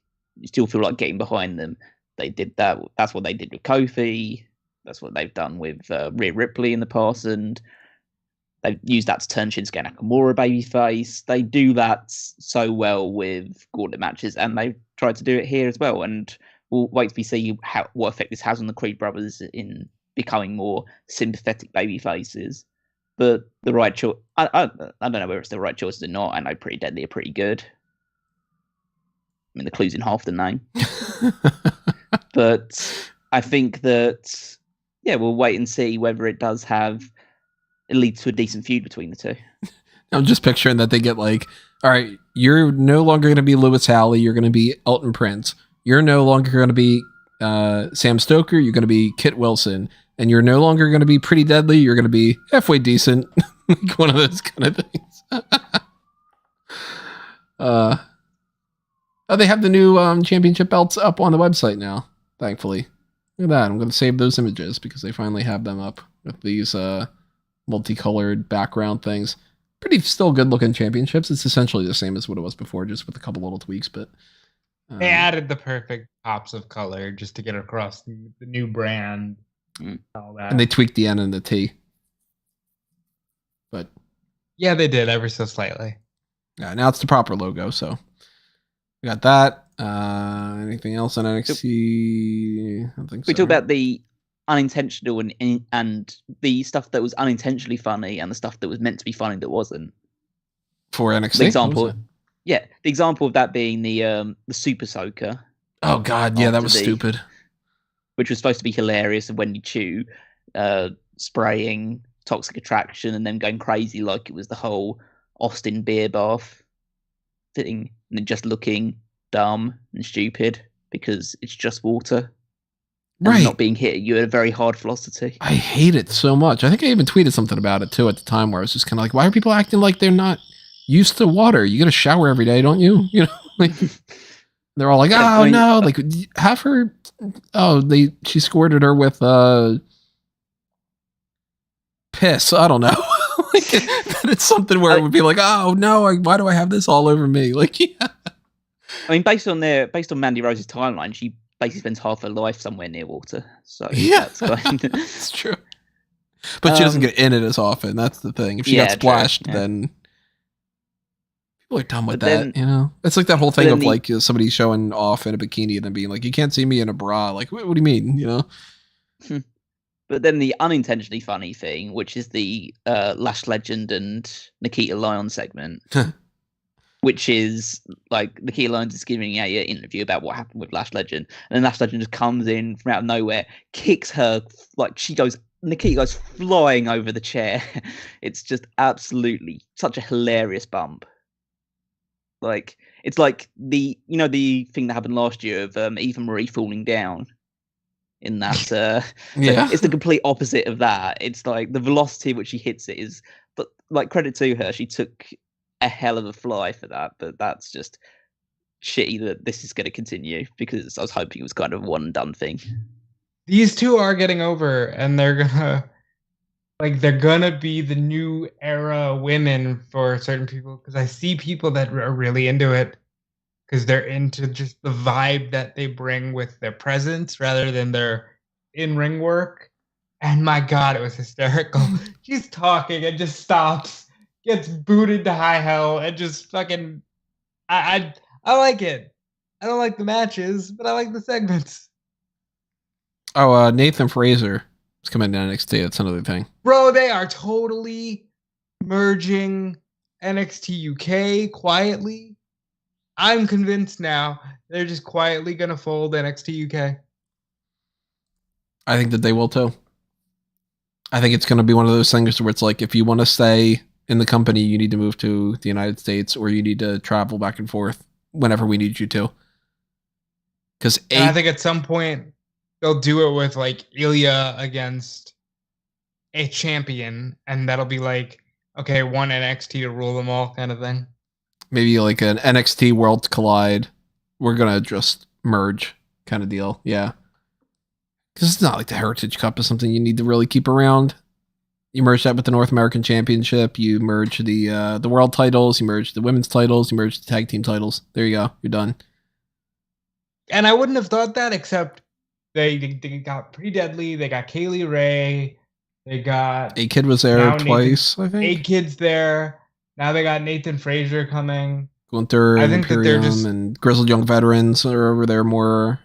S2: getting behind them. They did that. That's what they did with Kofi. That's what they've done with Rhea Ripley in the past, and they've used that to turn Shinsuke Nakamura babyface. They do that so well with gauntlet matches, and they've tried to do it here as well. And we'll wait to see what effect this has on the Creed Brothers in becoming more sympathetic babyfaces. But the right choice, I don't know whether it's the right choices or not. I know Pretty Deadly are pretty good. I mean, the clue's in half the name. But I think that, we'll wait and see whether it does lead to a decent feud between the two.
S1: I'm just picturing that they get like, all right, you're no longer going to be Lewis Halley. You're going to be Elton Prince. You're no longer going to be Sam Stoker. You're going to be Kit Wilson. And you're no longer going to be Pretty Deadly. You're going to be halfway decent. Like one of those kind of things. They have the new championship belts up on the website now, thankfully. Look at that. I'm going to save those images because they finally have them up with these multicolored background things. Pretty still good looking championships. It's essentially the same as what it was before, just with a couple little tweaks. But
S3: they added the perfect pops of color just to get across the new brand. All that.
S1: And they tweaked the N and the T. But
S3: yeah, they did ever so slightly.
S1: Yeah, now it's the proper logo. So we got that. Anything else on NXT? I don't think so.
S2: We talk about the unintentional and the stuff that was unintentionally funny and the stuff that was meant to be funny that wasn't.
S1: For NXT,
S2: the example, the example of that being the Super Soaker.
S1: Oh God, yeah, that was stupid.
S2: Which was supposed to be hilarious of Wendy Chu spraying Toxic Attraction and then going crazy like it was the whole Austin beer bath thing, and just looking dumb and stupid because it's just water. And not being hit you at a very hard velocity.
S1: I hate it so much. I think I even tweeted something about it too at the time where I was just kind of like, why are people acting like they're not used to water? You get a shower every day, don't you? You know, like they're all like, oh no, like have her. Oh, she squirted her with piss. I don't know. Like it's something where it would be like, oh no, why do I have this all over me? Like, yeah.
S2: I mean, based on Mandy Rose's timeline, she basically spends half her life somewhere near water. So
S1: yeah, that's true. But she doesn't get in it as often. That's the thing. If she got splashed, then people are dumb with that. You know, it's like that whole thing of like somebody showing off in a bikini and then being like, "You can't see me in a bra." Like, what do you mean? You know.
S2: But then the unintentionally funny thing, which is the Lash Legend and Nikita Lyons segment. Which is like Nikita Lyons is giving an interview about what happened with Lash Legend, and then Lash Legend just comes in from out of nowhere, kicks her, like Nikita goes flying over the chair. It's just absolutely such a hilarious bump. Like it's like the thing that happened last year of Eva Marie falling down in that. It's the complete opposite of that. It's like the velocity at which she hits it is, but like credit to her, she took a hell of a fly for that, but that's just shitty that this is going to continue because I was hoping it was kind of a one and done thing.
S3: These two are getting over, and they're gonna be the new era women for certain people, because I see people that are really into it because they're into just the vibe that they bring with their presence rather than their in-ring work. And my God, it was hysterical. She's talking and just stops, gets booted to high hell, and just fucking. I like it. I don't like the matches, but I like the segments.
S1: Oh, Nathan Fraser is coming to NXT. That's another thing.
S3: Bro, they are totally merging NXT UK quietly. I'm convinced now they're just quietly going to fold NXT UK.
S1: I think that they will too. I think it's going to be one of those things where it's like, if you want to stay in the company, you need to move to the United States, or you need to travel back and forth whenever we need you to. Because
S3: I think at some point they'll do it with like Ilya against a champion, and that'll be like, okay, one NXT to rule them all kind of thing.
S1: Maybe like an NXT Worlds Collide. We're going to just merge kind of deal. Yeah. Because it's not like the Heritage Cup is something you need to really keep around. You merge that with the North American Championship. You merge the world titles. You merge the women's titles. You merge the tag team titles. There you go. You're done.
S3: And I wouldn't have thought that, except they got Pretty Deadly. They got Kaylee Ray. They got
S1: A-Kid was there twice, I think.
S3: A-Kid's there. Now they got Nathan Fraser coming.
S1: Gunther and Imperium and Grizzled Young Veterans are over there more.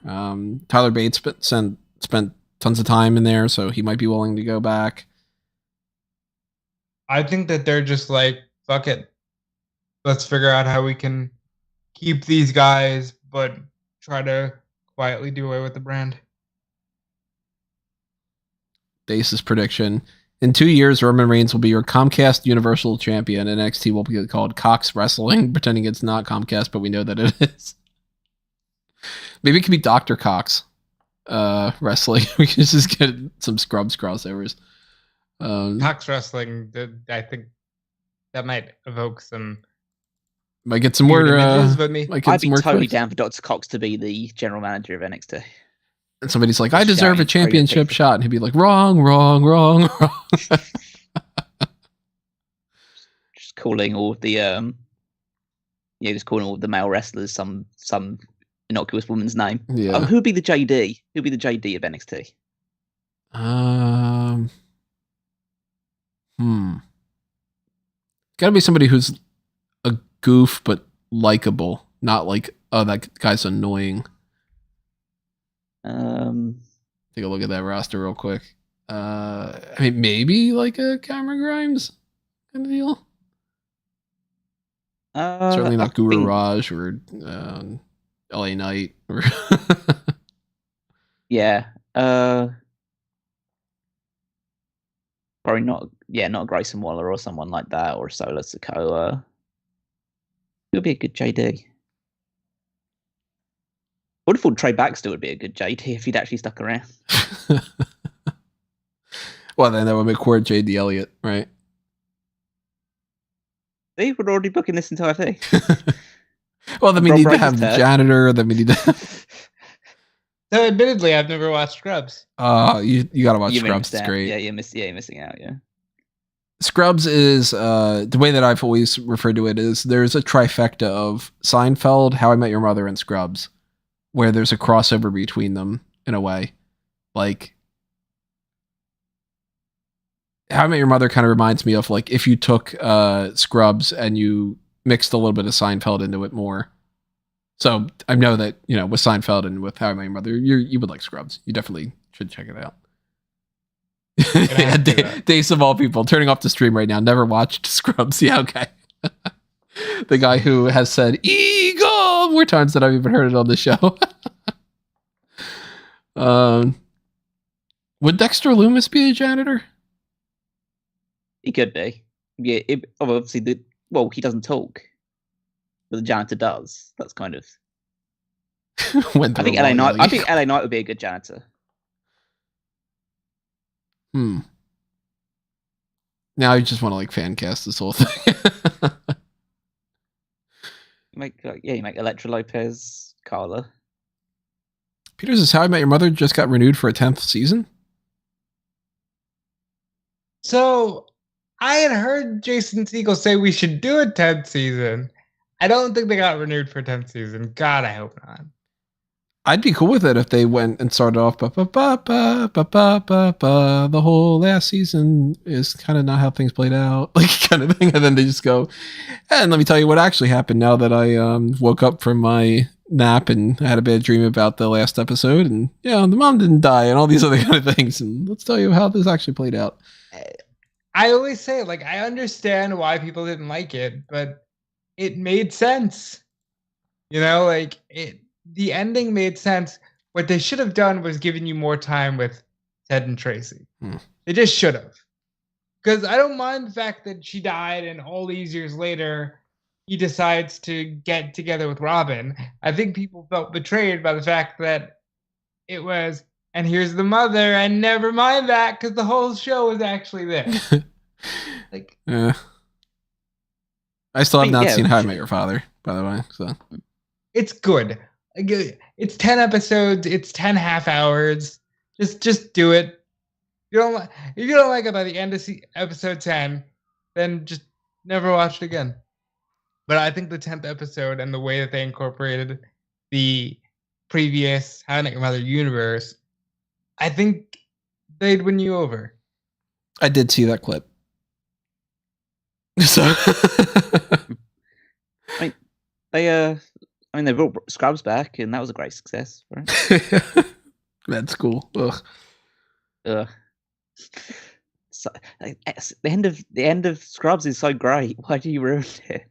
S1: Tyler Bates spent tons of time in there, so he might be willing to go back.
S3: I think that they're just like, fuck it. Let's figure out how we can keep these guys, but try to quietly do away with the brand.
S1: Dace's prediction. In 2 years, Roman Reigns will be your Comcast Universal Champion, and NXT will be called Cox Wrestling, pretending it's not Comcast, but we know that it is. Maybe it could be Dr. Cox Wrestling. We can just get some Scrubs crossovers.
S3: Cox Wrestling, I think that might evoke some.
S1: Might get some more.
S2: I'd be totally down for Dr. Cox to be the general manager of NXT.
S1: And somebody's like, I deserve a championship shot. And he'd be like, wrong.
S2: Just calling all the just calling all the male wrestlers some innocuous woman's name.
S1: Yeah.
S2: Who'd be the JD? Who'd be the JD of NXT?
S1: Gotta be somebody who's a goof but likable, not like, oh, that guy's annoying. Take a look at that roster real quick. I mean, maybe like a Cameron Grimes kind of deal. Certainly not Guru Raj or LA Knight. Or
S2: yeah. Probably not. Yeah, not Grayson Waller or someone like that, or Solo Sikoa. It would be a good JD. I would have thought Trey Baxter would be a good JD if he'd actually stuck around.
S1: Well, then that would make Cord JD Elliott, right?
S2: They were already booking this entire thing.
S1: Well, then we need to have the janitor. Then we need to.
S3: So, admittedly, I've never watched Scrubs.
S1: You got to watch Scrubs. It's great.
S2: Yeah, you're missing out. Yeah.
S1: Scrubs is the way that I've always referred to it is there's a trifecta of Seinfeld, How I Met Your Mother, and Scrubs, where there's a crossover between them in a way. Like, How I Met Your Mother kind of reminds me of like if you took Scrubs and you mixed a little bit of Seinfeld into it more. So I know that, with Seinfeld and with How I Met Your Mother, you would like Scrubs. You definitely should check it out. Yeah, Days of all people turning off the stream right now. Never watched Scrubs. Yeah, okay. The guy who has said "Eagle" more times than I've even heard it on the show. Would Dexter Loomis be a janitor?
S2: He could be. Yeah, obviously he doesn't talk, but the janitor does. That's kind of. I think LA Knight would be a good janitor.
S1: Now you just want to like fan cast this whole thing.
S2: You make Elektra Lopez, Carla.
S1: Peter says, How I Met Your Mother just got renewed for a 10th season.
S3: So I had heard Jason Segel say we should do a 10th season. I don't think they got renewed for a 10th season. God, I hope not.
S1: I'd be cool with it if they went and started off the whole last season is kind of not how things played out, like kind of thing, and then they just go, and let me tell you what actually happened now that I woke up from my nap and had a bad dream about the last episode, and the mom didn't die and all these other kind of things, and let's tell you how this actually played out.
S3: I always say, like, I understand why people didn't like it, but it made sense. The ending made sense. What they should have done was given you more time with Ted and Tracy. They just should have. Because I don't mind the fact that she died and all these years later, he decides to get together with Robin. I think people felt betrayed by the fact that it was, and here's the mother, and never mind that, because the whole show was actually there.
S1: I still have not seen How I Met Your Father, by the way. So
S3: it's good. It's 10 episodes. It's 10 half hours. Just do it. If you don't like it by the end of episode 10, then just never watch it again. But I think the 10th episode and the way that they incorporated the previous How I Met Your Mother universe, I think they'd win you over.
S1: I did see that clip. So
S2: they brought Scrubs back, and that was a great success, right?
S1: That's cool. Ugh.
S2: So, the end of Scrubs is so great. Why do you ruin it?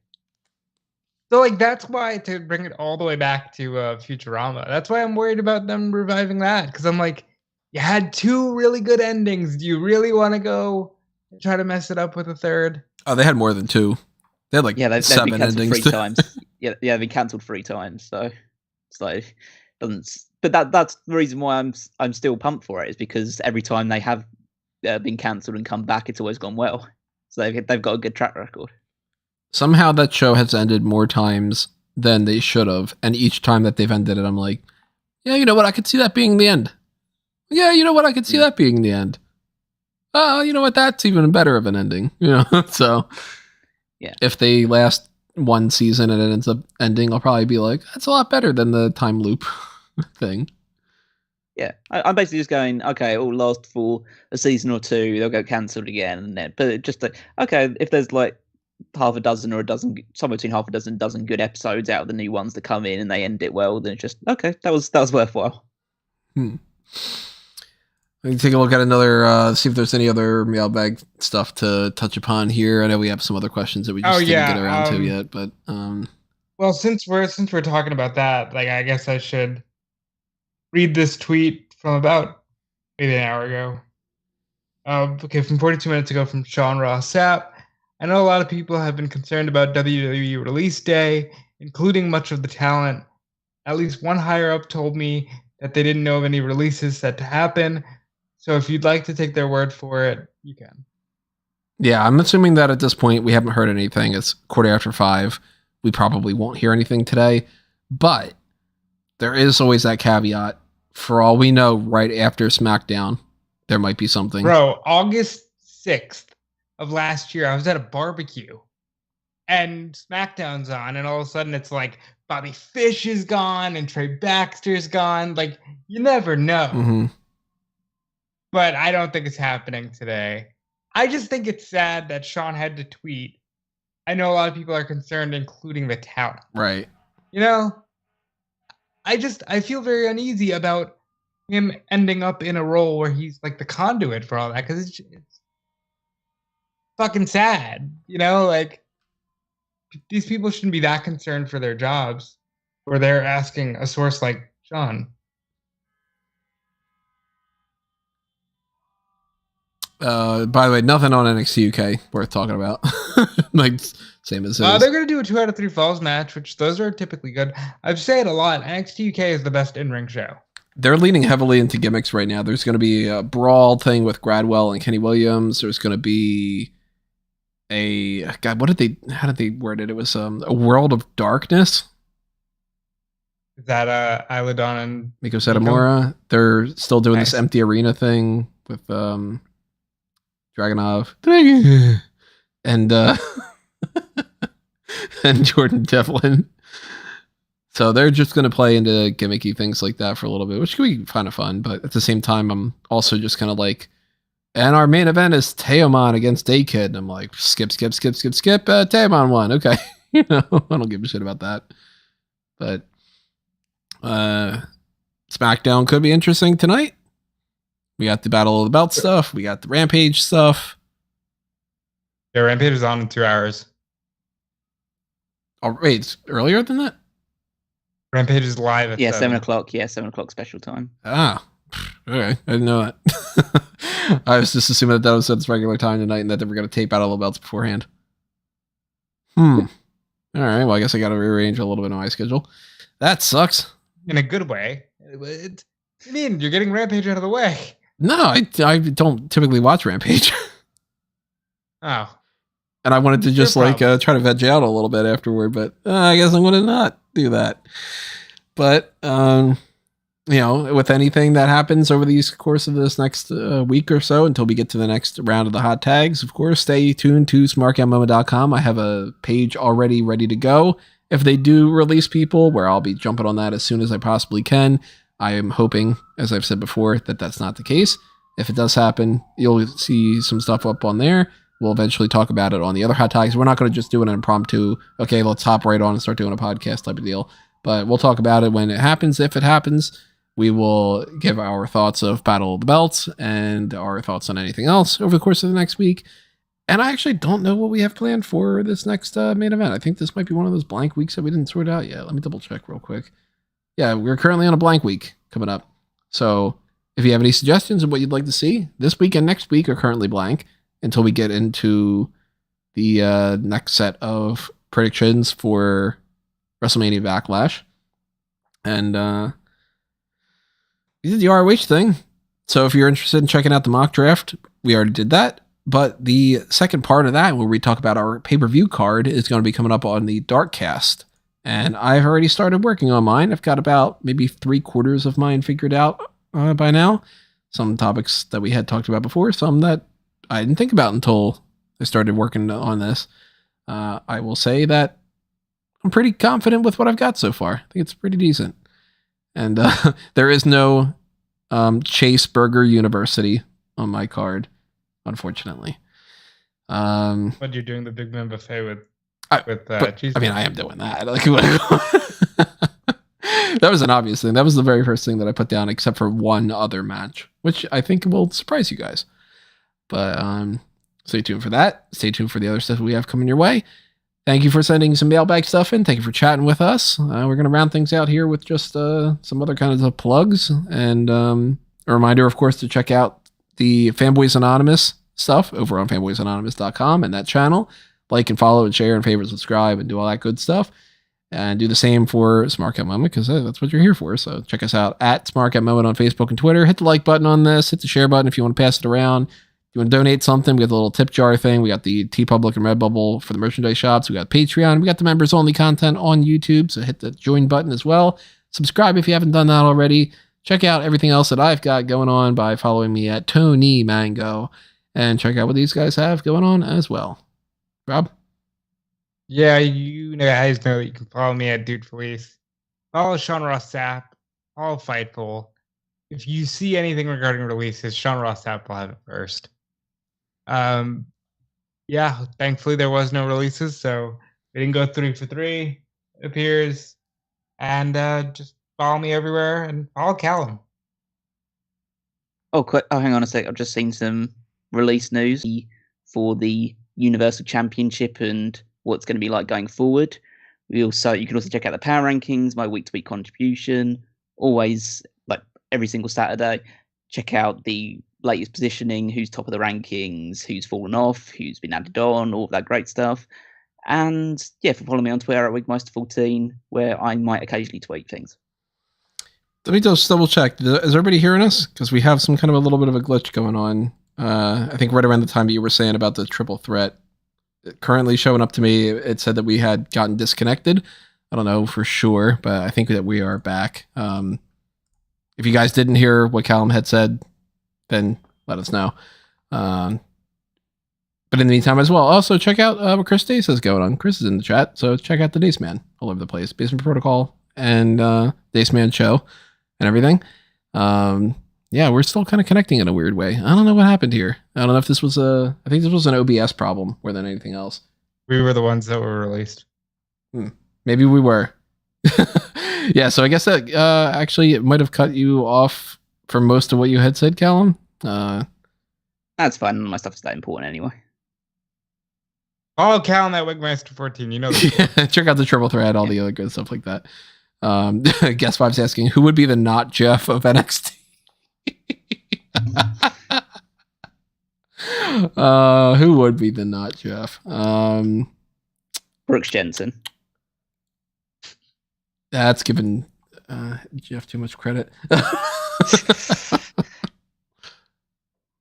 S3: So, that's why, to bring it all the way back to Futurama, that's why I'm worried about them reviving that. Because I'm like, you had 2 really good endings. Do you really want to go and try to mess it up with a third?
S1: Oh, they had more than 2. They had they've 7
S2: been
S1: endings.
S2: 3 times. Yeah, they've been cancelled 3 times. So it's like doesn't. But that's the reason why I'm still pumped for it, is because every time they have been cancelled and come back, it's always gone well. So they've got a good track record.
S1: Somehow that show has ended more times than they should have, and each time that they've ended it, I'm like, yeah, you know what? I could see that being the end. Yeah, you know what? I could see that being the end. You know what? That's even better of an ending. So
S2: yeah.
S1: If they last one season and it ends up ending, I'll probably be like, that's a lot better than the time loop thing.
S2: Yeah, I'm basically just going, okay, it'll last for a season or two, they'll go cancelled again, and then, but just like, okay, if there's like half a dozen or a dozen, somewhere between half a dozen good episodes out of the new ones that come in and they end it well, then it's just okay, that was worthwhile.
S1: Let me take a look at another, see if there's any other mailbag stuff to touch upon here. I know we have some other questions that we just didn't get around to yet, but
S3: well, since we're talking about that, like I guess I should read this tweet from about maybe an hour ago. Okay, from 42 minutes ago from Sean Ross Sapp. I know a lot of people have been concerned about WWE release day, including much of the talent. At least one higher up told me that they didn't know of any releases set to happen. So if you'd like to take their word for it, you can.
S1: Yeah, I'm assuming that at this point we haven't heard anything. It's 5:15. We probably won't hear anything today, but there is always that caveat. For all we know, right after SmackDown, there might be something.
S3: Bro, August 6th of last year, I was at a barbecue and SmackDown's on, and all of a sudden it's like Bobby Fish is gone and Trey Baxter's gone. Like, you never know.
S1: Mm-hmm.
S3: But I don't think it's happening today. I just think it's sad that Sean had to tweet. I know a lot of people are concerned, including the talent.
S1: Right.
S3: I feel very uneasy about him ending up in a role where he's like the conduit for all that, because it's fucking sad. Like, these people shouldn't be that concerned for their jobs, where they're asking a source like Sean.
S1: By the way, nothing on NXT UK worth talking about. Like, same as
S3: they're going to do a 2 out of 3 falls match, which those are typically good. I've said a lot. NXT UK is the best in-ring show.
S1: They're leaning heavily into gimmicks right now. There's going to be a brawl thing with Gradwell and Kenny Williams. There's going to be how did they word it? It was a world of darkness.
S3: Is that Isla Dawn and
S1: Miko Satomura? They're still doing
S3: Nice.
S1: this empty arena thing with Dragunov and and Jordan Devlin. So they're just going to play into gimmicky things like that for a little bit, which could be kind of fun. But at the same time, I'm also just kind of like, and our main event is Teoman against A-Kid. And I'm like, skip. Teoman won. Okay. I don't give a shit about that. But SmackDown could be interesting tonight. We got the Battle of the Belt stuff. We got the Rampage stuff.
S3: Yeah, Rampage is on in 2 hours.
S1: Oh, wait, it's earlier than that?
S3: Rampage is live at
S2: 7 o'clock. Yeah, 7 o'clock special time.
S1: Ah, okay. I didn't know that. I was just assuming that was at its regular time tonight and that they were going to tape out all the belts beforehand. All right, well, I guess I got to rearrange a little bit of my schedule. That sucks.
S3: In a good way. What do you mean? You're getting Rampage out of the way.
S1: No, I don't typically watch Rampage.
S3: Oh.
S1: And I wanted to just
S3: Your problem.
S1: try to veg out a little bit afterward, but I guess I'm going to not do that. But, with anything that happens over the course of this next week or so until we get to the next round of the hot tags, of course, stay tuned to smarkoutmoment.com. I have a page already ready to go. If they do release people, where I'll be jumping on that as soon as I possibly can. I am hoping, as I've said before, that that's not the case. If it does happen, you'll see some stuff up on there. We'll eventually talk about it on the other hot tags. We're not going to just do an impromptu, okay, let's hop right on and start doing a podcast type of deal. But we'll talk about it when it happens. If it happens, we will give our thoughts of Battle of the Belts and our thoughts on anything else over the course of the next week. And I actually don't know what we have planned for this next main event. I think this might be one of those blank weeks that we didn't sort out yet. Let me double check real quick. Yeah, we're currently on a blank week coming up. So if you have any suggestions of what you'd like to see, this week and next week are currently blank until we get into the next set of predictions for WrestleMania Backlash. And we did the ROH thing. So if you're interested in checking out the mock draft, we already did that. But the second part of that, where we talk about our pay-per-view card, is going to be coming up on the Darkcast. And I've already started working on mine. I've got about maybe 3/4 of mine figured out by now. some topics that we had talked about before, some that I didn't think about until I started working on this. I will say that I'm pretty confident with what I've got so far. I think it's pretty decent. And there is no Chase Burger University on my card, unfortunately.
S3: But you're doing the Big Man buffet with cheese.
S1: I mean, I am doing that. Like, that was an obvious thing. That was the very first thing that I put down, except for one other match, which I think will surprise you guys. But stay tuned for that. Stay tuned for the other stuff we have coming your way. Thank you for sending some mailbag stuff in. Thank you for chatting with us. We're going to round things out here with just some other kinds of plugs. And a reminder, of course, to check out the Fanboys Anonymous stuff over on fanboysanonymous.com and that channel. Like and follow and share and favorite, subscribe, and do all that good stuff. And do the same for Smark Out Moment, because that's what you're here for. So check us out at Smark Out Moment on Facebook and Twitter. Hit the like button on this. Hit the share button if you want to pass it around. If you want to donate something, we got the little tip jar thing. We got the TeePublic and Redbubble for the merchandise shops. We got Patreon. We got the members only content on YouTube. So hit the join button as well. Subscribe if you haven't done that already. Check out everything else that I've got going on by following me at Tony Mango. And check out what these guys have going on as well. Rob?
S3: Yeah, you guys know that you can follow me at Dude Felice. Follow Sean Ross Sapp. Follow Fightful. If you see anything regarding releases, Sean Ross Sapp will have it first. Yeah, thankfully there was no releases, so we didn't go 3 for 3, it appears. And just follow me everywhere and follow Callum.
S2: Oh, hang on a sec. I've just seen some release news for the Universal Championship and what's going to be like going forward. You can also check out the power rankings, my week-to-week contribution, always like every single Saturday. Check out the latest positioning, who's top of the rankings, who's fallen off, who's been added on, all of that great stuff. And yeah, follow me on Twitter at Wigmeister14, where I might occasionally tweet things.
S1: Let me just double check. Is everybody hearing us? Because we have some kind of a little bit of a glitch going on. I think right around the time that you were saying about the triple threat. Currently showing up to me, it said that we had gotten disconnected. I don't know for sure, but I think that we are back. If you guys didn't hear what Callum had said, then let us know. But in the meantime as well, also check out what Chris Dace has going on. Chris is in the chat, so check out the Dace Man all over the place. Basement Protocol and Dace Man Show and everything. Yeah, we're still kind of connecting in a weird way. I don't know what happened here. I don't know if this was I think this was an OBS problem more than anything else.
S3: We were the ones that were released.
S1: Maybe we were. Yeah, so I guess that actually it might have cut you off for most of what you had said, Callum.
S2: That's fine. My stuff is that important anyway.
S3: Follow Callum at Wigmeister14. You know
S1: Yeah, check out the triple thread, all the other good stuff like that. Guest Five's asking, who would be the not Jeff of NXT? Who would be the not Jeff?
S2: Brooks Jensen.
S1: That's giving Jeff too much credit.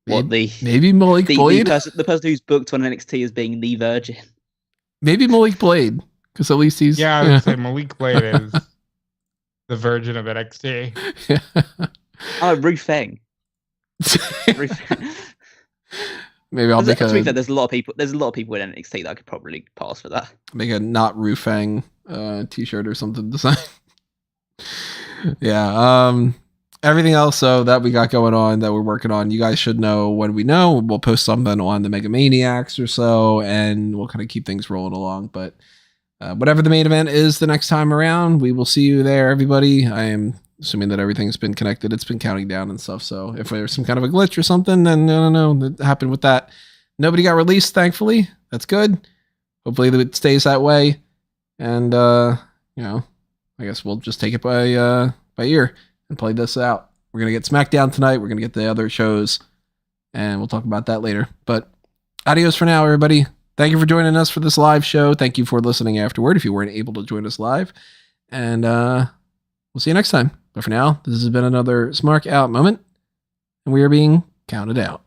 S1: Maybe Malik Blade?
S2: The person who's booked on NXT as being the Virgin.
S1: Maybe Malik Blade, because at least he's...
S3: Yeah, I would say Malik Blade is the Virgin of NXT.
S1: Yeah.
S2: Oh, Rufeng.
S1: Maybe I'll make a...
S2: There's a lot of people in NXT that I could probably pass for that.
S1: Make a not Rufeng t-shirt or something to sign. Yeah. Everything else so that we got going on that we're working on, you guys should know when we know. We'll post something on the Mega Maniacs or so, and we'll kind of keep things rolling along. But whatever the main event is the next time around, we will see you there, everybody. I am assuming that everything's been connected. It's been counting down and stuff. So if there's some kind of a glitch or something, then I don't know that happened with that. Nobody got released, thankfully. That's good. Hopefully it stays that way. And I guess we'll just take it by ear and play this out. We're gonna get SmackDown tonight. We're gonna get the other shows, and we'll talk about that later. But adios for now, everybody. Thank you for joining us for this live show. Thank you for listening afterward if you weren't able to join us live. And we'll see you next time. But for now, this has been another Smark Out Moment, and we are being counted out.